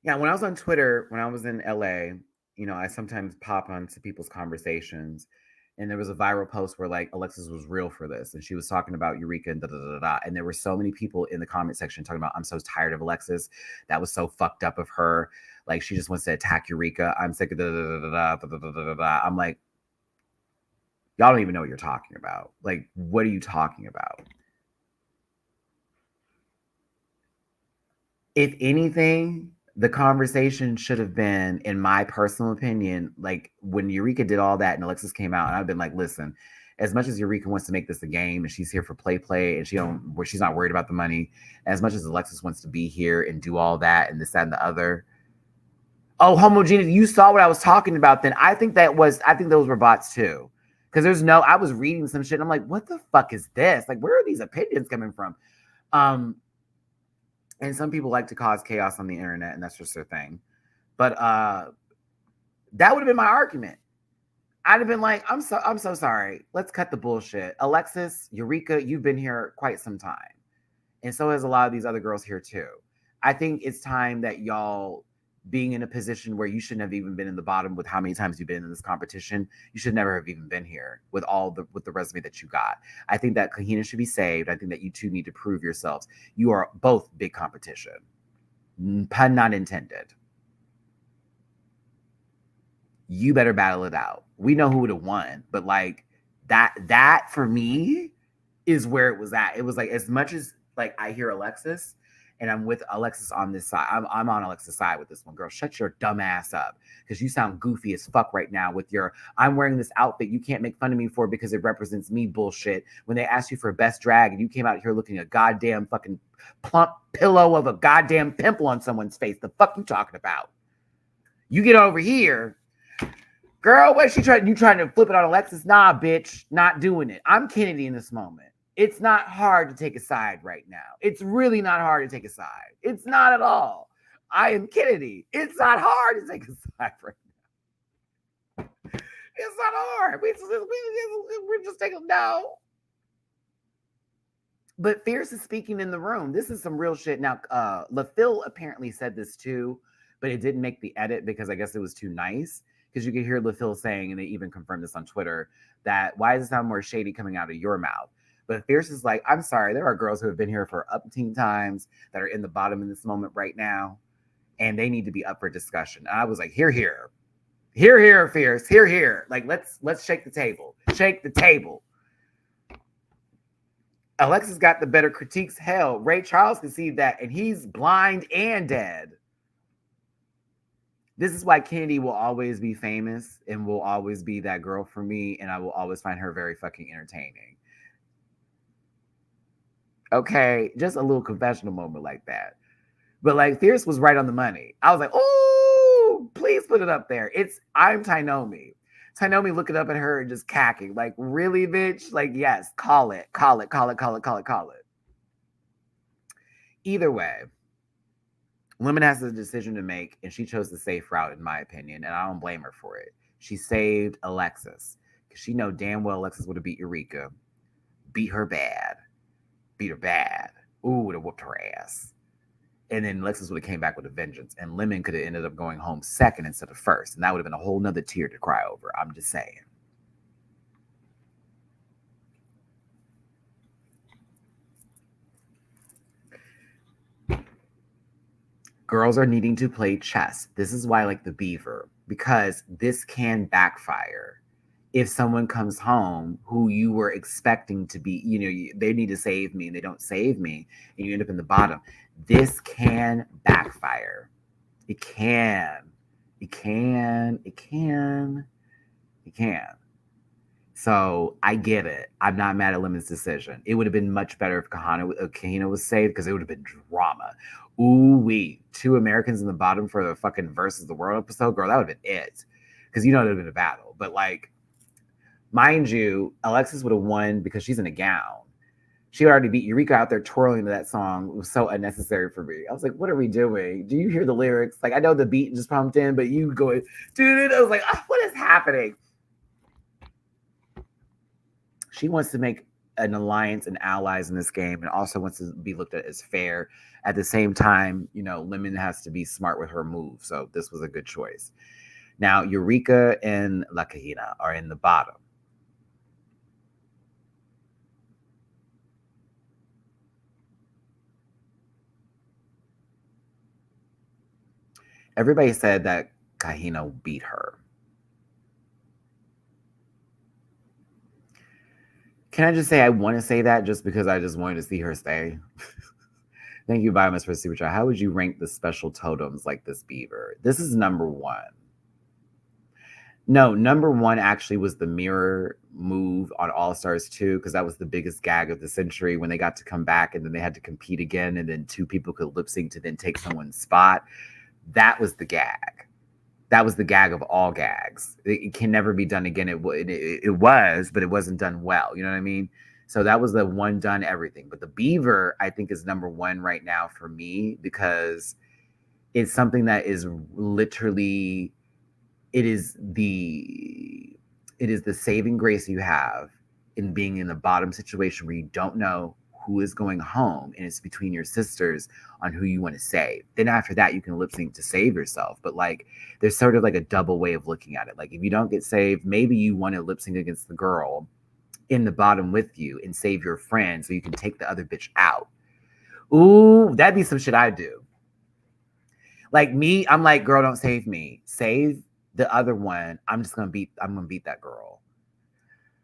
Yeah, when I was on Twitter, when I was in LA, you know, I sometimes pop onto people's conversations, and there was a viral post where like Alexis was real for this, and she was talking about Eureka and da da da da. And there were so many people in the comment section talking about, I'm so tired of Alexis. That was so fucked up of her. Like, she just wants to attack Eureka. I'm sick of da da da da da da da da. I'm like, y'all don't even know what you're talking about. Like, what are you talking about? If anything, the conversation should have been, in my personal opinion, like when Eureka did all that and Alexis came out, and I've been like, listen, as much as Eureka wants to make this a game and she's here for play, and she's not worried about the money, as much as Alexis wants to be here and do all that and this, that, and the other. Oh, homogeneous. You saw what I was talking about then. I think those were bots too. Because I was reading some shit and I'm like, what the fuck is this? Like, where are these opinions coming from? And some people like to cause chaos on the internet, and that's just their thing. But that would have been my argument. I'd have been like, I'm so sorry. Let's cut the bullshit. Alexis, Eureka, you've been here quite some time. And so has a lot of these other girls here too. I think it's time that y'all, being in a position where you shouldn't have even been in the bottom with how many times you've been in this competition, you should never have even been here with the resume that you got. I think that Kahina should be saved. I think that you two need to prove yourselves. You are both big competition. Pun not intended. You better battle it out. We know who would have won, but like that for me is where it was at. It was like, as much as like I hear Alexis, and I'm with Alexis on this side. I'm on Alexis' side with this one. Girl, shut your dumb ass up, because you sound goofy as fuck right now with your, I'm wearing this outfit you can't make fun of me for because it represents me bullshit. When they asked you for best drag and you came out here looking a goddamn fucking plump pillow of a goddamn pimple on someone's face. The fuck you talking about? You get over here. Girl, what she trying? You trying to flip it on Alexis? Nah, bitch, not doing it. I'm Kennedy in this moment. It's not hard to take a side right now. It's really not hard to take a side. It's not at all. I am Kennedy. It's not hard to take a side right now. It's not hard. We're just taking no. But Fierce is speaking in the room. This is some real shit. Now, LaPhil apparently said this too, but it didn't make the edit because I guess it was too nice. Because you could hear LaPhil saying, and they even confirmed this on Twitter, that why does it sound more shady coming out of your mouth? But Fierce is like, I'm sorry, there are girls who have been here for umpteen times that are in the bottom in this moment right now, and they need to be up for discussion. And I was like, here, Fierce, here. Like, let's shake the table. Shake the table. Alexis got the better critiques. Hell, Ray Charles can see that, and he's blind and dead. This is why Kennedy will always be famous and will always be that girl for me, and I will always find her very fucking entertaining. Okay, just a little confessional moment like that. But like Fierce was right on the money. I was like, oh, please put it up there. I'm Tynomi. Tynomi looking up at her and just cacking. Like, really, bitch? Like, yes, call it. Either way, Lemon has a decision to make, and she chose the safe route, in my opinion, and I don't blame her for it. She saved Alexis, because she know damn well Alexis would have beat Eureka. Beat her bad. Ooh, would have whooped her ass. And then Alexis would have came back with a vengeance, and Lemon could have ended up going home second instead of first, and that would have been a whole nother tear to cry over. I'm just saying. Girls are needing to play chess. This is why I like the beaver, because this can backfire. If someone comes home who you were expecting to be, they need to save me and they don't save me, and you end up in the bottom. This can backfire. It can. So I get it. I'm not mad at Lemon's decision. It would have been much better if Kahina was saved, because it would have been drama. Ooh-wee. 2 Americans in the bottom for the fucking Versus the World episode. Girl, that would have been it. Because it would have been a battle. But like, mind you, Alexis would have won because she's in a gown. She already beat Eureka out there twirling to that song. It was so unnecessary for me. I was like, what are we doing? Do you hear the lyrics? Like, I know the beat just pumped in, but you going, dude, I was like, oh, what is happening? She wants to make an alliance and allies in this game, and also wants to be looked at as fair. At the same time, Lemon has to be smart with her move. So this was a good choice. Now, Eureka and La Kahina are in the bottom. Everybody said that Kahina beat her. Can I just say I want to say that just because I just wanted to see her stay? Thank you, Biomas, for super chat. How would you rank the special totems like this beaver? This is number 1. No, number 1 actually was the mirror move on All Stars 2, because that was the biggest gag of the century when they got to come back and then they had to compete again, and then 2 people could lip sync to then take someone's spot. That was the gag. That was the gag of all gags. It can never be done again. It was, but it wasn't done well. You know what I mean? So that was the one done everything. But the beaver, I think, is number 1 right now for me, because it's something that is literally, it is the saving grace you have in being in the bottom situation where you don't know who is going home, and it's between your sisters on who you want to save. Then after that, you can lip sync to save yourself. But like, there's sort of like a double way of looking at it. Like, if you don't get saved, maybe you want to lip sync against the girl in the bottom with you and save your friend so you can take the other bitch out. Ooh, that'd be some shit I'd do. Like me, I'm like, girl, don't save me. Save the other one. I'm gonna beat that girl.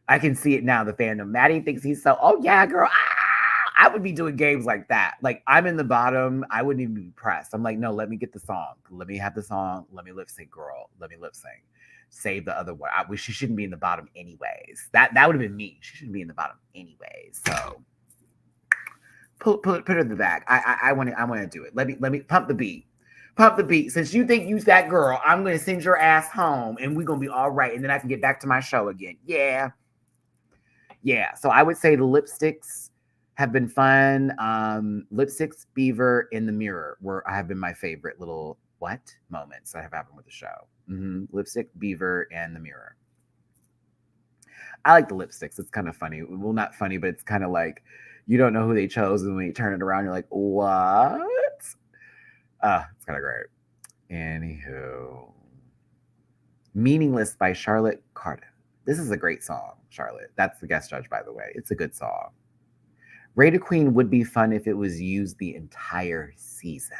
I can see it now, the fandom. Matty thinks he's so, oh yeah, girl. I would be doing games like that. Like, I'm in the bottom. I wouldn't even be pressed. I'm like, no, let me get the song. Let me have the song. Let me lip sync, girl. Let me lip sync. Save the other one. She shouldn't be in the bottom anyways. That would have been me. She shouldn't be in the bottom anyways. So put her in the back. I want to do it. Let me pump the beat. Pump the beat. Since you think you's that girl, I'm going to send your ass home and we're going to be all right. And then I can get back to my show again. Yeah. Yeah. So I would say the lipsticks have been fun. Lipsticks, Beaver, in the mirror have been my favorite little moments that have happened with the show. Lipstick, Beaver, and the mirror. I like the lipsticks. It's kind of funny. Well, not funny, but it's kind of like you don't know who they chose, and when you turn it around, you're like, what? It's kind of great. Anywho, Meaningless by Charlotte Cardiff. This is a great song, Charlotte. That's the guest judge, by the way. It's a good song. Raider Queen would be fun if it was used the entire season.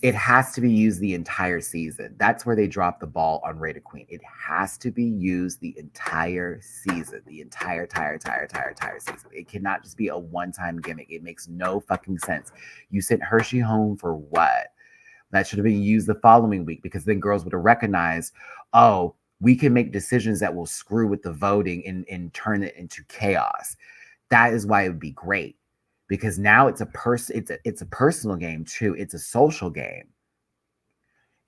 It has to be used the entire season. That's where they drop the ball on Raider Queen. It has to be used the entire season. The entire season. It cannot just be a one-time gimmick. It makes no fucking sense. You sent Hershey home for what? That should have been used the following week, because then girls would have recognized, oh, we can make decisions that will screw with the voting and turn it into chaos. That is why it would be great. Because now it's a personal game too. It's a social game.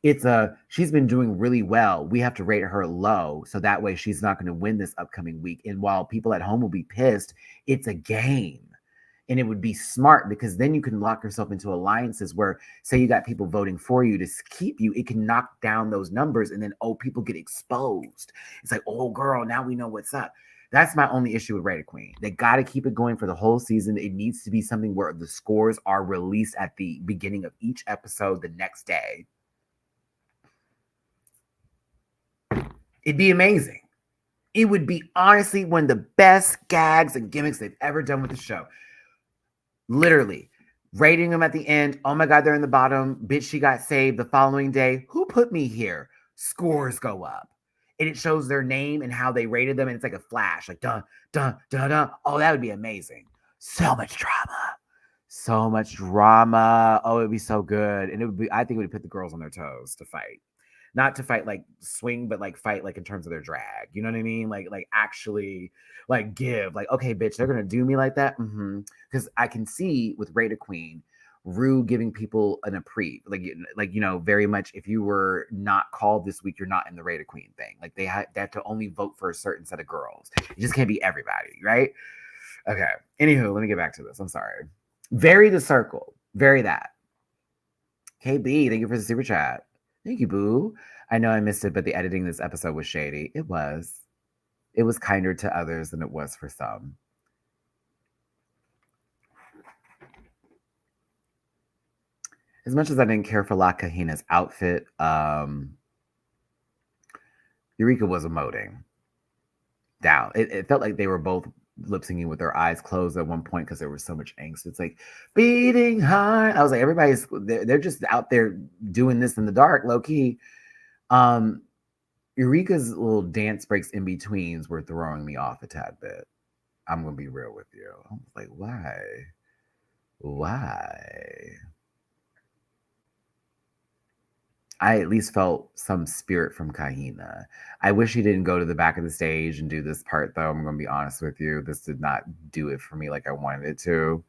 She's been doing really well. We have to rate her low, so that way she's not going to win this upcoming week. And while people at home will be pissed, it's a game. And it would be smart, because then you can lock yourself into alliances where, say you got people voting for you to keep you, it can knock down those numbers, and then people get exposed. It's like, oh girl, now we know what's up. That's my only issue with Raider Queen. They got to keep it going for the whole season. It needs to be something where the scores are released at the beginning of each episode the next day. It'd be amazing. It would be honestly one of the best gags and gimmicks they've ever done with the show. Literally, rating them at the end. Oh my God, they're in the bottom. Bitch, she got saved the following day. Who put me here? Scores go up. And it shows their name and how they rated them. And it's like a flash, like dun, dun, dun, dun. Oh, that would be amazing. So much drama. So much drama. Oh, it would be so good. And I think it would put the girls on their toes to fight. Not to fight like swing, but like fight like in terms of their drag. You know what I mean? Like actually like give. Like, okay, bitch, they're going to do me like that? Because I can see with Raider Queen, Rue giving people an approve, very much. If you were not called this week, you're not in the Raider Queen thing. Like they have to only vote for a certain set of girls. It just can't be everybody, right? Okay. Anywho, let me get back to this. I'm sorry. Vary the circle. Vary that. KB, thank you for the super chat. Thank you, boo. I know I missed it, but the editing this episode was shady. It was. It was kinder to others than it was for some. As much as I didn't care for La Kahina's outfit, Eureka was emoting down. It felt like they were both lip syncing with their eyes closed at one point because there was so much angst. It's like beating heart. I was like, they're just out there doing this in the dark, low key. Eureka's little dance breaks in betweens were throwing me off a tad bit. I'm gonna be real with you. I was like, why? I at least felt some spirit from Kahina. I wish he didn't go to the back of the stage and do this part, though. I'm going to be honest with you. This did not do it for me like I wanted it to.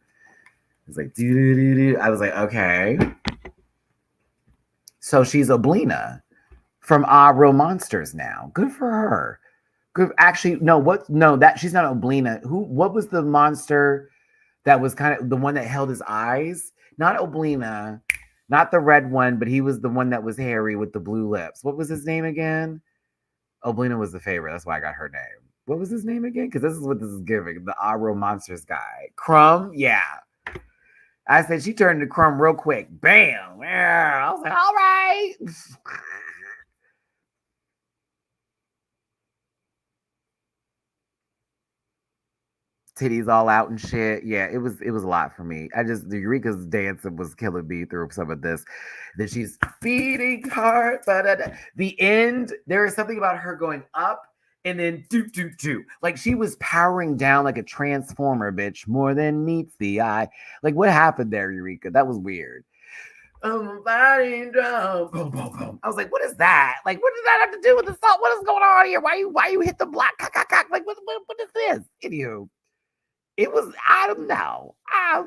It's like, do. I was like, okay. So she's Oblina from Real Monsters now. Good for her. Good. Actually, she's not Oblina. What was the monster that was kind of the one that held his eyes? Not Oblina. Not the red one, but he was the one that was hairy with the blue lips. What was his name again? Oblina was the favorite. That's why I got her name. What was his name again? Because this is what this is giving. The Real Monsters guy. Crumb? Yeah. I said she turned to Crumb real quick. Bam! Yeah. I was like, all right. Titties all out and shit. Yeah, it was a lot for me. The Eureka's dance was killing me through some of this. Then she's beating hard. The end, there is something about her going up and then do. Like she was powering down like a transformer, bitch, more than meets the eye. Like what happened there, Eureka? That was weird. Body drum. Boom, boom, boom. I was like, what is that? Like, what does that have to do with the song? What is going on here? Why you hit the block? Like, what is this? Anywho. It was, I don't know.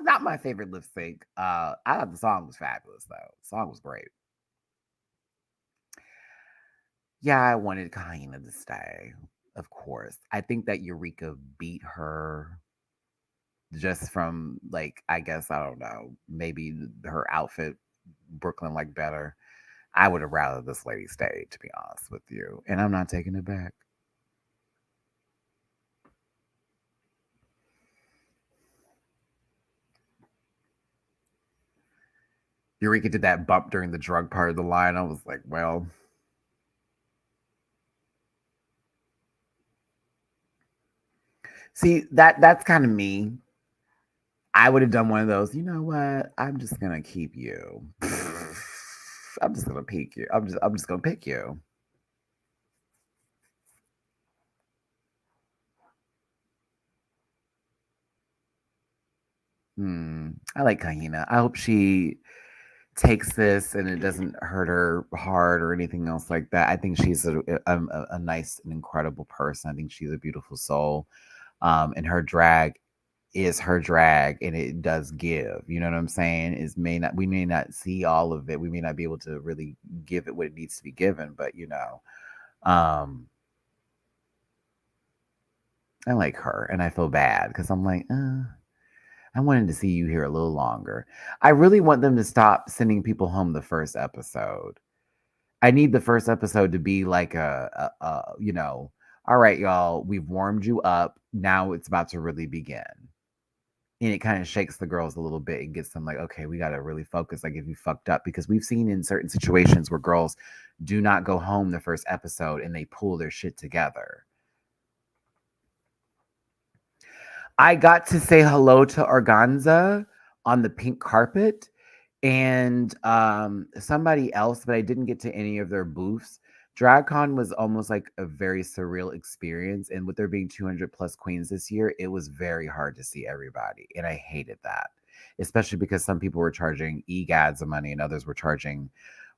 Not my favorite lip sync. I thought the song was fabulous though. The song was great. Yeah, I wanted Kahina to stay, of course. I think that Eureka beat her just from like, I guess, I don't know, maybe her outfit Brooklyn liked better. I would have rather this lady stayed, to be honest with you. And I'm not taking it back. Eureka did that bump during the drug part of the line. I was like, well. See, that's kind of me. I would have done one of those, you know what? I'm just gonna keep you. I'm just gonna pick you. I'm just gonna pick you. I like Kahina. I hope she takes this and it doesn't hurt her heart or anything else like that. I think she's a nice and incredible person. I think she's a beautiful soul. And her drag is her drag and it does give. You know what I'm saying? We may not see all of it. We may not be able to really give it what it needs to be given, but I like her and I feel bad because I'm like, I wanted to see you here a little longer. I really want them to stop sending people home the first episode. I need the first episode to be like all right, y'all, we've warmed you up. Now it's about to really begin. And it kind of shakes the girls a little bit and gets them like, okay, we got to really focus. Like, if you fucked up, because we've seen in certain situations where girls do not go home the first episode and they pull their shit together. I got to say hello to Organza on the pink carpet and somebody else, but I didn't get to any of their booths. DragCon was almost like a very surreal experience. And with there being 200 plus queens this year, it was very hard to see everybody. And I hated that, especially because some people were charging egads of money and others were charging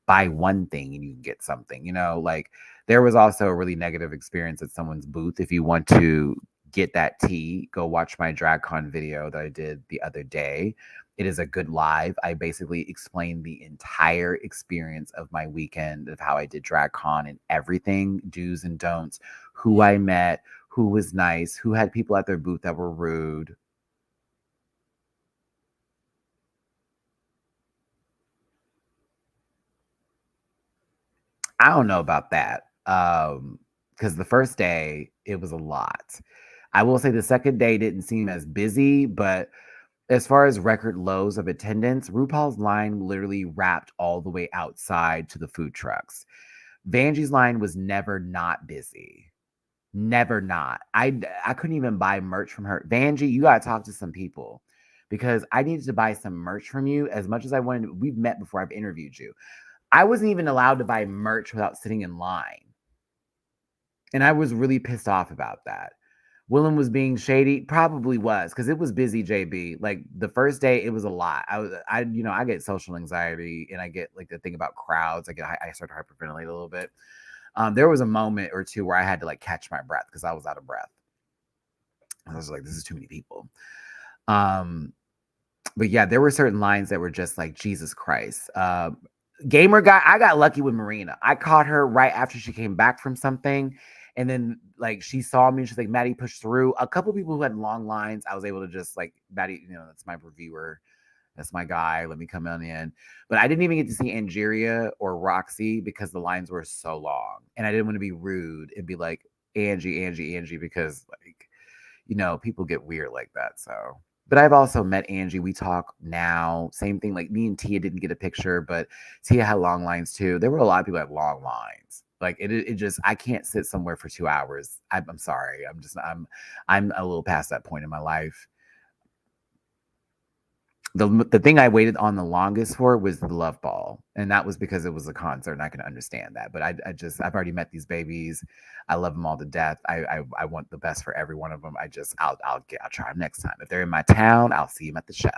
buy one thing and you can get something. Like there was also a really negative experience at someone's booth. If you want to get that tea, go watch my DragCon video that I did the other day. It is a good live. I basically explained the entire experience of my weekend of how I did DragCon and everything, do's and don'ts, who I met, who was nice, who had people at their booth that were rude. I don't know about that. Because the first day, it was a lot. I will say the second day didn't seem as busy, but as far as record lows of attendance, RuPaul's line literally wrapped all the way outside to the food trucks. Vanjie's line was never not busy. Never not. I couldn't even buy merch from her. Vanjie, you gotta talk to some people because I needed to buy some merch from you as much as I wanted. We've met before, I've interviewed you. I wasn't even allowed to buy merch without sitting in line. And I was really pissed off about that. Willem was being shady, probably was, because it was busy, JB. Like the first day, it was a lot. I get social anxiety and I get like the thing about crowds. I start to hyperventilate a little bit. There was a moment or two where I had to like catch my breath because I was out of breath. I was like, this is too many people. But yeah, there were certain lines that were just like, Jesus Christ. Gamer guy, I got lucky with Marina. I caught her right after she came back from something. And then like she saw me and she's like, Maddie, push through. A couple people who had long lines, I was able to just like, Maddie, that's my reviewer. That's my guy. Let me come on in. But I didn't even get to see Angeria or Roxy because the lines were so long. And I didn't want to be rude and be like, Angie, because like, people get weird like that. So, but I've also met Angie. We talk now. Same thing. Like me and Tia didn't get a picture, but Tia had long lines too. There were a lot of people that had long lines. Like it just, I can't sit somewhere for 2 hours. I'm sorry. I'm a little past that point in my life. The thing I waited on the longest for was the Love Ball, and that was because it was a concert, and I can understand that. But I've already met these babies. I love them all to death. I want the best for every one of them. I'll try them next time. If they're in my town, I'll see them at the show.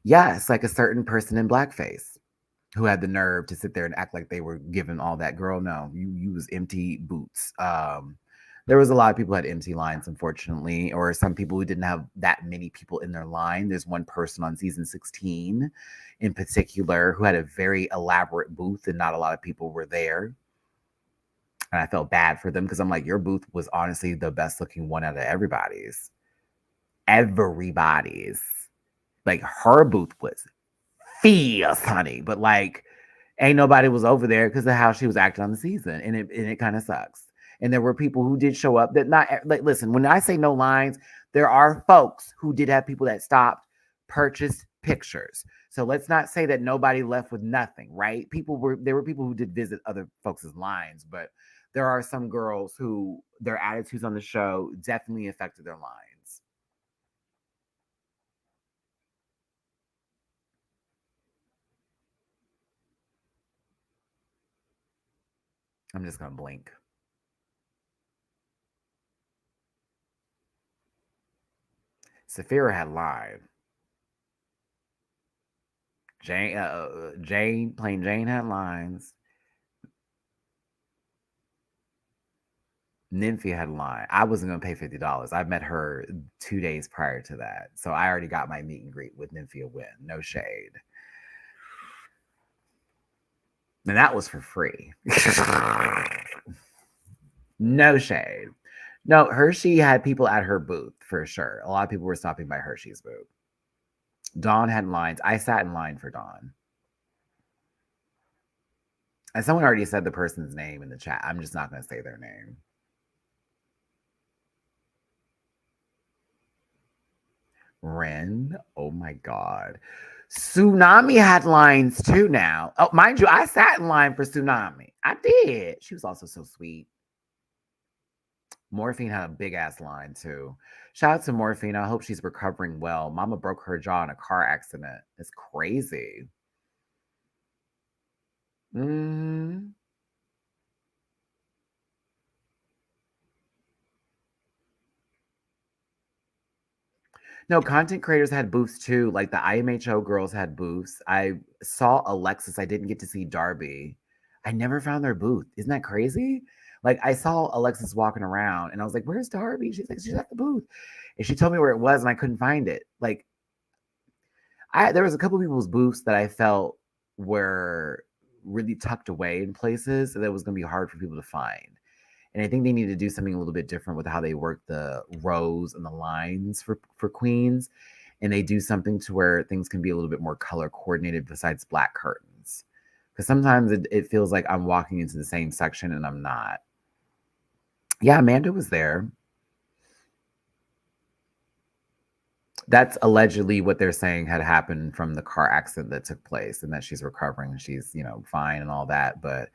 Yeah, it's like a certain person in blackface who had the nerve to sit there and act like they were giving all that. Girl, no, you was empty boots. There was a lot of people who had empty lines, unfortunately, or some people who didn't have that many people in their line. There's one person on season 16 in particular who had a very elaborate booth and not a lot of people were there. And I felt bad for them because I'm like, your booth was honestly the best looking one out of everybody's. Everybody's. Like her booth was fierce, honey. But like, ain't nobody was over there because of how she was acting on the season. And it kind of sucks. And there were people who did show up that not like listen, when I say no lines, there are folks who did have people that stopped, purchased pictures. So let's not say that nobody left with nothing, right? There were people who did visit other folks' lines, but there are some girls who their attitudes on the show definitely affected their lines. I'm just gonna blink. Saphira had lied. Plain Jane had lines. Nymphia had lied. I wasn't gonna pay $50. I met her 2 days prior to that, so I already got my meet and greet with Nymphia Wynn. No shade, and that was for free. No shade. No, Hershey had people at her booth for sure. A lot of people were stopping by Hershey's booth. Dawn had lines. I sat in line for Dawn. And someone already said the person's name in the chat. I'm just not going to say their name. Ren. Oh my God. Tsunami had lines too now. Oh, mind you, I sat in line for Tsunami. I did. She was also so sweet. Morphine had a big ass line too. Shout out to Morphine. I hope she's recovering well. Mama broke her jaw in a car accident. It's crazy. Mm-hmm. No, content creators had booths too. Like the IMHO girls had booths. I saw Alexis. I didn't get to see Darby. I never found their booth. Isn't that crazy? Like I saw Alexis walking around and I was like, where's Darby? She's like, she's at the booth. And she told me where it was and I couldn't find it. Like there was a couple people's booths that I felt were really tucked away in places that was going to be hard for people to find. And I think they need to do something a little bit different with how they work the rows and the lines for queens. And they do something to where things can be a little bit more color coordinated besides black curtains. Because sometimes it feels like I'm walking into the same section and I'm not. Yeah, Amanda was there. That's allegedly what they're saying had happened from the car accident that took place and that she's recovering and she's, fine and all that. But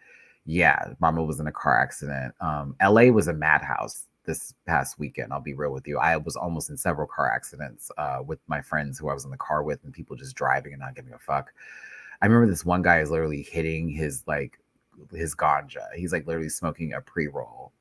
yeah, Mama was in a car accident. LA was a madhouse this past weekend. I'll be real with you. I was almost in several car accidents with my friends who I was in the car with and people just driving and not giving a fuck. I remember this one guy is literally hitting his ganja. He's like literally smoking a pre-roll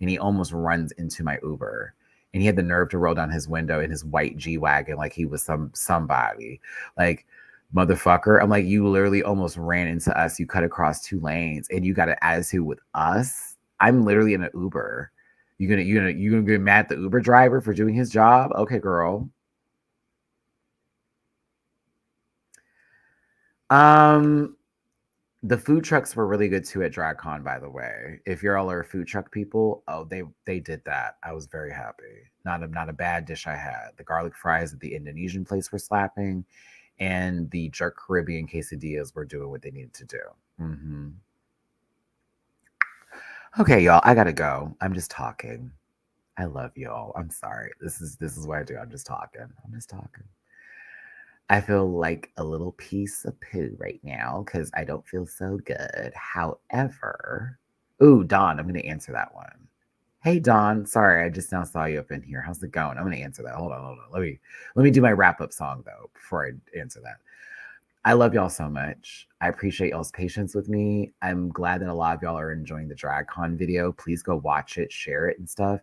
and he almost runs into my Uber. And he had the nerve to roll down his window in his white G-Wagon like he was somebody. Like, motherfucker, I'm like, you literally almost ran into us. You cut across 2 lanes and you got an attitude with us. I'm literally in an Uber. You gonna get mad at the Uber driver for doing his job? Okay, girl. The food trucks were really good too at DragCon, by the way. If you're all are food truck people, they did that. I was very happy. Not a bad dish I had. The garlic fries at the Indonesian place were slapping, and the jerk Caribbean quesadillas were doing what they needed to do. Mm-hmm. Okay, y'all, I gotta go. I'm just talking. I love y'all. I'm sorry. This is what I do. I'm just talking. I feel like a little piece of poo right now because I don't feel so good. However, ooh, Dawn, I'm going to answer that one. Hey, Dawn. Sorry, I just now saw you up in here. How's it going? I'm going to answer that. Hold on. Let me do my wrap up song though before I answer that. I love y'all so much. I appreciate y'all's patience with me. I'm glad that a lot of y'all are enjoying the DragCon video. Please go watch it, share it and stuff.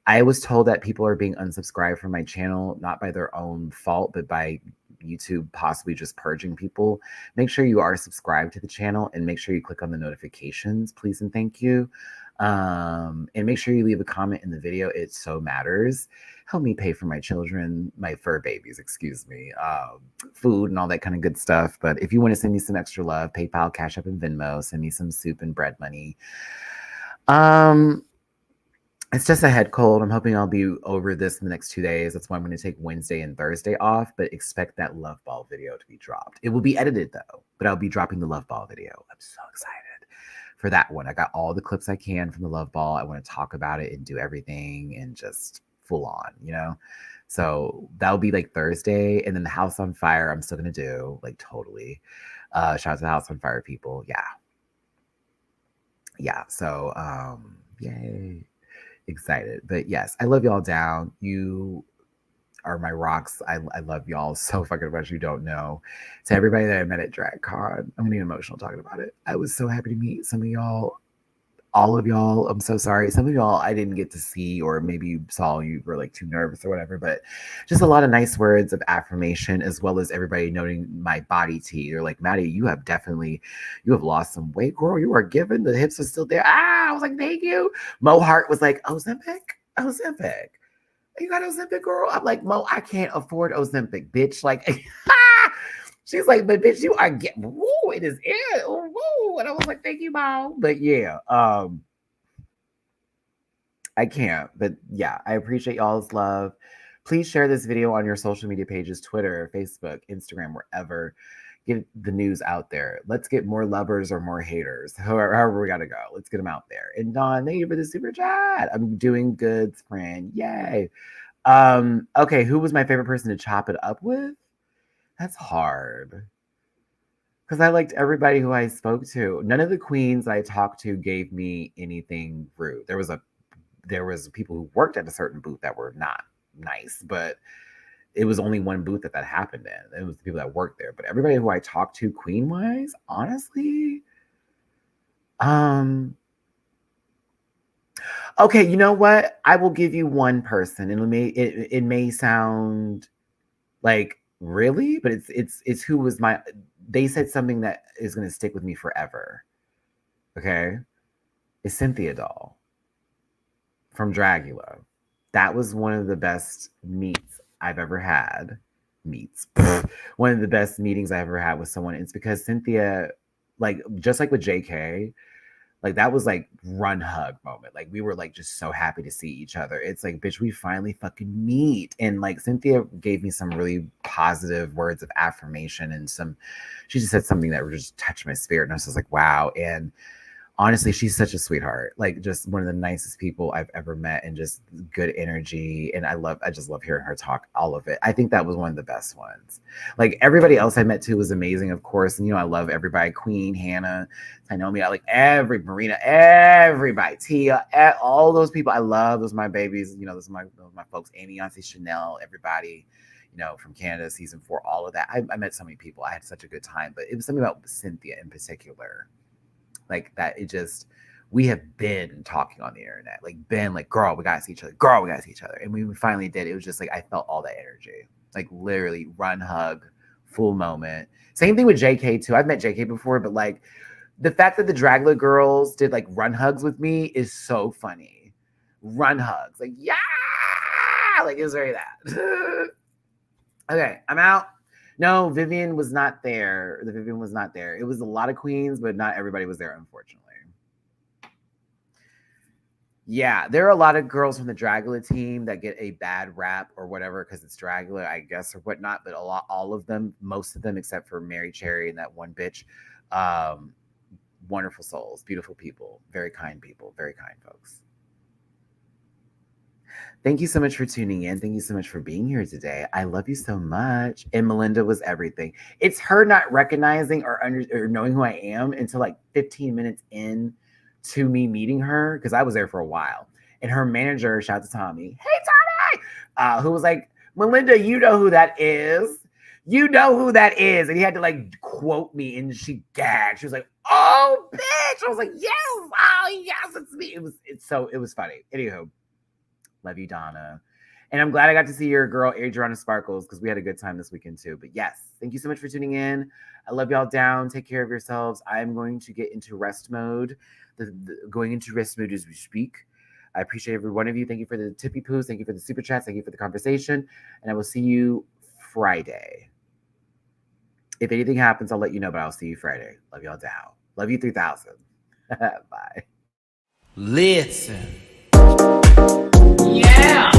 I was told that people are being unsubscribed from my channel, not by their own fault, but by YouTube possibly just purging people, make sure you are subscribed to the channel and make sure you click on the notifications, please and thank you. And make sure you leave a comment in the video. It so matters. Help me pay for my children, my fur babies, excuse me, food and all that kind of good stuff. But if you want to send me some extra love, PayPal, Cash App, and Venmo, send me some soup and bread money. It's just a head cold. I'm hoping I'll be over this in the next 2 days. That's why I'm going to take Wednesday and Thursday off, but expect that love ball video to be dropped. It will be edited though, but I'll be dropping the love ball video. I'm so excited for that one. I got all the clips I can from the love ball. I want to talk about it and do everything and just full on, you know? So that'll be like Thursday. And then the House on Fire, I'm still going to do like totally. Shout out to the House on Fire people. Yeah. So, yay. Excited. But yes, I love y'all down. You are my rocks. I love y'all so fucking much. You don't know. To everybody that I met at DragCon, I'm getting emotional talking about it. I was so happy to meet some of y'all. All of y'all, I'm so sorry. Some of y'all I didn't get to see, or maybe you saw, you were like too nervous or whatever, but just a lot of nice words of affirmation, as well as everybody noting my body tea. They're like, Matty, you have lost some weight, girl. You are given. The hips are still there. I was like, thank you. Mo Hart was like, Ozempic. You got Ozempic, girl? I'm like, Mo, I can't afford Ozempic, bitch. Like, she's like, but bitch, you are woo, it is it. Woo. And I was like, thank you, Mom. But yeah, I can't. But yeah, I appreciate y'all's love. Please share this video on your social media pages, Twitter, Facebook, Instagram, wherever. Get the news out there. Let's get more lovers or more haters. However we gotta go. Let's get them out there. And Dawn, thank you for the super chat. I'm doing good, friend. Yay. Okay, who was my favorite person to chop it up with? That's hard. Because I liked everybody who I spoke to. None of the queens I talked to gave me anything rude. There was people who worked at a certain booth that were not nice, but it was only one booth that happened in. It was the people that worked there. But everybody who I talked to queen-wise, honestly, okay, you know what? I will give you one person, and it may sound like really, but it's who was my. They said something that is going to stick with me forever. Okay, it's Cynthia Doll from Dragula. That was one of the best meets I've ever had. One of the best meetings I ever had with someone. It's because Cynthia, like, just like with JK, like that was like run hug moment. Like we were like just so happy to see each other. It's like, bitch, we finally fucking meet. And like Cynthia gave me some really positive words of affirmation, and she just said something that just touched my spirit. And I was just like, wow. And honestly, she's such a sweetheart, like just one of the nicest people I've ever met, and just good energy. And I just love hearing her talk, all of it. I think that was one of the best ones. Like everybody else I met too was amazing, of course. And, I love everybody, Queen, Hannah, Tainomi, I like Marina, everybody, Tia, all those people I love. Those are my babies. Those are my folks, Amy, Auntie, Chanel, everybody, from Canada, season 4, all of that. I met so many people. I had such a good time, but it was something about Cynthia in particular. Like that, we have been talking on the internet, like been like, girl, we gotta see each other. And we finally did. It was just like, I felt all that energy, like literally run hug, full moment. Same thing with JK too. I've met JK before, but like the fact that the Dragula girls did like run hugs with me is so funny. Run hugs, like, yeah, like it was very that. Okay, I'm out. No, Vivian was not there. Vivian was not there. It was a lot of queens, but not everybody was there, unfortunately. Yeah, there are a lot of girls from the Dragula team that get a bad rap or whatever because it's Dragula, I guess, or whatnot. But all of them, most of them, except for Mary Cherry and that one bitch, wonderful souls, beautiful people, very kind folks. Thank you so much for tuning in. Thank you so much for being here today. I love you so much. And Melinda was everything. It's her not recognizing or knowing who I am until like 15 minutes in to me meeting her, because I was there for a while. And her manager, shout out to Tommy, hey Tommy, who was like, Melinda, you know who that is. You know who that is. And he had to like quote me, and she gagged. She was like, oh, bitch. I was like, yes. Oh, yes, it's me. It was funny. Anywho. Love you, Donna. And I'm glad I got to see your girl, Adriana Sparkles, because we had a good time this weekend too. But yes, thank you so much for tuning in. I love y'all down. Take care of yourselves. I'm going to get into rest mode. Going into rest mode as we speak. I appreciate every one of you. Thank you for the tippy poos. Thank you for the super chats. Thank you for the conversation. And I will see you Friday. If anything happens, I'll let you know, but I'll see you Friday. Love y'all down. Love you 3000. Bye. Listen. Yeah.